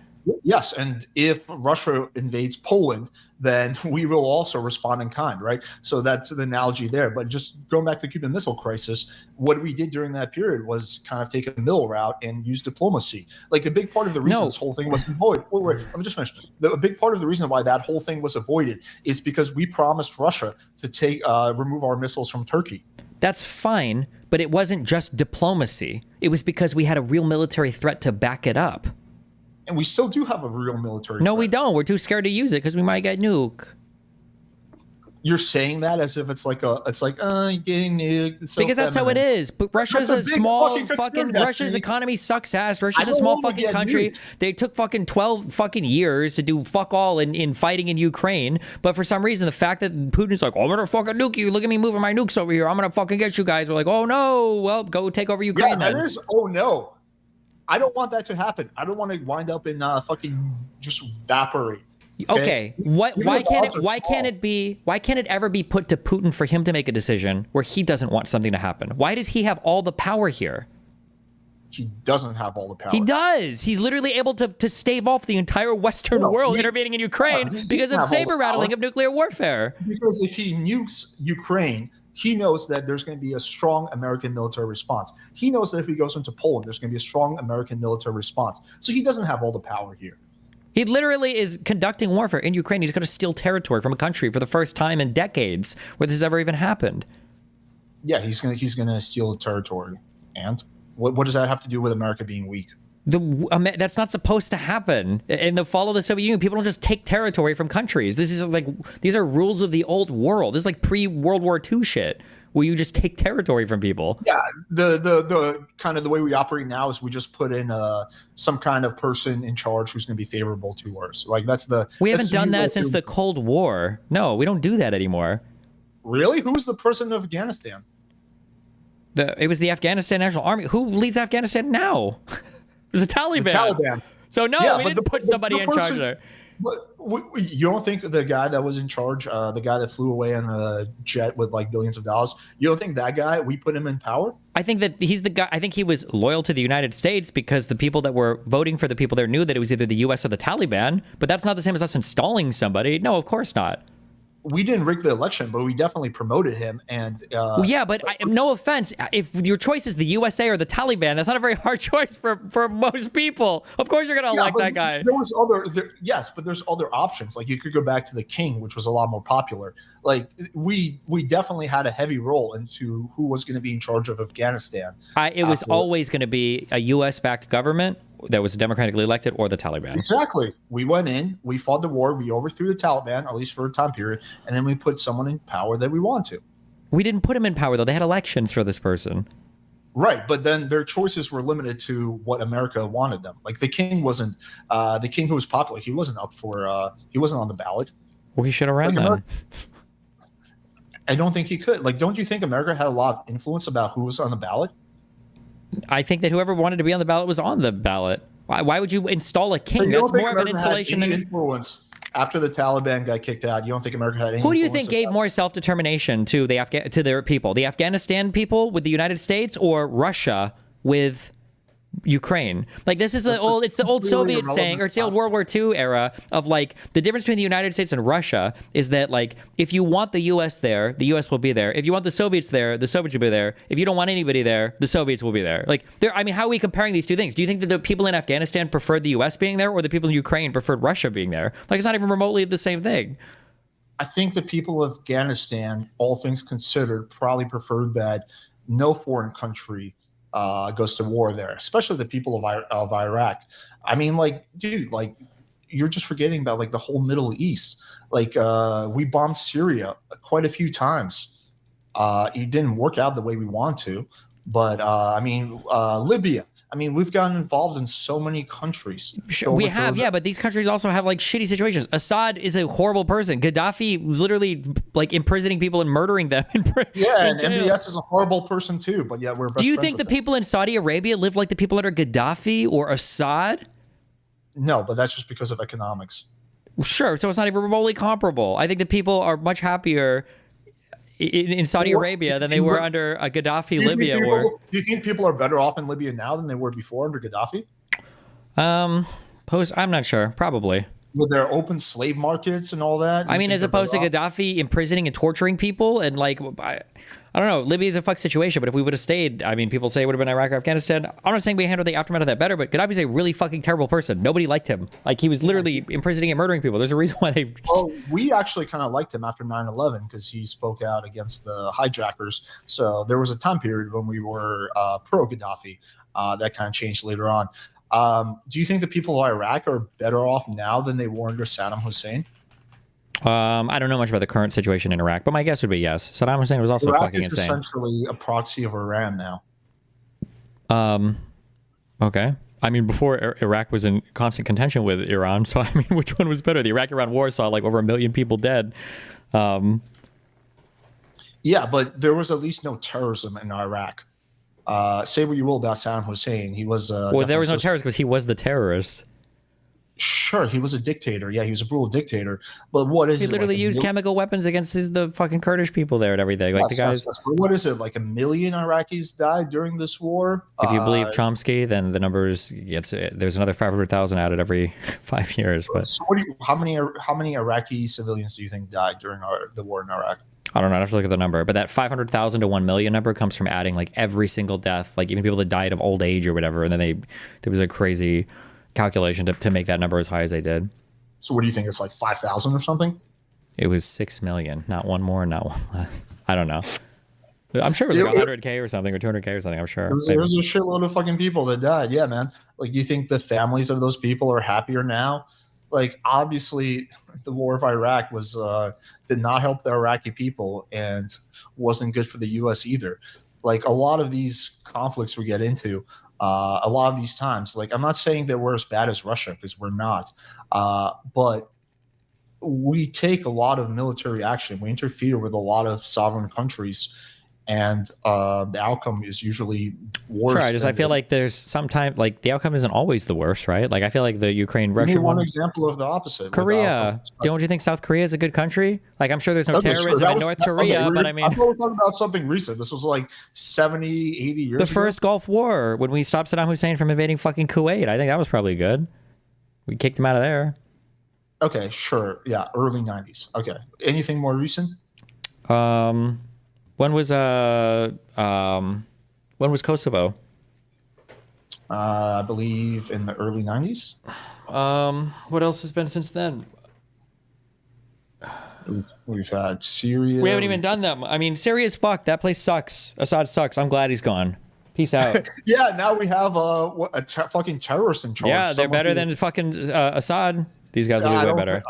Yes, and if Russia invades Poland, then we will also respond in kind, right? So that's the analogy there. But just going back to the Cuban Missile Crisis, what we did during that period was kind of take a middle route and use diplomacy. Like a big part of the reason this whole thing was avoided. Wait, let me just finish. A big part of the reason why that whole thing was avoided is because we promised Russia to remove our missiles from Turkey. That's fine, but it wasn't just diplomacy. It was because we had a real military threat to back it up. And we still do have a real military No, threat. we don't. We're too scared to use it because we might get nuked. You're saying that as if it's like getting nuked. So because that's how it is. But Russia's a small fucking Russia's economy sucks ass. Russia's a small fucking country. Nuked. They took fucking 12 fucking years to do fuck all in fighting in Ukraine. But for some reason, the fact that Putin's like, oh, I'm gonna fucking nuke you. Look at me moving my nukes over here. I'm gonna fucking get you guys. We're like, oh no. Well, go take over Ukraine. Yeah, that then. is. Oh no. I don't want that to happen. I don't want to wind up in fucking just evaporate. Okay. Why can't it ever be put to Putin for him to make a decision where he doesn't want something to happen? Why does he have all the power here? He doesn't have all the power. He does. He's literally able to stave off the entire Western world intervening in Ukraine because of saber rattling of nuclear warfare. Because if he nukes Ukraine, he knows that there's going to be a strong American military response. He knows that if he goes into Poland, there's going to be a strong American military response. So he doesn't have all the power here. He literally is conducting warfare in Ukraine. He's going to steal territory from a country for the first time in decades where this has ever even happened. Yeah, he's going to steal territory. And what does that have to do with America being weak? That's not supposed to happen. In the fall of the Soviet Union, people don't just take territory from countries. These are rules of the old world. This is like pre-World War II shit, where you just take territory from people. Yeah, the kind of the way we operate now is we just put in some kind of person in charge who's going to be favorable to us. Like we haven't done that since the Cold War. No, we don't do that anymore. Really? Who was the president of Afghanistan? It was the Afghanistan National Army. Who leads Afghanistan now? It was the Taliban. The Taliban. So no, we didn't put somebody in charge there. But you don't think the guy that was in charge, the guy that flew away on a jet with like billions of dollars, you don't think that guy, we put him in power? I think that he's the guy. I think he was loyal to the United States because the people that were voting for the people there knew that it was either the U.S. or the Taliban. But that's not the same as us installing somebody. No, of course not. We didn't rig the election, but we definitely promoted him. And yeah, but no offense, if your choice is the USA or the Taliban, that's not a very hard choice for most people. Of course, you're gonna elect that guy. Yes, but there's other options. Like you could go back to the king, which was a lot more popular. Like we definitely had a heavy role into who was going to be in charge of Afghanistan. It was always going to be a U.S.-backed government that was democratically elected or the Taliban. Exactly. We went in, we fought the war, we overthrew the Taliban, at least for a time period, and then we put someone in power that we want to. We didn't put him in power, though. They had elections for this person. Right, but then their choices were limited to what America wanted them. Like the king wasn't, the king who was popular, he wasn't up for, he wasn't on the ballot. Well, he should have ran then. I don't think he could. Like, don't you think America had a lot of influence about who was on the ballot? I think that whoever wanted to be on the ballot was on the ballot. Why would you install a king? That's more of an installation than influence. After the Taliban got kicked out, you don't think America had any? Who do you think gave more self-determination to to their people? The Afghanistan people with the United States, or Russia with Ukraine? Like this is it's the old Soviet saying, or it's the old World War II era of like the difference between the United States and Russia is that like if you want the US there, the US will be there. If you want the Soviets there, the Soviets will be there. If you don't want anybody there, the Soviets will be there. Like I mean, how are we comparing these two things? Do you think that the people in Afghanistan preferred the US being there, or the people in Ukraine preferred Russia being there? Like it's not even remotely the same thing. I think the people of Afghanistan, all things considered, probably preferred that no foreign country goes to war there, especially the people of Iraq. I mean, like, dude, like, you're just forgetting about like the whole Middle East. Like, we bombed Syria quite a few times. It didn't work out the way we want to, but I mean, Libya. I mean, we've gotten involved in so many countries. We have, yeah, but these countries also have like shitty situations. Assad is a horrible person. Gaddafi was literally like imprisoning people and murdering them. Yeah, and MBS is a horrible person too. But yeah, we're best Do you friends think the with them. people in Saudi Arabia live like the people under Gaddafi or Assad? No, but that's just because of economics. Sure, so it's not even remotely comparable. I think the people are much happier in Saudi Arabia than they were under a Gaddafi Libya. Do you think people are better off in Libya now than they were before under Gaddafi? I'm not sure. Probably. with their open slave markets and all that. I You mean, think as they're opposed to better off? Gaddafi imprisoning and torturing people, and like, I don't know. Libya's a fuck situation, but if we would have stayed, I mean, people say it would have been Iraq or Afghanistan. I'm not saying we handled the aftermath of that better, but Gaddafi's a really fucking terrible person. Nobody liked him. Like, he was literally imprisoning and murdering people. There's a reason why they. Well, we actually kind of liked him after 9/11 because he spoke out against the hijackers. So there was a time period when we were pro Gaddafi. That kind of changed later on. Do you think the people of Iraq are better off now than they were under Saddam Hussein? I don't know much about the current situation in Iraq, but my guess would be yes. Saddam Hussein was also Iraq fucking is insane. essentially a proxy of Iran now. Okay. I mean, before Iraq was in constant contention with Iran, so I mean, which one was better? The Iraq-Iran war saw like over 1 million people dead. Yeah, but there was at least no terrorism in Iraq. Say what you will about Saddam Hussein, he was Well, there was no terrorist because he was the terrorist. Sure, he was a dictator. Yeah, he was a brutal dictator. But what is He it? literally like used chemical weapons against the fucking Kurdish people there and everything. Like the guys. But what is it? Like 1 million Iraqis died during this war. If you believe Chomsky, then the numbers there's another 500,000 added every 5 years. But so how many Iraqi civilians do you think died during the war in Iraq? I don't know. I have to look at the number. But that 500,000 to 1 million number comes from adding like every single death, like even people that died of old age or whatever. And then there was a crazy calculation to make that number as high as they did. So what do you think? It's like 5,000 or something? It was 6 million, not one more, not one less. I don't know. I'm sure it was like 100K or something or 200K or something. I'm sure. There was a shitload of fucking people that died. Yeah, man. Like, do you think the families of those people are happier now? Like, obviously, the war of Iraq did not help the Iraqi people and wasn't good for the U.S. either. Like, a lot of these conflicts we get into, a lot of these times, like, I'm not saying that we're as bad as Russia because we're not, but we take a lot of military action. We interfere with a lot of sovereign countries, and the outcome is usually worse. Sure, I feel like there's sometimes like the outcome isn't always the worst, right? Like I feel like the Ukraine-Russia one example of the opposite. Korea. Don't you think South Korea is a good country? Like I'm sure there's no terrorism in North Korea, but I mean, I thought we were talking about something recent. This was like 70, 80 years ago. The first Gulf War, when we stopped Saddam Hussein from invading fucking Kuwait. I think that was probably good. We kicked him out of there. Okay, sure. Yeah, early 90s. Okay. Anything more recent? When was Kosovo? I believe in the early 90s. What else has been since then? We've had Syria. We haven't even done that. I mean, Syria's fucked. That place sucks. Assad sucks. I'm glad he's gone. Peace out. Yeah, now we have fucking terrorist in charge. Yeah, they're better than fucking Assad. These guys will be way better.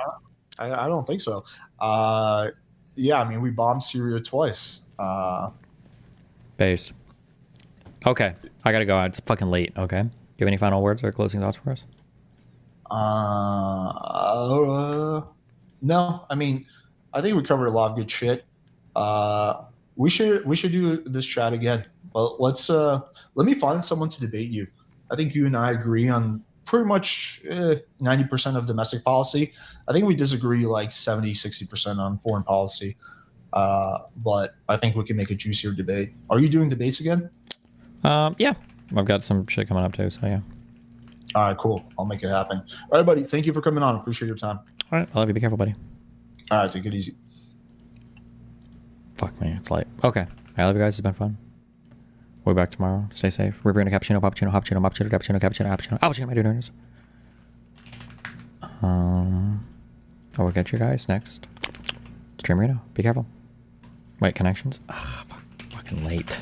I don't think so. Yeah, I mean, we bombed Syria twice. Based. Okay, I gotta go. It's fucking late. Okay, you have any final words or closing thoughts for us? No. I mean, I think we covered a lot of good shit. We should do this chat again. Well, let me find someone to debate you. I think you and I agree on pretty much 90% of domestic policy. I think we disagree like 70-60% on foreign policy. But I think we can make a juicier debate. Are you doing debates again? Yeah. I've got some shit coming up too, so yeah. All right, cool. I'll make it happen. All right, buddy. Thank you for coming on. Appreciate your time. All right. I love you. Be careful, buddy. All right, take it easy. Fuck me. It's late. Okay. I love you guys. It's been fun. We'll be back tomorrow. Stay safe. We're bringing a cappuccino, my donors. We'll get you guys next. Stream Reno. Be careful. Wait, connections? Ah, fuck. It's fucking late.